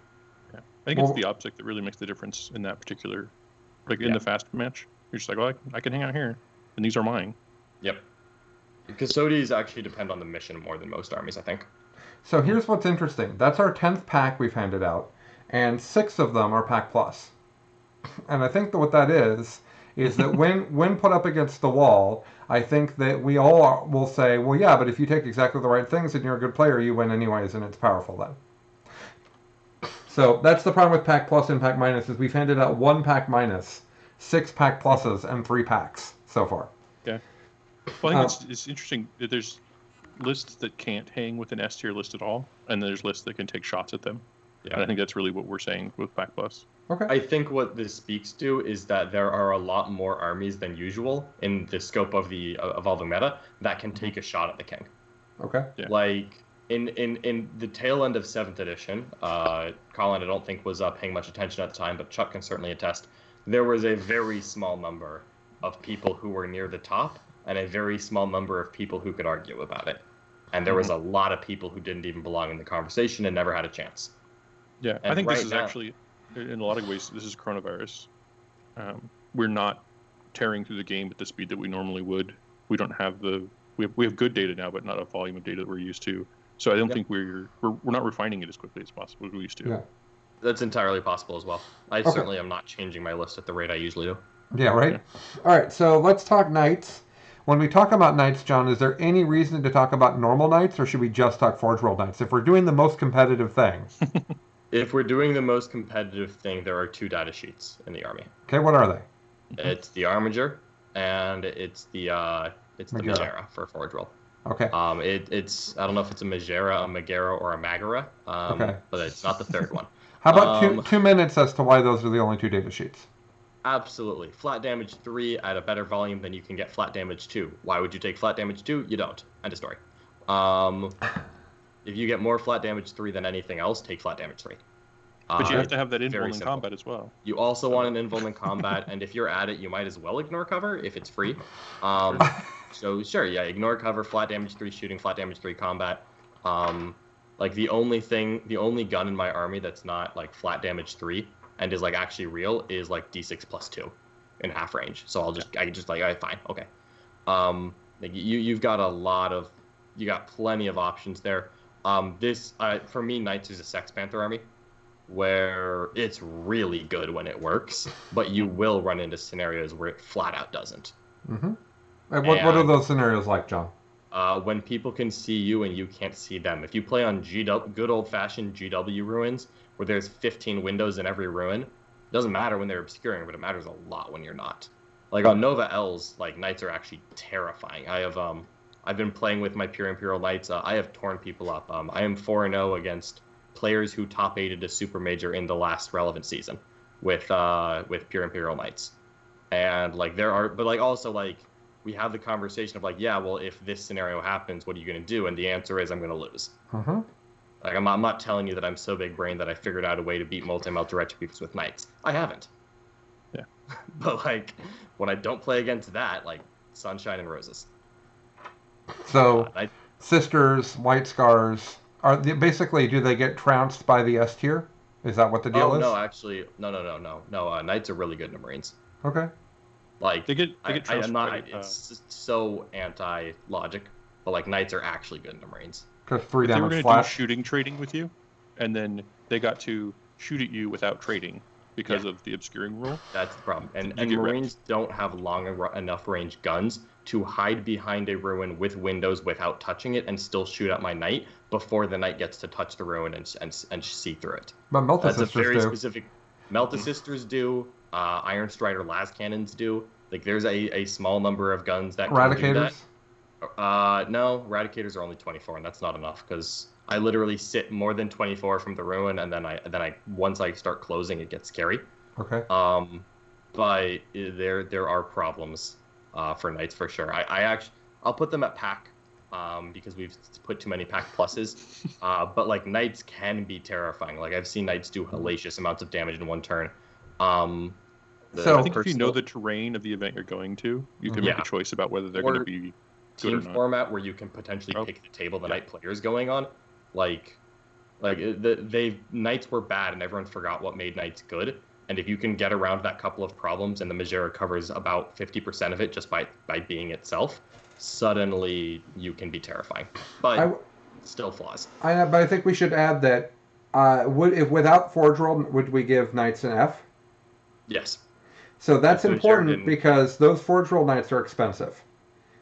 Yeah. I think it's the optic that really makes the difference in that particular, like, in the fast match. You're just like, well, I can hang out here, and these are mine. Yep. Custodies actually depend on the mission more than most armies, I think. So here's what's interesting. That's our 10th pack we've handed out, and 6 of them are Pack Plus. And I think that what that is that when put up against the wall, I think that we all will say, well, yeah, but if you take exactly the right things and you're a good player, you win anyways, and it's powerful then. So that's the problem with Pack Plus and Pack Minus, is we've handed out 1 Pack Minus, 6 Pack Pluses, and 3 packs so far. Yeah. Well, I think it's interesting that there's lists that can't hang with an S tier list at all, and there's lists that can take shots at them. Yeah. And I think that's really what we're saying with Pack Plus. Okay. I think what this speaks to is that there are a lot more armies than usual in the scope of the evolving meta that can take a shot at the king. Okay. Yeah. Like, in the tail end of 7th edition, Colin, I don't think, was paying much attention at the time, but Chuck can certainly attest, there was a very small number of people who were near the top, and a very small number of people who could argue about it. And there was a lot of people who didn't even belong in the conversation and never had a chance. Yeah, And I think right this is now, actually, in a lot of ways, this is coronavirus. We're not tearing through the game at the speed that we normally would. We don't have we have good data now, but not a volume of data that we're used to. So I don't think we're not refining it as quickly as possible as we used to. Yeah. That's entirely possible as well. I certainly am not changing my list at the rate I usually do. Yeah, right? All right, so let's talk knights. When we talk about knights, John, is there any reason to talk about normal knights, or should we just talk Forge World knights? If we're doing the most competitive thing. If we're doing the most competitive thing, there are 2 data sheets in the army. Okay, what are they? It's the Armiger, and it's the Megara for Forge World. Okay. It's I don't know if it's a Megara, or a Magara, okay. But it's not the third one. How about 2 minutes as to why those are the only 2 data sheets? Absolutely. Flat damage 3 at a better volume than you can get flat damage 2. Why would you take flat damage 2? You don't. End of story. If you get more flat damage 3 than anything else, take flat damage 3. But you have to have that invuln in simple. combat as well. You also want an invuln in combat, and if you're at it, you might as well ignore cover if it's free. So sure, yeah, ignore cover, flat damage 3 shooting, flat damage 3 combat. Like, the only gun in my army that's not like flat damage 3 and is like actually real is like D6 plus 2 in half range. So I just like, all right, fine, okay. Like you've got you got plenty of options there. For me, Knights is a Sex Panther army, where it's really good when it works, but you will run into scenarios where it flat out doesn't. Mm-hmm. And what are those scenarios like, John? When people can see you and you can't see them. If you play on good old-fashioned GW ruins, where there's 15 windows in every ruin, it doesn't matter when they're obscuring, but it matters a lot when you're not. Like on Nova L's, like Knights are actually terrifying. I've been playing with my Pure Imperial Knights. I have torn people up. I am 4-0 against players who top 8'd a Super Major in the last relevant season with Pure Imperial Knights. And like but like also like we have the conversation of like, yeah, well, if this scenario happens, what are you going to do? And the answer is I'm going to lose. Mm-hmm. Like I'm not telling you that I'm so big brain that I figured out a way to beat multi-melter retributes with Knights. I haven't. Yeah. But like when I don't play against that, like sunshine and roses. So Sisters, White Scars, basically, do they get trounced by the S tier? Is that what the deal is? No, actually, no. Knights are really good in the Marines. Okay. Like they get trounced. It's so anti-logic, but like Knights are actually good in the Marines. Because 3 damage they were flat. Do shooting trading with you, and then they got to shoot at you without trading because of the obscuring rule. That's the problem. And Marines don't have long enough range guns to hide behind a ruin with windows without touching it and still shoot at my knight before the knight gets to touch the ruin and see through it. But Melta That's Sisters a very do. specific. Melta Sisters do. Iron Strider las cannons do. Like there's a small number of guns that can do that. No, Eradicators are only 24, and that's not enough because I literally sit more than 24 from the ruin, and then I once I start closing, it gets scary. Okay. But there are problems for Knights for sure. I'll put them at pack because we've put too many pack pluses. But like Knights can be terrifying. Like I've seen Knights do hellacious amounts of damage in one turn. So I think if you know the terrain of the event you're going to, you can make a choice about whether they're going to be good or team not. format where you can potentially pick the table the Knight player's going on. Knights were bad and everyone forgot what made Knights good. And if you can get around that couple of problems and the Majera covers about 50% of it just by being itself, suddenly you can be terrifying. But still flaws. But I think we should add that if without Forge World, would we give Knights an F? Yes. So that's important because those Forge World Knights are expensive.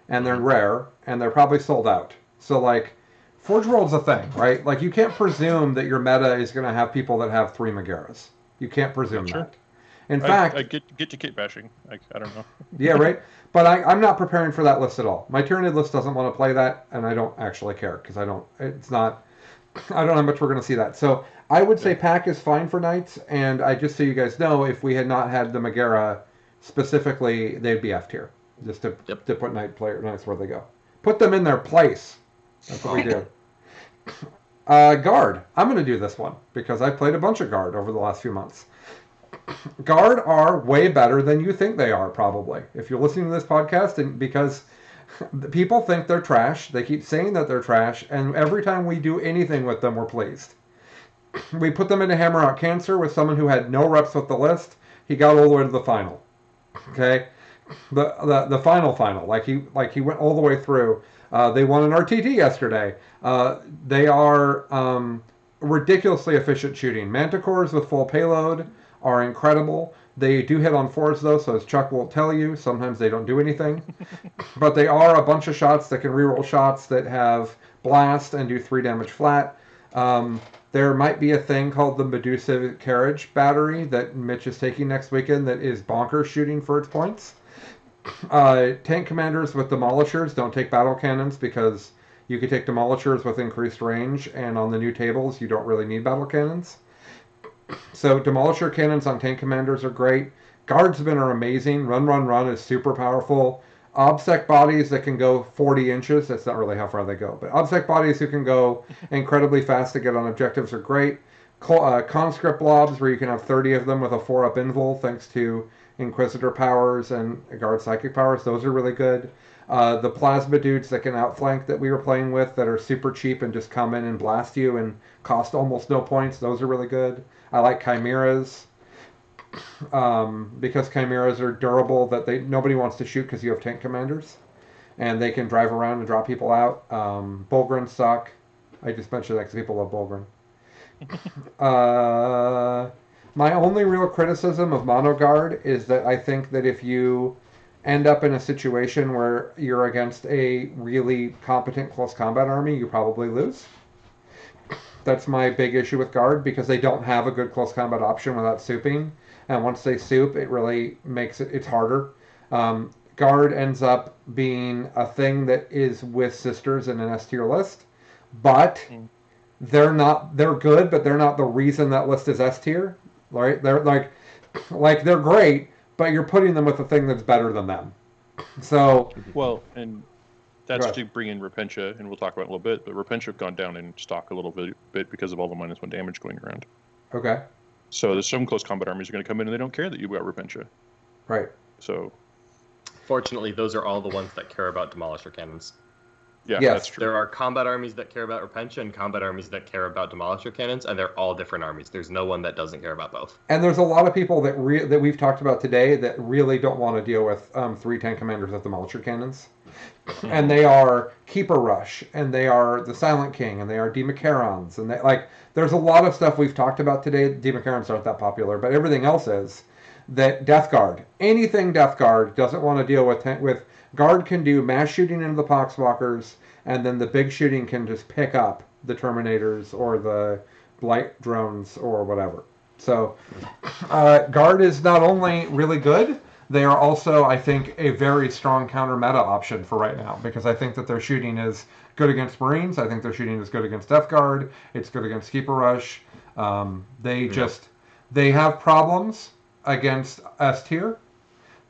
And they're rare, and they're probably sold out. So, like, Forge World's a thing, right? Like, you can't presume that your meta is going to have people that have 3 Mageras. You can't presume that. In fact... I get to kit bashing. I don't know. Yeah, right? But I'm not preparing for that list at all. My Tyranid list doesn't want to play that, and I don't actually care, because I don't know how much we're going to see that. So, I would say pack is fine for Knights, and just so you guys know, if we had not had the Magera specifically, they'd be F tier. Just to put Knights where they go. Put them in their place. That's what we do. Guard. I'm going to do this one because I've played a bunch of Guard over the last few months. Guard are way better than you think they are, probably. If you're listening to this podcast, and because people think they're trash, they keep saying that they're trash, and every time we do anything with them, we're pleased. We put them into Hammer Out Cancer with someone who had no reps with the list. He got all the way to the final. Okay? The final, like he went all the way through. They won an RTT yesterday. They are ridiculously efficient shooting. Manticores with full payload are incredible. They do hit on 4s though, so as Chuck will tell you, sometimes they don't do anything. But they are a bunch of shots that can reroll shots that have blast and do 3 damage flat. There might be a thing called the Medusa Carriage Battery that Mitch is taking next weekend that is bonkers shooting for its points. Tank commanders with demolishers don't take battle cannons because you can take demolishers with increased range, and on the new tables you don't really need battle cannons. So demolisher cannons on tank commanders are great. Guardsmen are amazing. Run is super powerful. Obsec bodies that can go 40 inches, that's not really how far they go, but Obsec bodies who can go incredibly fast to get on objectives are great. Conscript blobs where you can have 30 of them with a 4-up invul thanks to Inquisitor powers and Guard Psychic powers, those are really good. The plasma dudes that can outflank that we were playing with that are super cheap and just come in and blast you and cost almost no points, those are really good. I like chimeras. because chimeras are durable that nobody wants to shoot because you have tank commanders, and they can drive around and drop people out. Bulgrins suck. I just mentioned that because people love Bulgrin. My only real criticism of Monoguard is that I think that if you end up in a situation where you're against a really competent close combat army, you probably lose. That's my big issue with Guard, because they don't have a good close combat option without souping. And once they soup, it really makes it's harder. Guard ends up being a thing that is with sisters in an S tier list, but they're good, but they're not the reason that list is S tier. Right? They're like they're great, but you're putting them with a thing that's better than them. So well, and that's to bring in Repentia, and we'll talk about it in a little bit. But Repentia have gone down in stock a little bit because of all the -1 damage going around. Okay. So there's some close combat armies are going to come in and they don't care that you've got Repentia. Right. So. Fortunately, those are all the ones that care about Demolisher cannons. Yeah, yes. That's true. There are combat armies that care about Repentia and combat armies that care about Demolisher cannons, and they're all different armies. There's no one that doesn't care about both. And there's a lot of people that that we've talked about today that really don't want to deal with 3 tank commanders with Demolisher cannons. And they are Keeper Rush, and they are the Silent King, and they are Demacarons, and there's a lot of stuff we've talked about today. Demacarons aren't that popular, but everything else is. That Death Guard, anything Death Guard doesn't want to deal with Guard can do mass shooting into the Poxwalkers, and then the big shooting can just pick up the Terminators or the Blight drones or whatever. So Guard is not only really good, they are also, I think, a very strong counter meta option for right now, because I think that their shooting is good against Marines. I think their shooting is good against Death Guard. It's good against Keeper Rush. They have problems against S tier.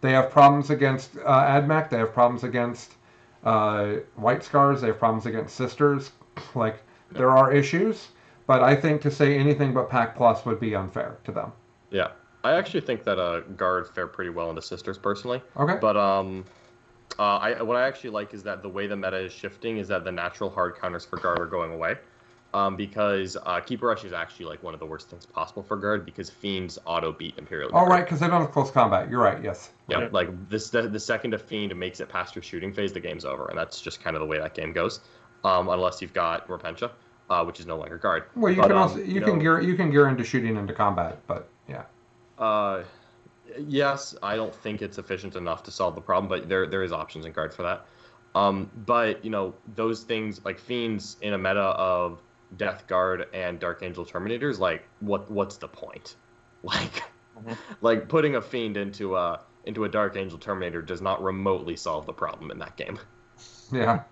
They have problems against AdMech. They have problems against White Scars. They have problems against Sisters. There are issues, but I think to say anything but Pack Plus would be unfair to them. Yeah, I actually think that Guard fare pretty well into Sisters personally. Okay. But what I actually like is that the way the meta is shifting is that the natural hard counters for Guard are going away. Because Keeper Rush is actually one of the worst things possible for Guard, because Fiends auto beat Imperial Guard. Oh, right, because they don't have close combat. You're right, yes. Yeah, the second a Fiend makes it past your shooting phase, the game's over, and that's just kind of the way that game goes. Unless you've got Repentia, which is no longer Guard. Well, you can gear into shooting into combat, but yeah. Yes, I don't think it's efficient enough to solve the problem, but there is options in Guard for that. But those things like Fiends in a meta of Death Guard and Dark Angel Terminators, what's the point? Putting a Fiend into a Dark Angel Terminator does not remotely solve the problem in that game. Yeah.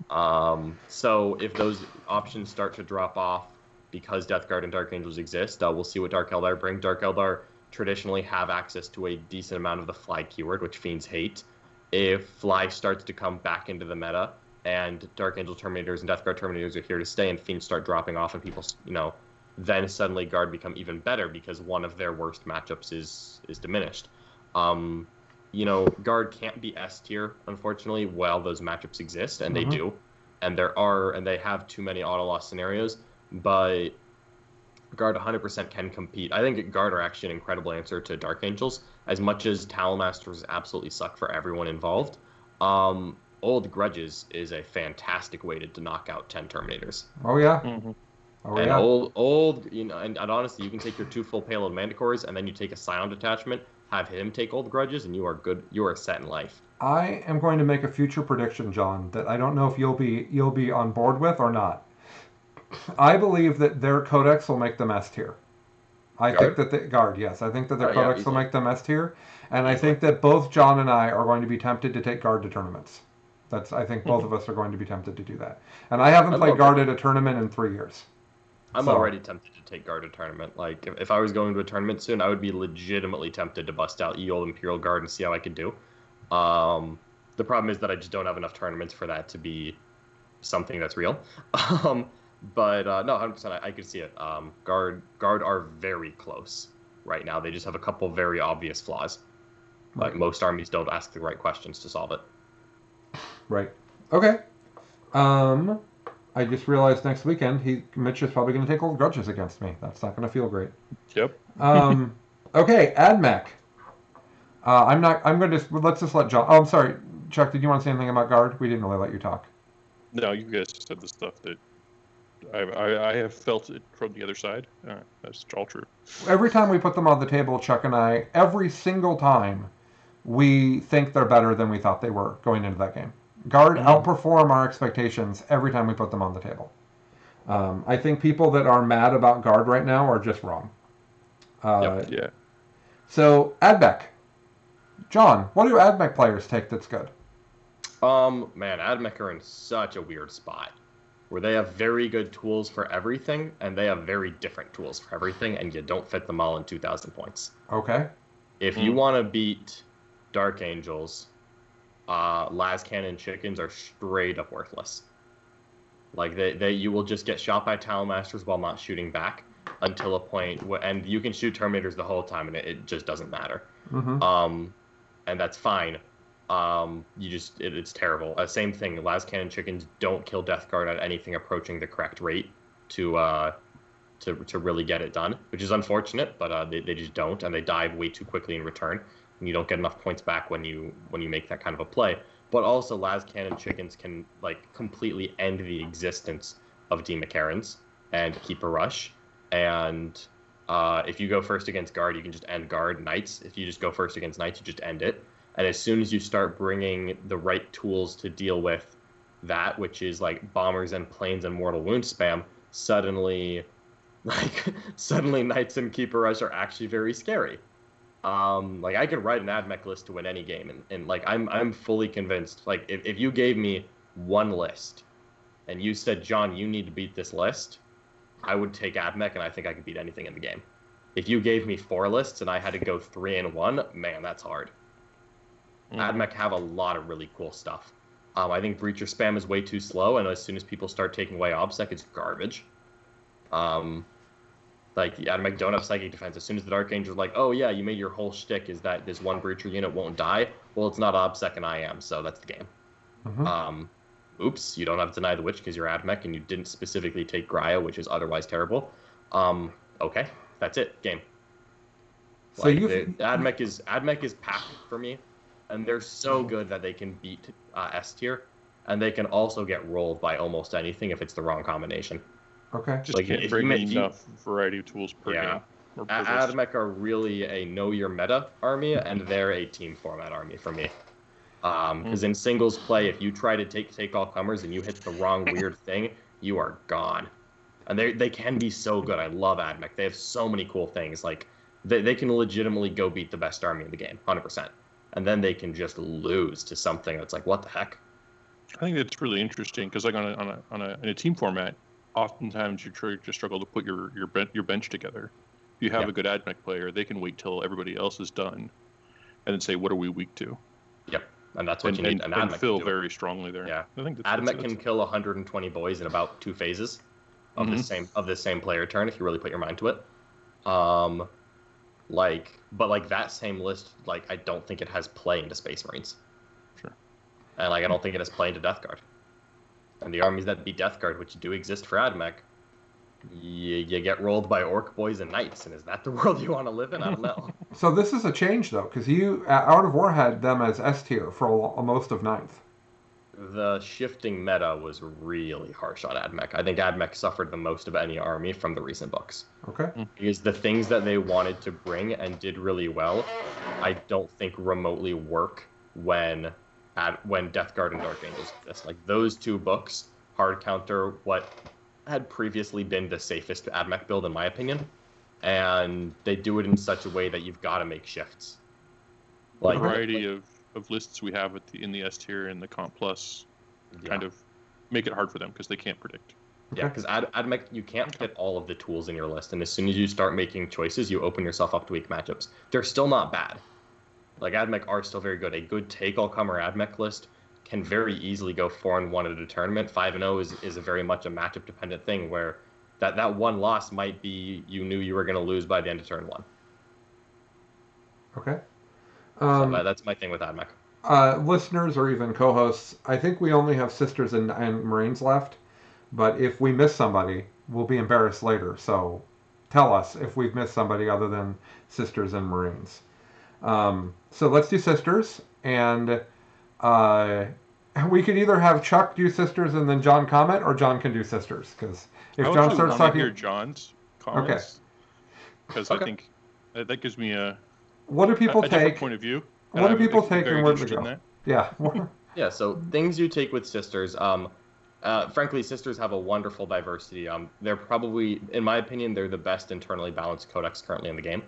So if those options start to drop off because Death Guard and Dark Angels exist, we'll see what Dark Eldar bring. Dark Eldar traditionally have access to a decent amount of the fly keyword, which Fiends hate. If fly starts to come back into the meta, and Dark Angel Terminators and Death Guard Terminators are here to stay, and Fiends start dropping off, and people, then suddenly Guard become even better because one of their worst matchups is diminished. Guard can't be S tier, unfortunately, while those matchups exist, and they do, and they have too many auto loss scenarios, but Guard 100% can compete. I think Guard are actually an incredible answer to Dark Angels, as much as Talonmasters absolutely suck for everyone involved. Old Grudges is a fantastic way to knock out 10 Terminators. Oh yeah. Mm-hmm. Oh, and yeah. old, and honestly, you can take your 2 full payload Mandicores, and then you take a Scion detachment, have him take Old Grudges, and you are good. You are set in life. I am going to make a future prediction, John, that I don't know if you'll be on board with or not. I believe that their codex will make them S tier. I think that I think that their codex will make them S tier, and I think that both John and I are going to be tempted to take Guard to tournaments. I think both of us are going to be tempted to do that. And I haven't played Guard at a tournament in 3 years. I'm already tempted to take Guard to tournament. If I was going to a tournament soon, I would be legitimately tempted to bust out Old Imperial Guard and see how I could do. The problem is that I just don't have enough tournaments for that to be something that's real. But no, 100%, I could see it. Guard are very close right now. They just have a couple very obvious flaws. Most armies don't ask the right questions to solve it. Right. Okay. I just realized next weekend Mitch is probably going to take Old Grudges against me. That's not going to feel great. Yep. Okay, AdMech. I'm not. I'm going to let's just let John. Oh, I'm sorry, Chuck. Did you want to say anything about guard? We didn't really let you talk. No, you guys said the stuff that I have felt it from the other side. That's all true. Every time we put them on the table, Chuck and I, every single time, we think they're better than we thought they were going into that game. Guard outperform our expectations every time we put them on the table. I think people that are mad about guard right now are just wrong. Yeah. So, Admech. John, what do Admech players take that's good? Man, Admech are in such a weird spot where they have very good tools for everything, and they have very different tools for everything, and you don't fit them all in 2,000 points. Okay. If you want to beat Dark Angels, las cannon chickens are straight up worthless. Like you will just get shot by Talon Masters while not shooting back until a point and you can shoot Terminators the whole time, and it just doesn't matter. Mm-hmm. And that's fine. It's terrible. Same thing. Las cannon chickens don't kill Death Guard at anything approaching the correct rate to really get it done, which is unfortunate. But they just don't, and they die way too quickly in return, and you don't get enough points back when you make that kind of a play. But also, las cannon chickens can like completely end the existence of D Macarons and keep a rush. And if you go first against guard, you can just end guard. Knights, if you just go first against knights, you just end it. And as soon as you start bringing the right tools to deal with that, which is like bombers and planes and mortal wound spam, suddenly knights and keeper rush are actually very scary. Like I could write an Admech list to win any game, and like I'm fully convinced. Like if you gave me one list, and you said, John, you need to beat this list, I would take Admech, and I think I could beat anything in the game. If you gave me 4 lists and I had to go 3-1, man, that's hard. Admech have a lot of really cool stuff. I think Breacher spam is way too slow, and as soon as people start taking away OBSEC, it's garbage. Like, the Admech don't have psychic defense. As soon as the Dark Angel's like, oh yeah, you made your whole shtick is that this one Breacher unit won't die. Well, it's not OBSEC and I am, so that's the game. Mm-hmm. Oops, you don't have to deny the witch because you're Admech and you didn't specifically take Graia, which is otherwise terrible. Okay, that's it, game. So like, Admech is packed for me, and they're so good that they can beat S tier, and they can also get rolled by almost anything if it's the wrong combination. Okay. Just can't bring enough variety of tools per game. Admech are really a know your meta army, and they're a team format army for me. Because in singles play, if you try to take all comers and you hit the wrong weird thing, you are gone. And they can be so good. I love Admech. They have so many cool things. Like they can legitimately go beat the best army in the game, 100%. And then they can just lose to something that's like, what the heck? I think that's really interesting because, like, in a team format, oftentimes you struggle to put your bench together. If you have a good Admech player, they can wait till everybody else is done, and then say, what are we weak to? Yep, and that's what you need. And feel very strongly there. Yeah, I think Admech can kill 120 boys in about 2 phases of the same player turn if you really put your mind to it. But that same list, like, I don't think it has play into Space Marines. Sure. And like I don't think it has play into Death Guard. And the armies that beat Death Guard, which do exist for Admech, you get rolled by Orc Boys and Knights. And is that the world you want to live in? I don't know. So this is a change, though, because you, Out of War had them as S tier for most of 9th. The shifting meta was really harsh on Admech. I think Admech suffered the most of any army from the recent books. Okay. Because the things that they wanted to bring and did really well, I don't think remotely work when Death Guard and Dark Angels exist. Like, those 2 books hard counter what had previously been the safest Admech build, in my opinion. And they do it in such a way that you've got to make shifts. Like, the variety of lists we have in the S tier and the Comp Plus kind of make it hard for them because they can't predict. Yeah, because Admech, you can't fit all of the tools in your list. And as soon as you start making choices, you open yourself up to weak matchups. They're still not bad. Like, Admech are still very good. A good take-all-comer Admech list can very easily go 4-1 at a tournament. 5-0 is a very much a matchup-dependent thing where that one loss might be you knew you were going to lose by the end of turn 1. Okay. So that's my thing with Admech. Listeners or even co-hosts, I think we only have Sisters and Marines left. But if we miss somebody, we'll be embarrassed later. So tell us if we've missed somebody other than Sisters and Marines. So let's do sisters, and uh, we could either have Chuck do sisters and then John comment, or John can do sisters. Because if John starts talking, hear John's okay, comments because I think that gives me a what do people a take? different point of view. What do people take, and where do they go? Yeah. Yeah. So things you take with sisters. Frankly, sisters have a wonderful diversity. They're probably, in my opinion, they're the best internally balanced codex currently in the game.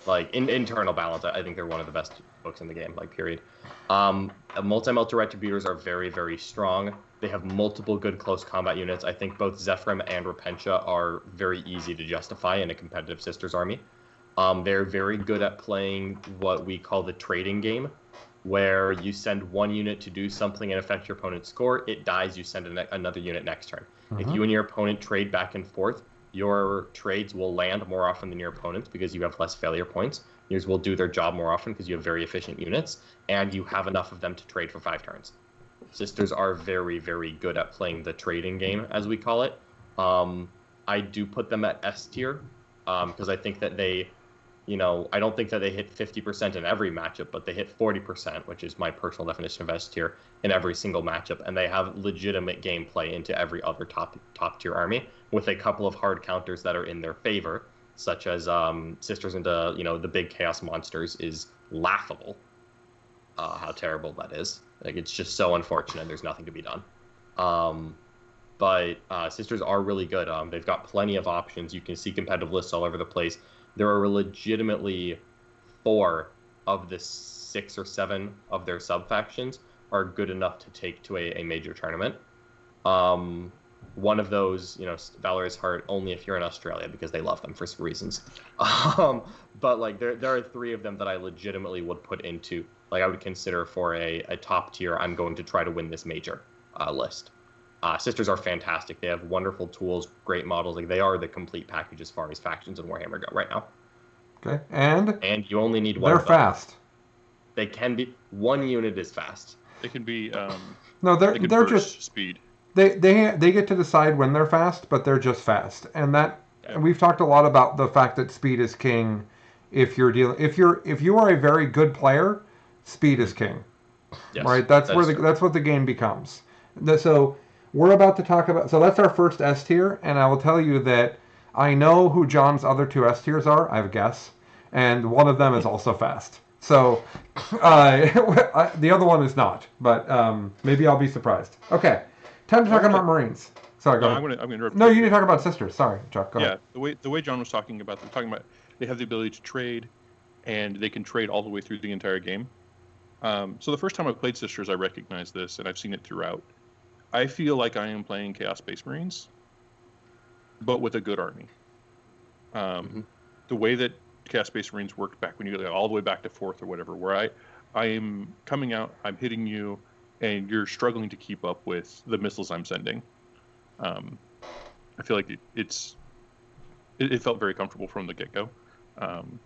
Like in internal balance, I think they're one of the best books in the game. Like period. Multi-melter retributors are very, very strong. They have multiple good close combat units. I think both Zephyrim and Repentia are very easy to justify in a competitive sisters army. They're very good at playing what we call the trading game, where you send one unit to do something and affect your opponent's score. It dies, you send another unit next turn. If you and your opponent trade back and forth, your trades will land more often than your opponent's because you have less failure points. Yours will do their job more often because you have very efficient units, and you have enough of them to trade for 5 turns. Sisters are very, very good at playing the trading game, as we call it. I do put them at S tier because I think that they... I don't think that they hit 50% in every matchup, but they hit 40%, which is my personal definition of S tier, in every single matchup, and they have legitimate gameplay into every other top tier army, with a couple of hard counters that are in their favor, such as Sisters into the big Chaos Monsters is laughable. How terrible that is. Like, it's just so unfortunate. There's nothing to be done. But Sisters are really good. They've got plenty of options. You can see competitive lists all over the place. There are legitimately 4 of the 6 or 7 of their sub-factions are good enough to take to a major tournament. One of those, Valorous Heart, only if you're in Australia, because they love them for some reasons. But, like, there are 3 of them that I legitimately would put into, like, I would consider for a top tier, I'm going to try to win this major list. Sisters are fantastic. They have wonderful tools, great models. Like, they are the complete package as far as factions in Warhammer go right now. Okay, and you only need one. They're fast. They can be. One unit is fast. They can be. No, they're just speed. They get to decide when they're fast, but they're just fast, and we've talked a lot about the fact that speed is king. If you are a very good player, speed is king. Yes, right. That's what the game becomes. So we're about to talk about. So that's our first S tier, and I will tell you that I know who John's other 2 S tiers are. I have a guess, and one of them is also fast. So the other one is not, but maybe I'll be surprised. Okay, time to talk about Marines. Sorry, go ahead. I'm gonna interrupt. No, you need to talk about sisters. Sorry, Chuck. Go ahead. The way John was talking about they have the ability to trade, and they can trade all the way through the entire game. So the first time I played sisters, I recognized this, and I've seen it throughout. I feel like I am playing Chaos Space Marines, but with a good army. The way that Chaos Space Marines worked back when you get all the way back to 4th or whatever, where I am coming out, I'm hitting you, and you're struggling to keep up with the missiles I'm sending. I feel like it felt very comfortable from the get-go. And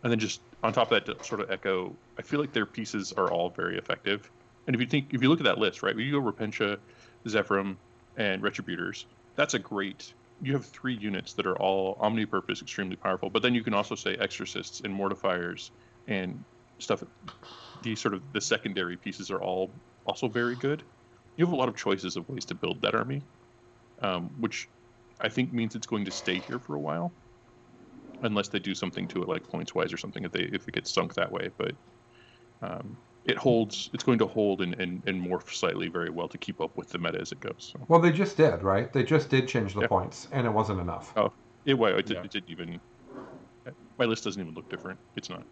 then just on top of that, to sort of echo, I feel like their pieces are all very effective. And if you look at that list, right, you go Repentia, Zephyrim, and Retributors, that's a great... You have 3 units that are all omnipurpose, extremely powerful. But then you can also say Exorcists and Mortifiers and stuff. These sort of the secondary pieces are all also very good. You have a lot of choices of ways to build that army, which I think means it's going to stay here for a while, unless they do something to it, like points-wise or something, if it gets sunk that way. But it's going to hold and morph slightly very well to keep up with the meta as it goes. So. Well, they just did, right? They just did change the points, and it wasn't enough. Oh, it didn't even... My list doesn't even look different. It's not.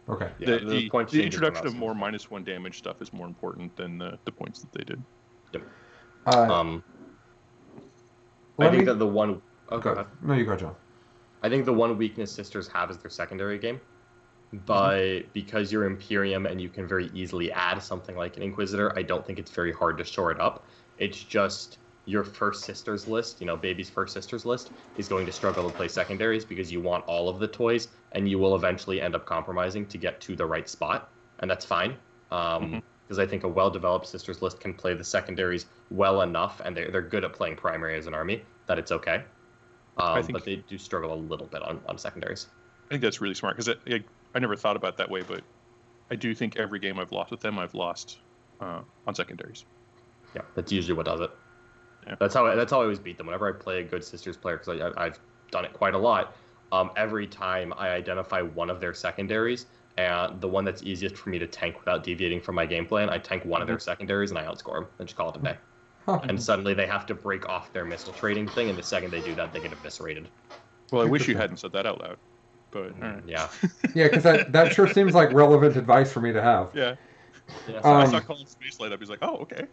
Okay. Yeah, the introduction of more -1 damage stuff is more important than the points that they did. Yep. I think that the one... Oh, go ahead. No, you go, John. I think the one weakness Sisters have is their secondary game. But because you're Imperium and you can very easily add something like an Inquisitor, I don't think it's very hard to shore it up. It's just your first Sisters list, Baby's first Sisters list, is going to struggle to play secondaries because you want all of the toys, and you will eventually end up compromising to get to the right spot, and that's fine. Because I think a well-developed Sisters list can play the secondaries well enough, and they're good at playing primary as an army, that it's okay. But they do struggle a little bit on secondaries. think that's really smart because I never thought about it that way, but I do think every game I've lost with them, I've lost on secondaries. Yeah, that's usually what does it. Yeah. That's how I always beat them. Whenever I play a good Sisters player, because I've done it quite a lot. Every time I identify one of their secondaries, and the one that's easiest for me to tank without deviating from my game plan, I tank one of their secondaries and I outscore them and just call it a day. And suddenly they have to break off their missile trading thing, and the second they do that, they get eviscerated. Well, I wish you hadn't said that out loud, but all right. Yeah. Yeah, because that sure seems like relevant advice for me to have. Yeah. Yeah, I saw Colin Space light up. He's like, oh, okay.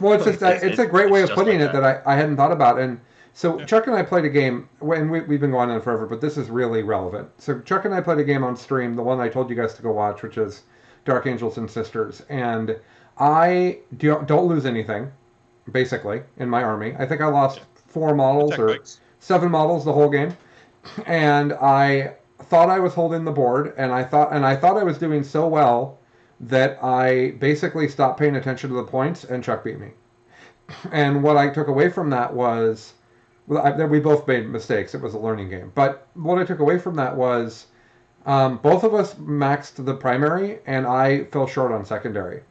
Well, it's just it's a great way of just putting like it that I hadn't thought about. And so Yeah. Chuck and I played a game, and we've been going on forever, but this is really relevant. So Chuck and I played a game on stream, the one I told you guys to go watch, which is Dark Angels and Sisters. And I don't lose anything, basically, in my army. I think I lost 4 models Attack or bikes. 7 models the whole game. And I thought I was holding the board, and I thought I was doing so well that I basically stopped paying attention to the points, and Chuck beat me. And what I took away from that was, we both made mistakes. It was a learning game. But what I took away from that was, both of us maxed the primary, and I fell short on secondary.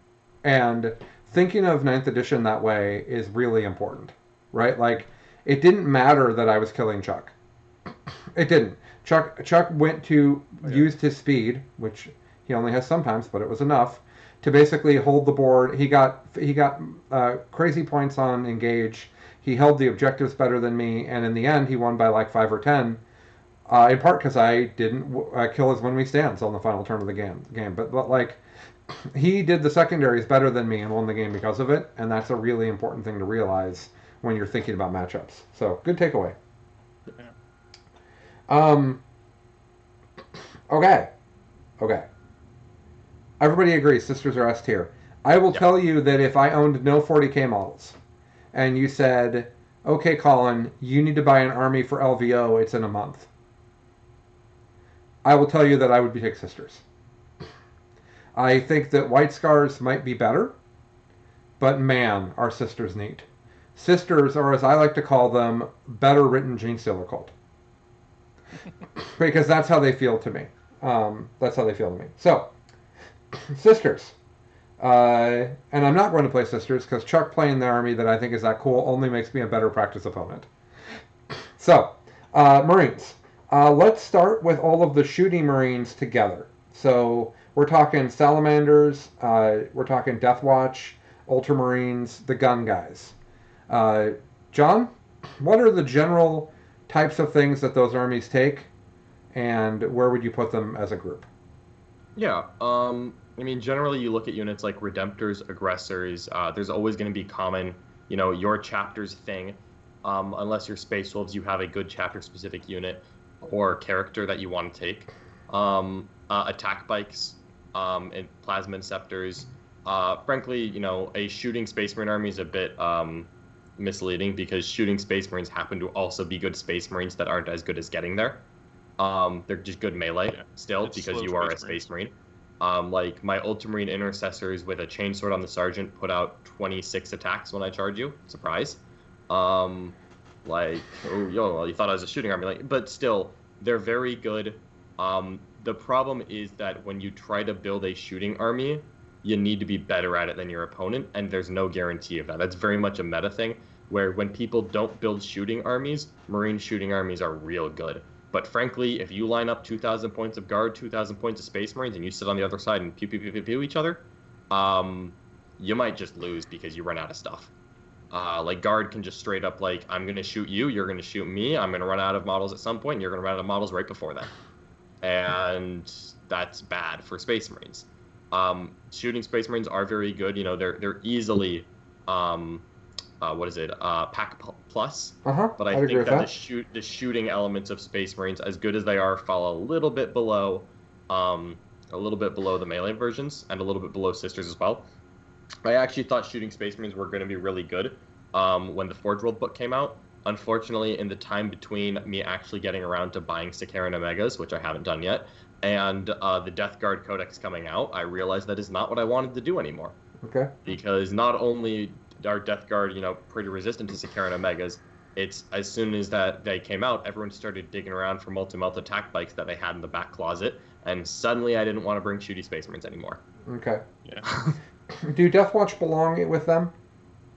And thinking of 9th edition that way is really important, right? Like, it didn't matter that I was killing Chuck. It didn't. Chuck went to used his speed, which he only has sometimes, but it was enough to basically hold the board. He got crazy points on engage. He held the objectives better than me, and in the end, he won by like 5 or 10. In part because I didn't kill his when we stands on the final turn of the game. But like, he did the secondaries better than me and won the game because of it, and that's a really important thing to realize when you're thinking about matchups. So good takeaway. Okay. Everybody agrees Sisters are S tier. I will tell you that if I owned no 40k models, and you said, okay, Colin, you need to buy an army for LVO, it's in a month, I will tell you that I would take Sisters. I think that White Scars might be better, but man, are Sisters neat. Sisters, or as I like to call them, better written Gene Stealer Cult. Because that's how they feel to me. So, Sisters. And I'm not going to play Sisters because Chuck playing the army that I think is that cool only makes me a better practice opponent. So, Marines. Let's start with all of the shooting Marines together. So, we're talking Salamanders, we're talking Deathwatch, Ultramarines, the gun guys. John, what are the general types of things that those armies take, and where would you put them as a group? Yeah, I mean, generally you look at units like Redemptors, Aggressors, there's always going to be common, your chapter's thing. Unless you're Space Wolves, you have a good chapter-specific unit or character that you want to take. Attack Bikes, and Plasma Inceptors. Frankly, a shooting Space Marine army is a bit misleading because shooting Space Marines happen to also be good Space Marines that aren't as good as getting there. They're just good melee still because you are a Space Marine. Like my Ultramarine Intercessors with a Chainsword on the Sergeant put out 26 attacks when I charge you. Surprise. You thought I was a shooting army. But still, they're very good. The problem is that when you try to build a shooting army, you need to be better at it than your opponent, and there's no guarantee of that. That's very much a meta thing, where when people don't build shooting armies, Marine shooting armies are real good. But frankly, if you line up 2,000 points of guard, 2,000 points of Space Marines, and you sit on the other side and pew, pew, pew, pew, pew each other, you might just lose because you run out of stuff. Guard can just straight up, I'm going to shoot you, you're going to shoot me, I'm going to run out of models at some point, and you're going to run out of models right before that. And that's bad for Space Marines. Shooting Space Marines are very good. They're easily, pack plus. But I think that the shooting elements of Space Marines, as good as they are, fall a little bit below the melee versions and a little bit below Sisters as well. I actually thought shooting Space Marines were going to be really good when the Forge World book came out. Unfortunately, in the time between me actually getting around to buying Sikaran Omegas, which I haven't done yet, and the Death Guard Codex coming out, I realized that is not what I wanted to do anymore. Okay. Because not only are Death Guard, pretty resistant to Sikaran Omegas, It's as soon as that they came out, everyone started digging around for multi-melt attack bikes that they had in the back closet, and suddenly I didn't want to bring shooty Space Marines anymore. Okay. Yeah. Do Deathwatch belong with them?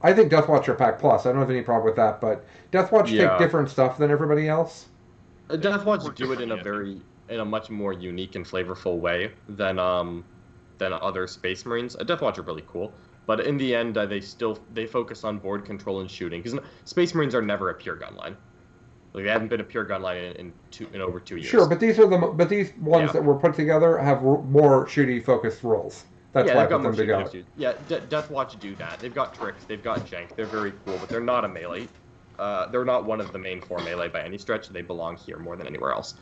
I think Deathwatch are Pack Plus. I don't have any problem with that, but Deathwatch take different stuff than everybody else. Deathwatch do it in a much more unique and flavorful way than other Space Marines. Deathwatch are really cool. But in the end, they focus on board control and shooting, because Space Marines are never a pure gun line. Like, they haven't been a pure gun line in over 2 years. Sure, but these ones that were put together have more shooty focused rules. That's why I put them together. Yeah, Deathwatch do that. They've got tricks, they've got jank, they're very cool, but they're not a melee. They're not one of the main 4 melee by any stretch. They belong here more than anywhere else.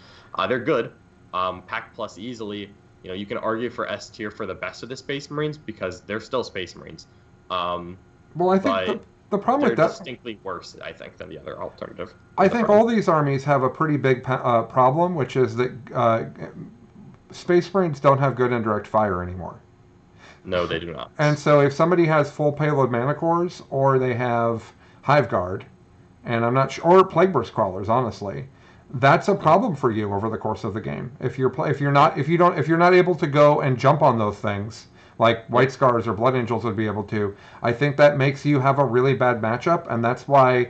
They're good. Pack Plus easily. You can argue for S tier for the best of the Space Marines because they're still Space Marines. Well, I think the problem with they're that distinctly worse, I think, than the other alternative. I think all these armies have a pretty big problem, which is that Space Marines don't have good indirect fire anymore. No, they do not. And so if somebody has full payload mana cores, or they have Hive Guard, and I'm not sure, or Plague Burst Crawlers, honestly, that's a problem for you over the course of the game. If you're not able to go and jump on those things like White Scars or Blood Angels would be able to, I think that makes you have a really bad matchup, and that's why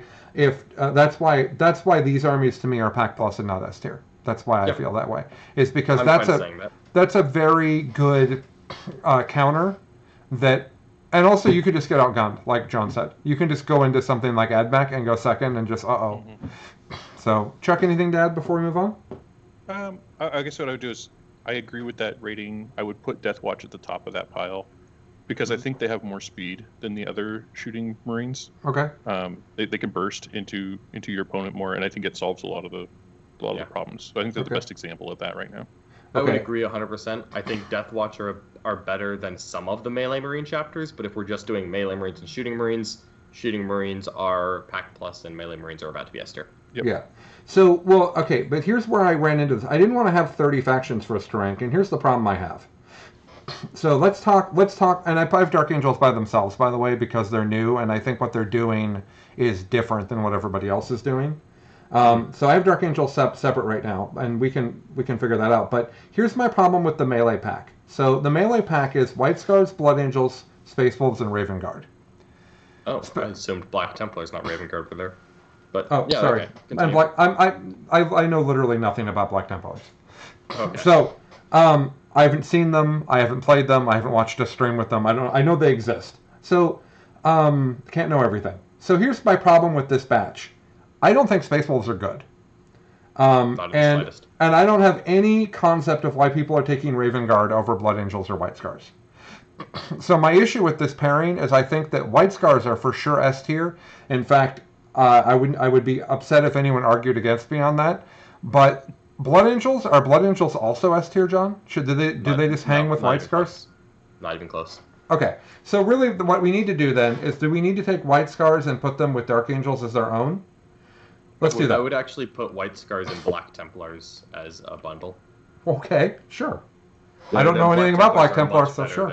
these armies to me are Pack Plus and not S tier. That's why I feel that way. Is because that's a very good counter that. And also, you could just get outgunned, like John said. You can just go into something like AdMech and go second and just Mm-hmm. So, Chuck, anything to add before we move on? I guess what I would do is, I agree with that rating. I would put Deathwatch at the top of that pile because I think they have more speed than the other shooting Marines. Okay. They can burst into your opponent more, and I think it solves a lot of the problems. So I think they're the best example of that right now. I would agree 100%. I think Deathwatch are better than some of the melee Marine chapters, but if we're just doing melee Marines and shooting Marines are Pack Plus and melee Marines are about to be S tier. Yep. Yeah. So, but here's where I ran into this. I didn't want to have 30 factions for us to rank, and here's the problem I have. So let's talk, and I have Dark Angels by themselves, by the way, because they're new, and I think what they're doing is different than what everybody else is doing. So I have Dark Angels separate right now, and we can figure that out. But here's my problem with the melee pack. So the melee pack is White Scars, Blood Angels, Space Wolves, and Raven Guard. Oh, I assumed Black Templars, not Raven Guard, were there. But sorry. Okay, I know literally nothing about Black Templars. Okay. So I haven't seen them. I haven't played them. I haven't watched a stream with them. I know they exist. So can't know everything. So here's my problem with this batch. I don't think Space Wolves are good. And I don't have any concept of why people are taking Raven Guard over Blood Angels or White Scars. So my issue with this pairing is I think that White Scars are for sure S tier. In fact, I would be upset if anyone argued against me on that. But Blood Angels, are Blood Angels also S tier, John? Do they just hang with White Scars? Not even close. Okay, so really what we need to do then is, do we need to take White Scars and put them with Dark Angels as their own? Let's do that. I would actually put White Scars and Black Templars as a bundle. Okay, sure. I don't know anything about Black Templars, so sure.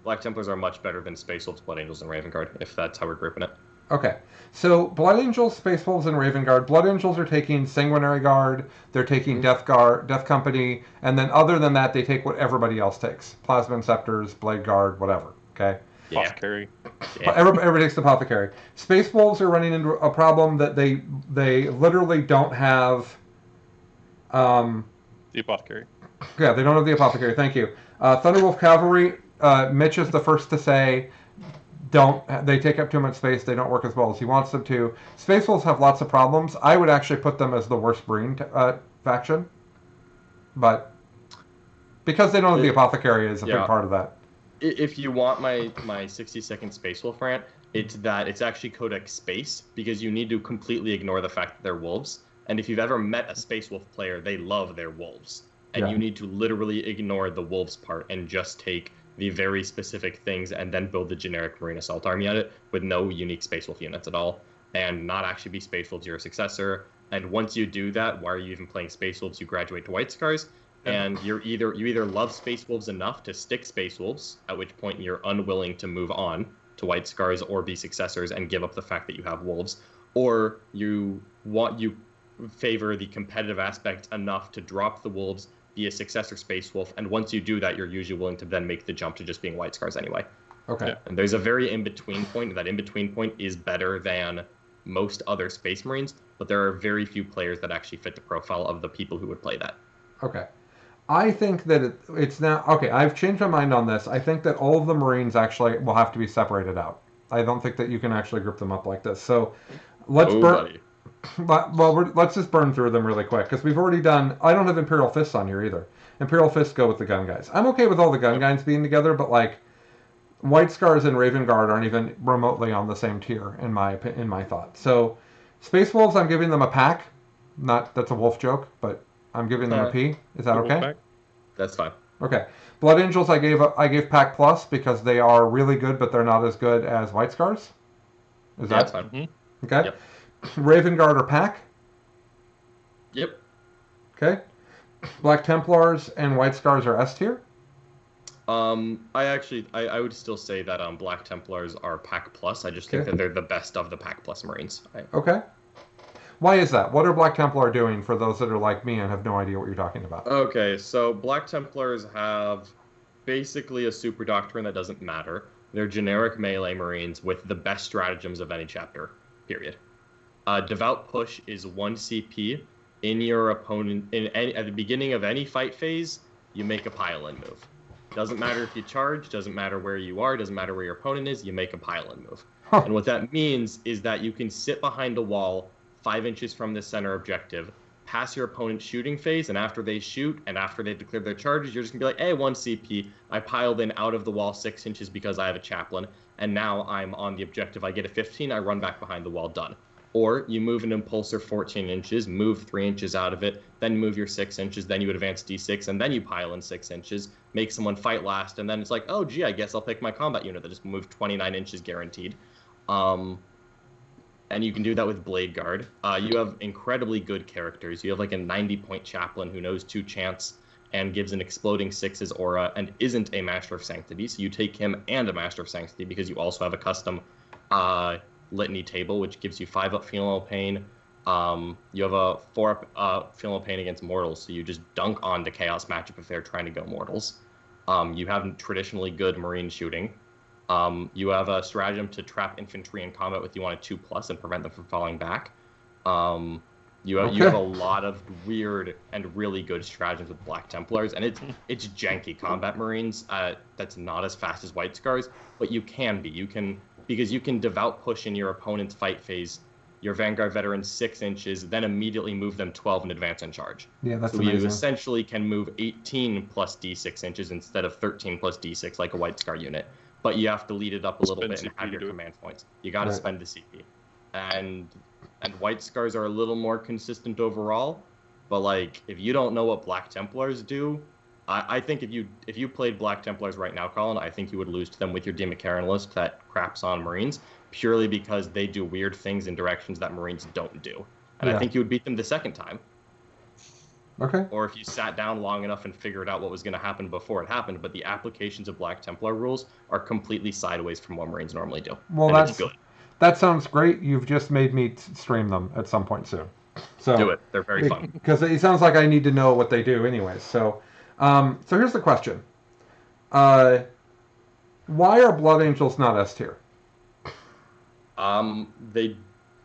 Black Templars are much better than Space Wolves, Blood Angels, and Raven Guard, if that's how we're grouping it. Okay, so Blood Angels, Space Wolves, and Raven Guard. Blood Angels are taking Sanguinary Guard, they're taking Death Company, and then other than that, they take what everybody else takes. Plasma Inceptors, Blade Guard, whatever, okay? Yeah. Apothecary. Yeah. Everybody takes the Apothecary. Space Wolves are running into a problem that they literally don't have... the Apothecary. Yeah, they don't have the Apothecary, thank you. Thunderwolf Cavalry, Mitch is the first to say... They take up too much space, they don't work as well as he wants them to. Space Wolves have lots of problems. I would actually put them as the worst Marine faction. But because they don't have the Apothecary is a big part of that. If you want my 60-second Space Wolf rant, it's that it's actually Codex Space, because you need to completely ignore the fact that they're wolves. And if you've ever met a Space Wolf player, they love their wolves. And you need to literally ignore the wolves part and just take the very specific things and then build the generic Marine Assault Army on it with no unique Space Wolf units at all, and not actually be Space Wolves your successor. And once you do that, why are you even playing Space Wolves? You graduate to White Scars, and you either love Space Wolves enough to stick Space Wolves, at which point you're unwilling to move on to White Scars or be successors and give up the fact that you have wolves, or you favor the competitive aspect enough to drop the wolves, be a successor Space Wolf, and once you do that, you're usually willing to then make the jump to just being White Scars anyway. Okay. Yeah. And there's a very in-between point, and that in-between point is better than most other Space Marines, but there are very few players that actually fit the profile of the people who would play that. Okay. I think that it's now... Okay, I've changed my mind on this. I think that all of the Marines actually will have to be separated out. I don't think that you can actually group them up like this. So let's burn... Well, let's just burn through them really quick, because we've already done... I don't have Imperial Fists on here either. Imperial Fists go with the gun guys. I'm okay with all the gun guys being together, but like... White Scars and Raven Guard aren't even remotely on the same tier in my thought. So, Space Wolves, I'm giving them a pack. That's a wolf joke, but I'm giving them a P. Is that okay? That's fine. Okay. Blood Angels, I gave pack plus because they are really good, but they're not as good as White Scars. That's fine. Mm-hmm. Okay. Yep. Raven Guard or pack. Yep. Okay. Black Templars and White Scars are S tier. I would still say that Black Templars are Pack Plus. I just think that they're the best of the Pack Plus Marines. Okay. Why is that? What are Black Templar doing for those that are like me and have no idea what you're talking about? Okay, so Black Templars have basically a super doctrine that doesn't matter. They're generic melee Marines with the best stratagems of any chapter, period. Devout Push is 1 CP. In your opponent, at the beginning of any fight phase, you make a pile-in move. Doesn't matter if you charge, doesn't matter where you are, doesn't matter where your opponent is, you make a pile-in move. Huh. And what that means is that you can sit behind a wall 5 inches from the center objective, pass your opponent's shooting phase, and after they shoot, and after they've declared their charges, you're just going to be like, hey, 1 CP, I piled in out of the wall 6 inches because I have a chaplain, and now I'm on the objective, I get a 15, I run back behind the wall, done. Or you move an impulsor 14 inches, move 3 inches out of it, then move your 6 inches, then you advance d6, and then you pile in 6 inches, make someone fight last, and then it's like, oh, gee, I guess I'll pick my combat unit that just moved 29 inches guaranteed. And you can do that with Blade Guard. You have incredibly good characters. You have like a 90-point chaplain who knows 2 chance and gives an exploding 6's aura and isn't a Master of Sanctity, so you take him and a Master of Sanctity because you also have a custom... litany table, which gives you 5-up Feel Pain. You have a 4-up Feel Pain against mortals, so you just dunk on the Chaos matchup if they're trying to go mortals. You have traditionally good Marine shooting. You have a stratagem to trap infantry in combat with you on a 2+ and prevent them from falling back. You have a lot of weird and really good stratagems with Black Templars, and it's janky combat Marines. That's not as fast as White Scars, but you can be. Because you can devout push in your opponent's fight phase, your Vanguard veterans 6 inches, then immediately move them 12 and advance and charge. Yeah, that's amazing. You essentially can move 18 plus d6 inches instead of 13 plus d6 like a White Scar unit. But you have to lead it up a little bit and have your command points. You got to spend the CP. And White Scars are a little more consistent overall, but like if you don't know what Black Templars do, I think if you played Black Templars right now, Colin, I think you would lose to them with your Democarian list that craps on Marines, purely because they do weird things in directions that Marines don't do. And I think you would beat them the second time. Okay. Or if you sat down long enough and figured out what was going to happen before it happened, but the applications of Black Templar rules are completely sideways from what Marines normally do. Well, that's good. That sounds great. You've just made me stream them at some point soon. So do it. They're very fun. Because it sounds like I need to know what they do anyways. So here's the question. Why are Blood Angels not S tier?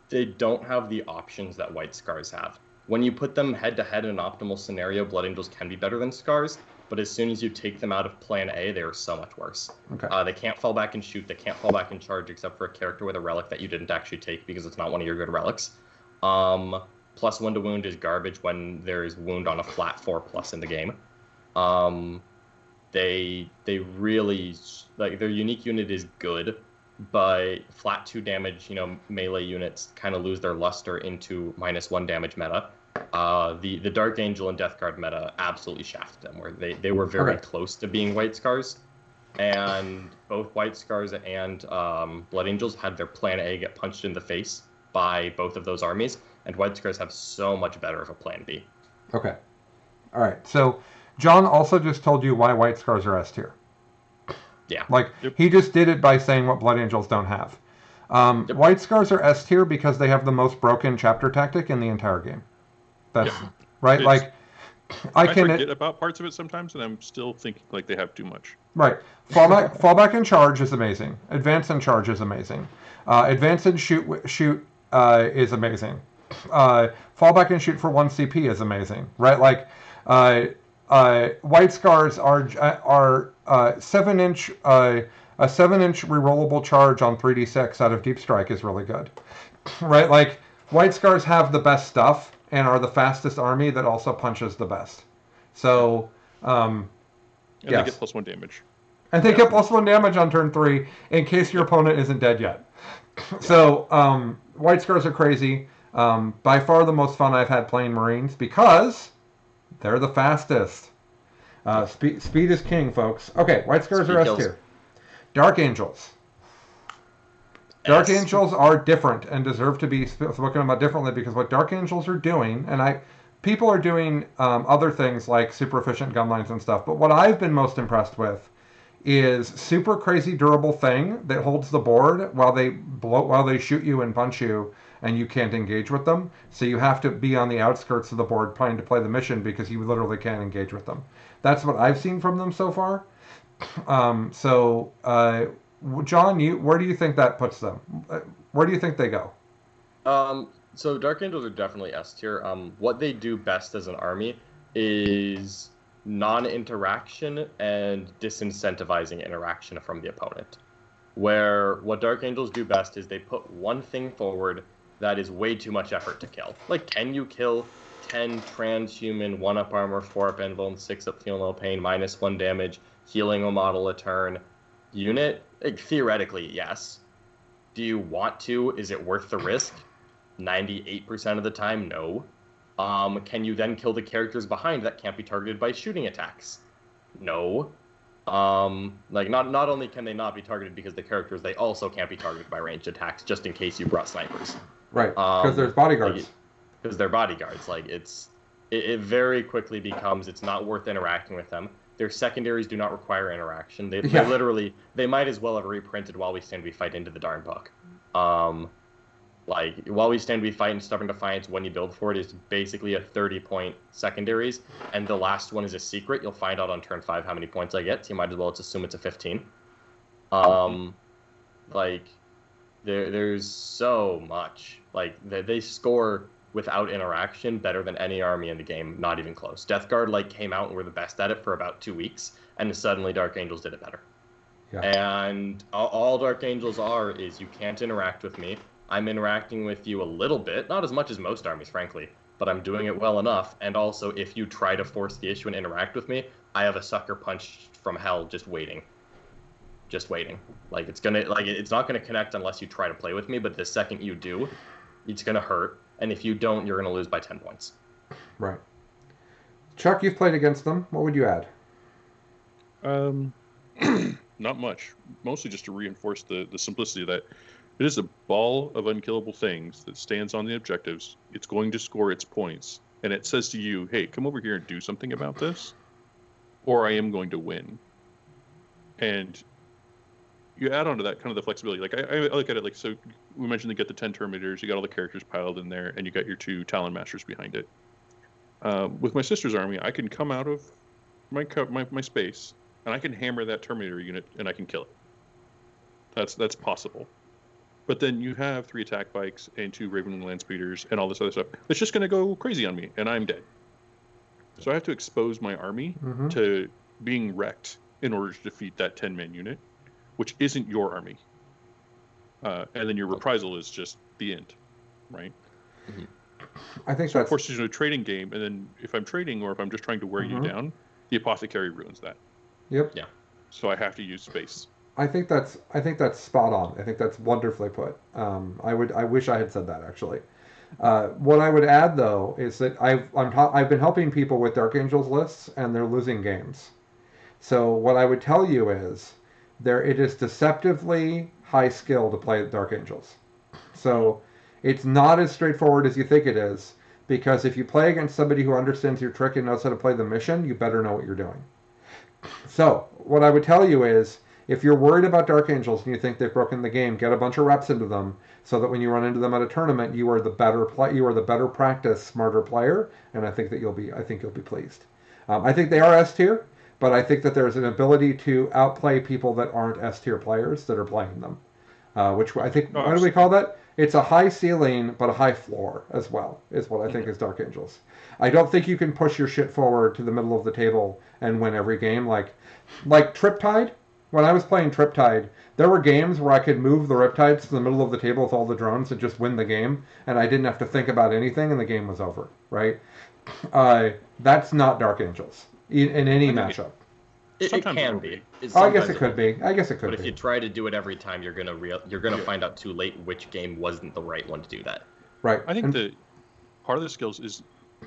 They don't have the options that White Scars have. When you put them head-to-head in an optimal scenario, Blood Angels can be better than Scars, but as soon as you take them out of Plan A, they are so much worse. Okay. They can't fall back and shoot, they can't fall back and charge, except for a character with a relic that you didn't actually take because it's not one of your good relics. +1 to wound is garbage when there is wound on a flat 4+ in the game. They really, like, their unique unit is good, but flat 2 damage, melee units kind of lose their luster into -1 damage meta. The Dark Angel and Death Guard meta absolutely shafted them, where they were very close to being White Scars. And both White Scars and Blood Angels had their Plan A get punched in the face by both of those armies, and White Scars have so much better of a Plan B. Okay. All right. So John also just told you why White Scars are S tier. Yeah. Like, he just did it by saying what Blood Angels don't have. White Scars are S tier because they have the most broken chapter tactic in the entire game. That's right. Like I forget about parts of it sometimes, and I'm still thinking like they have too much. Right. Fallback and charge is amazing. Advance and charge is amazing. Advance and shoot is amazing. Fallback and shoot for 1 CP is amazing. Right. Like White Scars are 7-inch. A 7-inch rerollable charge on 3d6 out of Deep Strike is really good. Right. Like White Scars have the best stuff and are the fastest army that also punches the best. So. And they get +1 damage. And they get +1 damage on turn 3 in case your opponent isn't dead yet. So White Scars are crazy. By far the most fun I've had playing Marines because they're the fastest. Speed is king, folks. Okay, White Scars are S tier. Dark Angels. Dark Angels are different and deserve to be spoken about differently because what Dark Angels are doing, and people are doing other things like super efficient gun lines and stuff, but what I've been most impressed with is super crazy durable thing that holds the board while they shoot you and punch you and you can't engage with them. So you have to be on the outskirts of the board trying to play the mission because you literally can't engage with them. That's what I've seen from them so far. John, where do you think that puts them? Where do you think they go? So Dark Angels are definitely S tier. What they do best as an army is non-interaction and disincentivizing interaction from the opponent. Where what Dark Angels do best is they put one thing forward that is way too much effort to kill. Like, can you kill 10 transhuman, 1-up armor, 4-up invuln, 6-up feel no pain, -1 damage, healing a model a turn unit? Like, theoretically, yes. Do you want to? Is it worth the risk? 98% of the time, no. Can you then kill the characters behind that can't be targeted by shooting attacks? No. Like, not only can they not be targeted because the characters, they also can't be targeted by ranged attacks, just in case you brought snipers. Right, because there's bodyguards. Because they're bodyguards. Like, it very quickly becomes it's not worth interacting with them. Their secondaries do not require interaction. They literally, they might as well have reprinted While We Stand We Fight into the darn book. Like, While We Stand We Fight and Stubborn Defiance, when you build for it, is basically a 30-point secondaries, and the last one is a secret. You'll find out on turn 5 how many points I get, so you might as well just assume it's a 15. Like, there's so much. Like, they score without interaction better than any army in the game, not even close. Death Guard, like, came out and were the best at it for about 2 weeks, and suddenly Dark Angels did it better. Yeah. And all Dark Angels are is you can't interact with me. I'm interacting with you a little bit, not as much as most armies, frankly, but I'm doing it well enough. And also, if you try to force the issue and interact with me, I have a sucker punch from hell just waiting. Just waiting. Like, it's not gonna connect unless you try to play with me, but the second you do, it's gonna hurt. And if you don't, you're gonna lose by 10 points. Right. Chuck, you've played against them. What would you add? Not much. Mostly just to reinforce the simplicity that it is a ball of unkillable things that stands on the objectives. It's going to score its points. And it says to you, hey, come over here and do something about this, or I am going to win. And you add on to that kind of the flexibility. Like, I look at it like, so we mentioned they get the 10 Terminators, you got all the characters piled in there, and you got your 2 Talon Masters behind it. With my sister's army, I can come out of my space, and I can hammer that Terminator unit, and I can kill it. That's possible. But then you have 3 attack bikes and 2 Ravenwing Landspeeders and all this other stuff. It's just going to go crazy on me, and I'm dead. So I have to expose my army to being wrecked in order to defeat that 10-man unit, which isn't your army. And then your reprisal is just the end, right? Mm-hmm. I think so. Of course, there's a trading game, and then if I'm trading or if I'm just trying to wear you down, the Apothecary ruins that. Yep. Yeah. So I have to use space. I think that's spot on. I think that's wonderfully put. I wish I had said that actually. What I would add though is that I've been helping people with Dark Angels lists and they're losing games. So what I would tell you is it is deceptively high skill to play Dark Angels. So it's not as straightforward as you think it is, because if you play against somebody who understands your trick and knows how to play the mission, you better know what you're doing. So what I would tell you is, If you're worried about Dark Angels and you think they've broken the game, get a bunch of reps into them so that when you run into them at a tournament, you are the better practice, smarter player, and I think you'll be pleased. I think they are S tier, but I think that there's an ability to outplay people that aren't S tier players that are playing them. Which I think, what do we call that? It's a high ceiling, but a high floor as well, is what I think is Dark Angels. I don't think you can push your shit forward to the middle of the table and win every game. Like Triptide, when I was playing Triptide, there were games where I could move the Riptides to the middle of the table with all the drones and just win the game, and I didn't have to think about anything, and the game was over, right? That's not Dark Angels in any matchup. It can be. I guess it could be. But if you try to do it every time, you're gonna find out too late which game wasn't the right one to do that. Right. I think the part of the skills is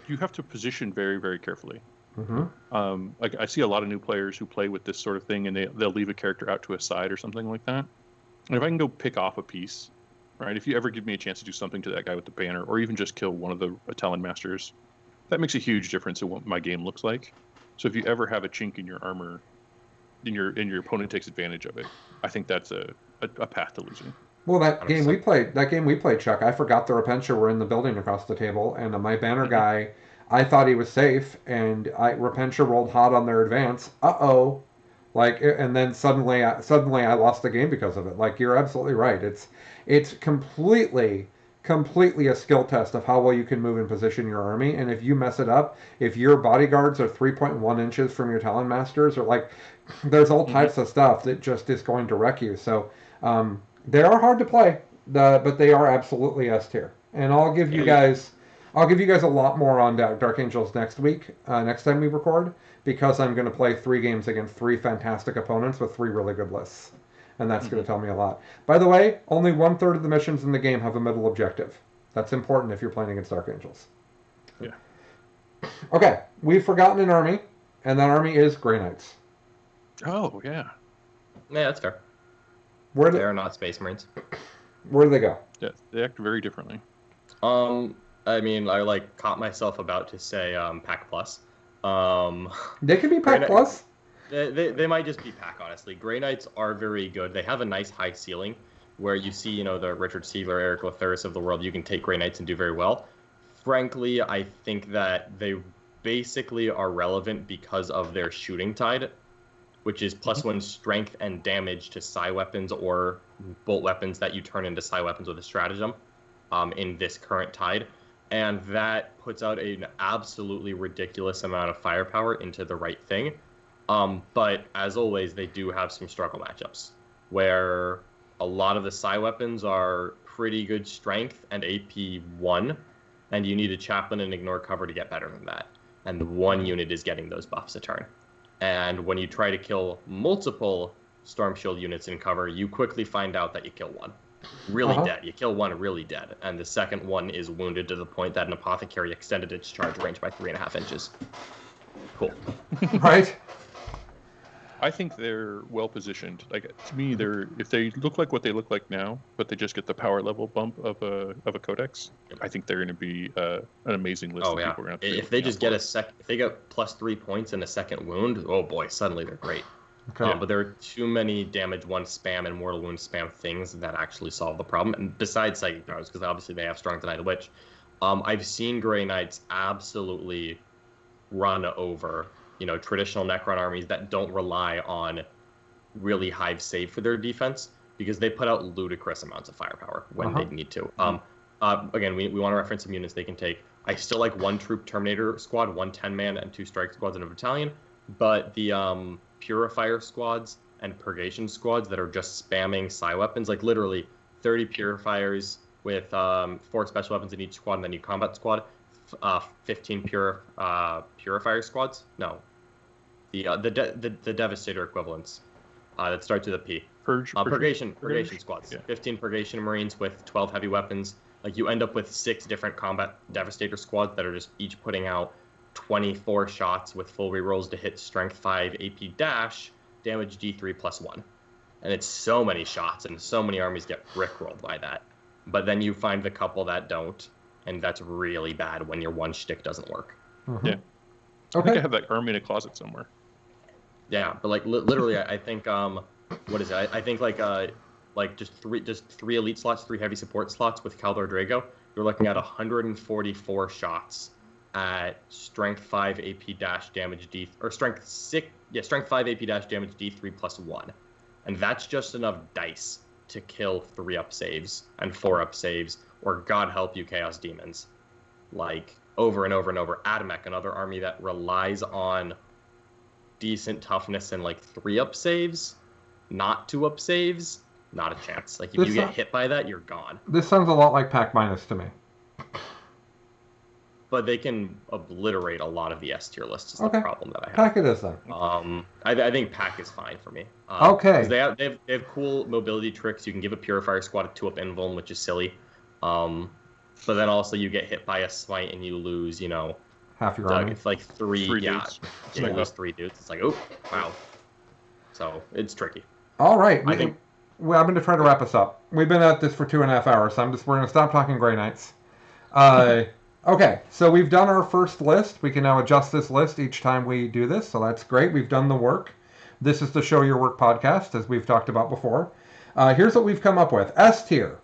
you have to position very, very carefully. Mm-hmm. Like I see a lot of new players who play with this sort of thing, and they'll leave a character out to a side or something like that. And if I can go pick off a piece, right? If you ever give me a chance to do something to that guy with the banner, or even just kill one of the Talon Masters, that makes a huge difference in what my game looks like. So if you ever have a chink in your armor, and your opponent takes advantage of it, I think that's a path to losing. Well, that game we played, Chuck, I forgot the Repentia were in the building across the table, and my banner guy, I thought he was safe, and Repentia rolled hot on their advance. And then suddenly I lost the game because of it. Like, you're absolutely right. It's completely a skill test of how well you can move and position your army, and if you mess it up, if your bodyguards are 3.1 inches from your Talon Masters, or like, there's all types of stuff that just is going to wreck you. So they are hard to play, but they are absolutely S tier. And I'll give you guys a lot more on Dark Angels next week, next time we record, because I'm going to play 3 games against 3 fantastic opponents with 3 really good lists. And that's going to tell me a lot. By the way, only 1/3 of the missions in the game have a middle objective. That's important if you're playing against Dark Angels. Yeah. Okay, we've forgotten an army, and that army is Grey Knights. Oh, yeah. Yeah, that's fair. They are not Space Marines. Where do they go? Yeah, they act very differently. I mean, I caught myself about to say Pack Plus. They can be Pack Plus. They might just be Pack, honestly. Grey Knights are very good. They have a nice high ceiling where you see, the Richard Sievler, Eric Lathuris of the world. You can take Grey Knights and do very well. Frankly, I think that they basically are relevant because of their shooting tide, which is +1 strength and damage to psi weapons or bolt weapons that you turn into psi weapons with a stratagem in this current tide. And that puts out an absolutely ridiculous amount of firepower into the right thing. But as always, they do have some struggle matchups where a lot of the psi weapons are pretty good strength and AP 1, and you need a chaplain and ignore cover to get better than that. And the 1 unit is getting those buffs a turn. And when you try to kill multiple Storm Shield units in cover, you quickly find out that you kill 1. Really dead. You kill 1 really dead. And the second one is wounded to the point that an apothecary extended its charge range by 3.5 inches. Cool. Right? I think they're well positioned. Like, to me, if they look like what they look like now, but they just get the power level bump of a codex, I think they're going to be an amazing list. Oh yeah. If they just get if they get +3 points and a second wound, oh boy, suddenly they're great. Okay. But there are too many damage 1 spam and mortal wound spam things that actually solve the problem. And besides psychic powers, because obviously they have strong denied witch, I've seen Grey Knights absolutely run over traditional Necron armies that don't rely on really high save for their defense, because they put out ludicrous amounts of firepower when they need to. Again, we want to reference some units they can take. I still like 1 troop Terminator squad, 1 10-man, and 2 strike squads in a battalion, but the Purifier squads and Purgation squads that are just spamming psi weapons, like literally 30 Purifiers with 4 special weapons in each squad, and then you combat squad, 15 Purifier squads. No. The Devastator equivalents that starts with a P. Purgation squads. Yeah. 15 Purgation Marines with 12 heavy weapons. Like, you end up with 6 different combat Devastator squads that are just each putting out 24 shots with full rerolls to hit strength 5 AP dash, damage D3 +1. And it's so many shots, and so many armies get rickrolled by that. But then you find the couple that don't, and that's really bad when your one shtick doesn't work. Yeah. I think I have that army in a closet somewhere. Yeah, but literally, I think what is it? I think like just three elite slots, 3 heavy support slots with Kaldor Drago. You're looking at 144 shots at strength 5 AP dash damage D or strength 5 AP dash damage D3 +1, and that's just enough dice to kill 3-up saves and 4-up saves, or God help you, Chaos Demons, like over and over and over. Adamek, another army that relies on decent toughness and like 3-up saves, not 2-up saves. Not a chance. Like, if you get hit by that, you're gone. This sounds a lot like Pack Minus to me. But they can obliterate a lot of the S tier lists. Is the problem that I have. Pack it is then. I think Pack is fine for me. Okay. They have cool mobility tricks. You can give a Purifier Squad a 2-up invuln, which is silly. But then also you get hit by a smite and you lose, half your army. It's like three dudes. You lose 3 dudes. It's like, oh, wow. So it's tricky. All right. Well, I'm going to try to wrap us up. We've been at this for 2.5 hours, so we're going to stop talking Grey Knights. Okay, so we've done our first list. We can now adjust this list each time we do this, so that's great. We've done the work. This is the Show Your Work podcast, as we've talked about before. Here's what we've come up with. S tier.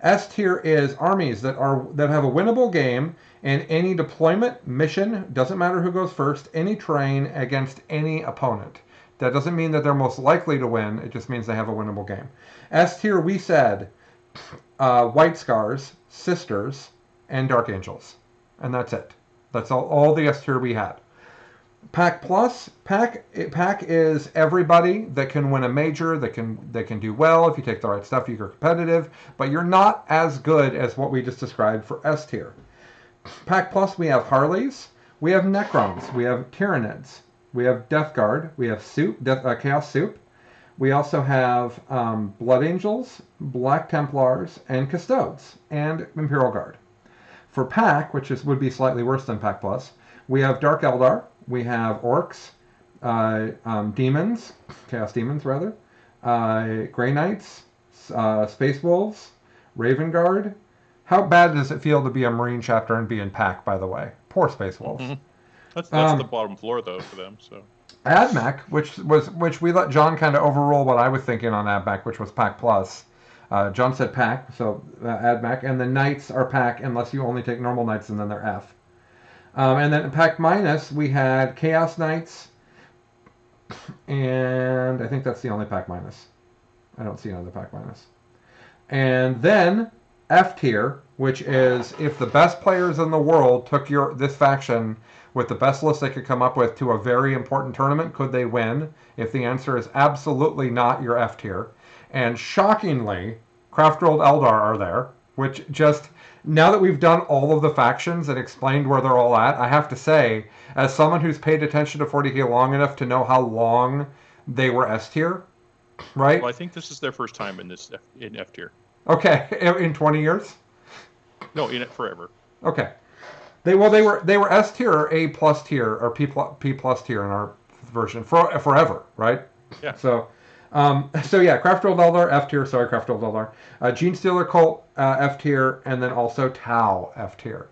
S tier is armies that have a winnable game in any deployment, mission, doesn't matter who goes first, any terrain against any opponent. That doesn't mean that they're most likely to win. It just means they have a winnable game. S tier, we said White Scars, Sisters, and Dark Angels. And that's it. That's all the S tier we had. Pack Plus, Pack is everybody that can win a major, that can do well. If you take the right stuff, you're competitive. But you're not as good as what we just described for S tier. Pack Plus, we have Harleys, we have Necrons, we have Tyranids. We have Death Guard. We have Chaos Soup. We also have Blood Angels, Black Templars, and Custodies, and Imperial Guard. For Pack, which would be slightly worse than Pack Plus, we have Dark Eldar. We have Orcs, Demons, Chaos Demons rather, Grey Knights, Space Wolves, Raven Guard. How bad does it feel to be a Marine chapter and be in Pack, by the way? Poor Space Wolves. Mm-hmm. That's the bottom floor though for them. So AdMac, which we let John kind of overrule what I was thinking on AdMac, which was Pack Plus. John said Pack, so AdMac, and the Knights are Pack unless you only take normal Knights, and then they're F. And then Pack Minus, we had Chaos Knights, and I think that's the only Pack Minus. I don't see another Pack Minus. And then F tier, which is if the best players in the world took this faction with the best list they could come up with to a very important tournament, could they win? If the answer is absolutely not, your F tier. And shockingly, Craft-Rolled Eldar are there, which just, now that we've done all of the factions and explained where they're all at, I have to say, as someone who's paid attention to 40k long enough to know how long they were S tier, right? Well, I think this is their first time in F tier. Okay, in 20 years? No, in it forever. Okay. They were S tier or A plus tier or P plus tier in our version forever, right? Yeah. So yeah, Craft-Rolled Eldar F tier. Sorry, Craft-Rolled Eldar. Gene Stealer Cult F tier, and then also Tau F tier,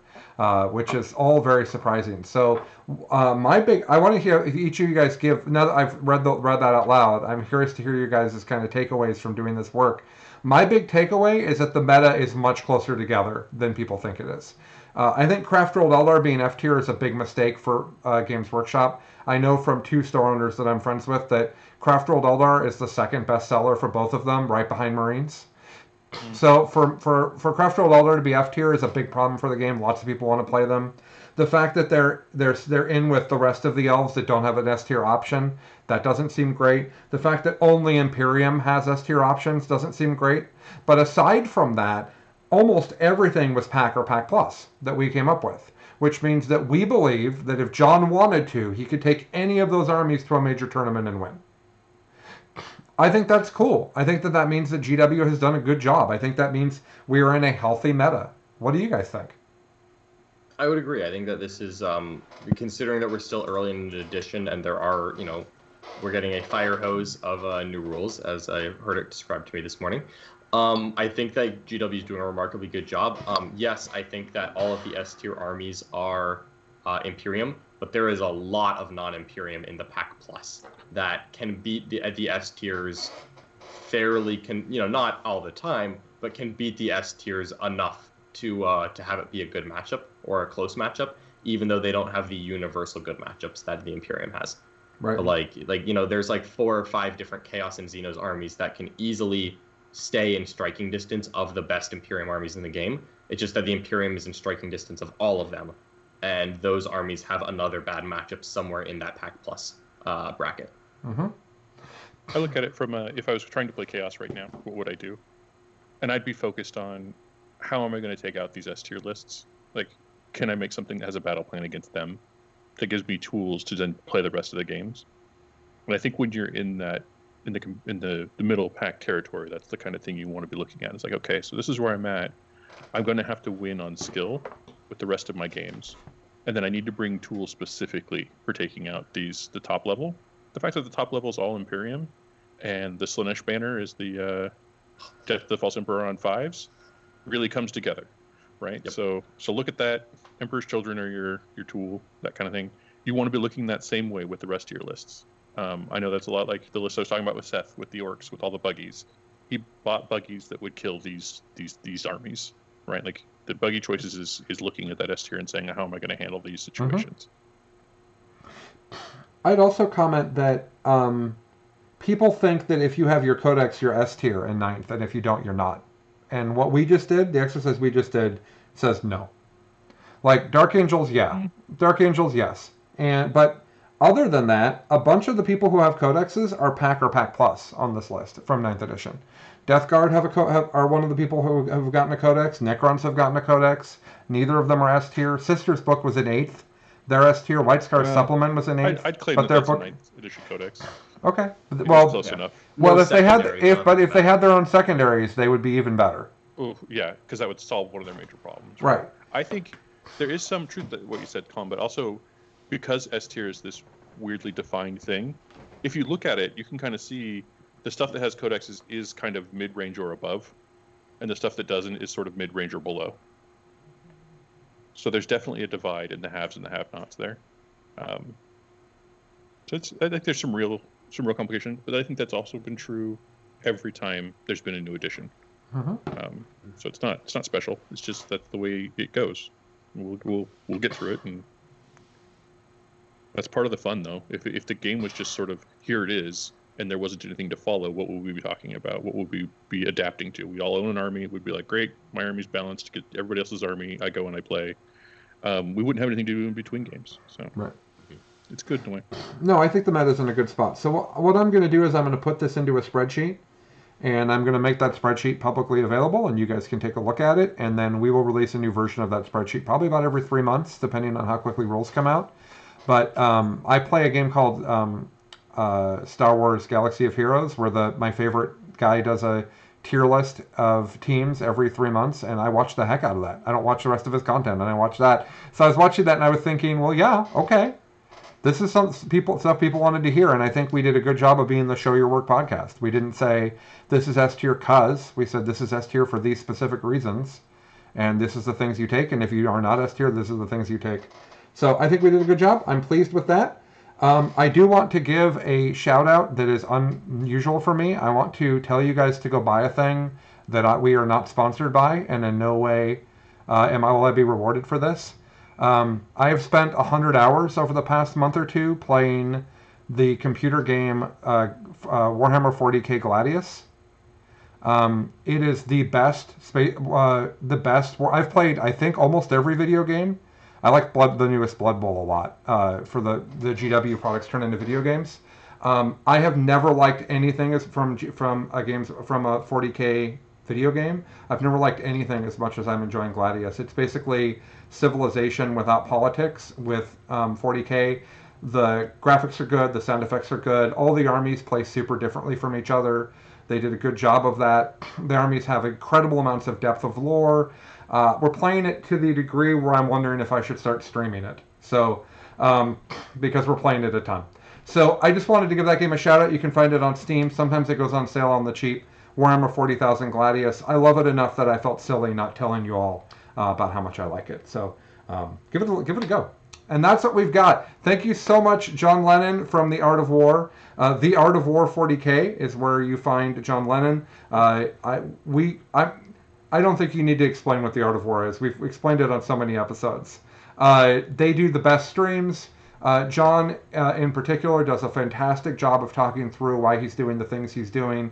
which is all very surprising. So I want to hear if each of you guys give. Now that I've read that out loud, I'm curious to hear you guys' kind of takeaways from doing this work. My big takeaway is that the meta is much closer together than people think it is. I think Craft-Rolled Eldar being F tier is a big mistake for Games Workshop. I know from 2 store owners that I'm friends with that Craft-Rolled Eldar is the second best seller for both of them, right behind Marines. So for Craft-Rolled Eldar to be F tier is a big problem for the game. Lots of people want to play them. The fact that they're in with the rest of the elves that don't have an S tier option, that doesn't seem great. The fact that only Imperium has S tier options doesn't seem great. But aside from that, almost everything was Pack or Pack Plus that we came up with, which means that we believe that if John wanted to, he could take any of those armies to a major tournament and win. I think that's cool. I think that means that GW has done a good job. I think that means we are in a healthy meta. What do you guys think? I would agree. I think that this is, considering that we're still early in the edition and there are, we're getting a fire hose of new rules, as I heard it described to me this morning. I think that GW is doing a remarkably good job. Yes, I think that all of the S tier armies are Imperium, but there is a lot of non-Imperium in the Pack Plus that can beat the S tiers fairly not all the time, but can beat the S tiers enough to have it be a good matchup or a close matchup, even though they don't have the universal good matchups that the Imperium has. Right. But there's like 4 or 5 different Chaos and Xenos armies that can easily stay in striking distance of the best Imperium armies in the game. It's just that the Imperium is in striking distance of all of them, and those armies have another bad matchup somewhere in that Pack Plus bracket. Mm-hmm. I look at it from if I was trying to play Chaos right now, what would I do? And I'd be focused on how am I going to take out these S tier lists? Like, can I make something that has a battle plan against them that gives me tools to then play the rest of the games? And I think when you're in the middle pack territory, that's the kind of thing you want to be looking at. It's like, okay, so this is where I'm at. I'm going to have to win on skill with the rest of my games, and then I need to bring tools specifically for taking out the top level. The fact that the top level is all Imperium, and the Slanesh banner is the Death of the False Emperor on 5s, really comes together, right? Yep. So look at that. Emperor's Children are your tool, that kind of thing. You want to be looking that same way with the rest of your lists. I know that's a lot like the list I was talking about with Seth, with the orcs, with all the buggies. He bought buggies that would kill these armies, right? Like the buggy choices is looking at that S tier and saying, how am I going to handle these situations? I'd also comment that people think that if you have your codex, you're S tier in 9th, and if you don't, you're not. And what we just did, the exercise we just did, says no. Like Dark Angels, yeah. Dark Angels, yes. But other than that, a bunch of the people who have codexes are Pack or Pack Plus on this list from 9th edition. Death Guard are one of the people who have gotten a codex. Necrons have gotten a codex. Neither of them are S tier. Sister's book was in 8th. Their S tier. White Scar Supplement was in 8th. I'd claim but that's book... a 9th edition codex. Okay. Well, close enough. Well, No if they had their own secondaries, they would be even better. Oh, yeah, because that would solve one of their major problems. Right. I think there is some truth to what you said, Colin, but also because S tier is this weirdly defined thing, if you look at it, you can kind of see the stuff that has codexes is kind of mid-range or above, and the stuff that doesn't is sort of mid-range or below. So there's definitely a divide in the haves and the have-nots there. So I think there's some real complication, but I think that's also been true every time there's been a new edition. So it's not special. It's just that's the way it goes. We'll get through it, and that's part of the fun, though. If the game was just sort of here it is, and there wasn't anything to follow, what would we be talking about? What would we be adapting to? We all own an army. We'd be like, great, my army's balanced. Get everybody else's army. I go and I play. We wouldn't have anything to do in between games. So right. It's good in a way. No, I think the meta's in a good spot. So what I'm going to do is I'm going to put this into a spreadsheet, and I'm going to make that spreadsheet publicly available, and you guys can take a look at it, and then we will release a new version of that spreadsheet, probably about every 3 months, depending on how quickly rules come out. But I play a game called Star Wars Galaxy of Heroes, where my favorite guy does a tier list of teams every 3 months, and I watch the heck out of that. I don't watch the rest of his content, and I watch that. So I was watching that, and I was thinking, well, yeah, okay. This is stuff people wanted to hear, and I think we did a good job of being the Show Your Work podcast. We didn't say, this is S tier cuz. We said, this is S tier for these specific reasons, and this is the things you take, and if you are not S tier, this is the things you take. So I think we did a good job. I'm pleased with that. I do want to give a shout-out that is unusual for me. I want to tell you guys to go buy a thing that we are not sponsored by, and in no way will I be rewarded for this. I have spent 100 hours over the past month or two playing the computer game Warhammer 40k Gladius. It is the best. I've played, I think, almost every video game. I like the newest Blood Bowl a lot for the GW products turned into video games. I have never liked anything from a 40k video game. I've never liked anything as much as I'm enjoying Gladius. It's basically Civilization without politics with 40k. The graphics are good, the sound effects are good. All the armies play super differently from each other. They did a good job of that. The armies have incredible amounts of depth of lore. We're playing it to the degree where I'm wondering if I should start streaming it. So, because we're playing it a ton. So I just wanted to give that game a shout out. You can find it on Steam. Sometimes it goes on sale on the cheap. Warhammer 40,000 Gladius. I love it enough that I felt silly not telling you all about how much I like it. So give it a go. And that's what we've got. Thank you so much, John Lennon from The Art of War. The Art of War 40K is where you find John Lennon. I don't think you need to explain what the Art of War is. We've explained it on so many episodes. They do the best streams. John, in particular, does a fantastic job of talking through why he's doing the things he's doing.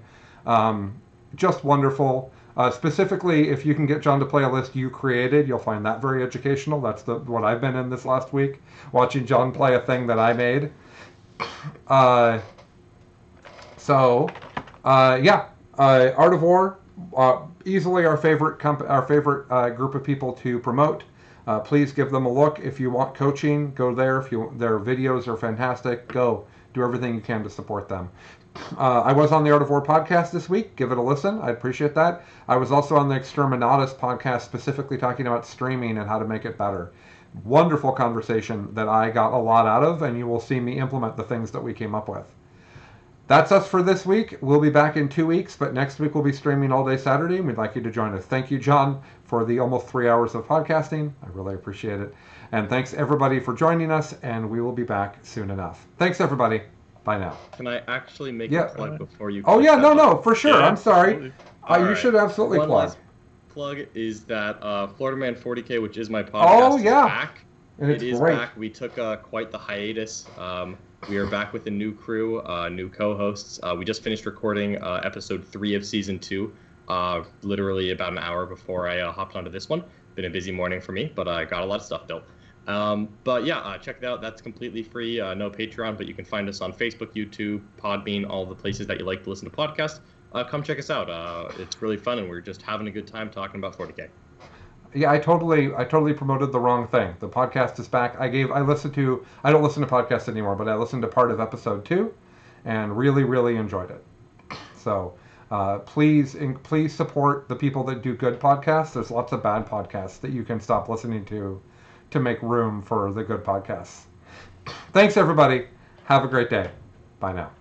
Just wonderful. Specifically, if you can get John to play a list you created, you'll find that very educational. That's what I've been in this last week, watching John play a thing that I made. Art of War, easily our favorite group of people to promote. Please give them a look. If you want coaching, go there. Their videos are fantastic. Go do everything you can to support them. I was on the Art of War podcast this week. Give it a listen. I appreciate that. I was also on the Exterminatus podcast, specifically talking about streaming and how to make it better. Wonderful conversation that I got a lot out of, and you will see me implement the things that we came up with. That's us for this week. We'll be back in 2 weeks, but next week we'll be streaming all day Saturday, and we'd like you to join us. Thank you, John, for the almost 3 hours of podcasting. I really appreciate it. And thanks, everybody, for joining us, and we will be back soon enough. Thanks, everybody. Bye now. Can I actually make a plug before you? Oh, yeah, no, for sure. Yeah, I'm sorry. Totally. You should absolutely One plug. last plug is that Florida Man 40K, which is my podcast, is back. And it's great. Back. We took quite the hiatus. We are back with a new crew, new co-hosts. We just finished recording episode 3 of season 2, literally about an hour before I hopped onto this one. Been a busy morning for me, but I got a lot of stuff built. Check it out. That's completely free. No Patreon, but you can find us on Facebook, YouTube, Podbean, all the places that you like to listen to podcasts. Come check us out. It's really fun, and we're just having a good time talking about 40K. Yeah, I totally promoted the wrong thing. The podcast is back. I don't listen to podcasts anymore, but I listened to part of episode 2 and really, really enjoyed it. So please support the people that do good podcasts. There's lots of bad podcasts that you can stop listening to make room for the good podcasts. Thanks, everybody. Have a great day. Bye now.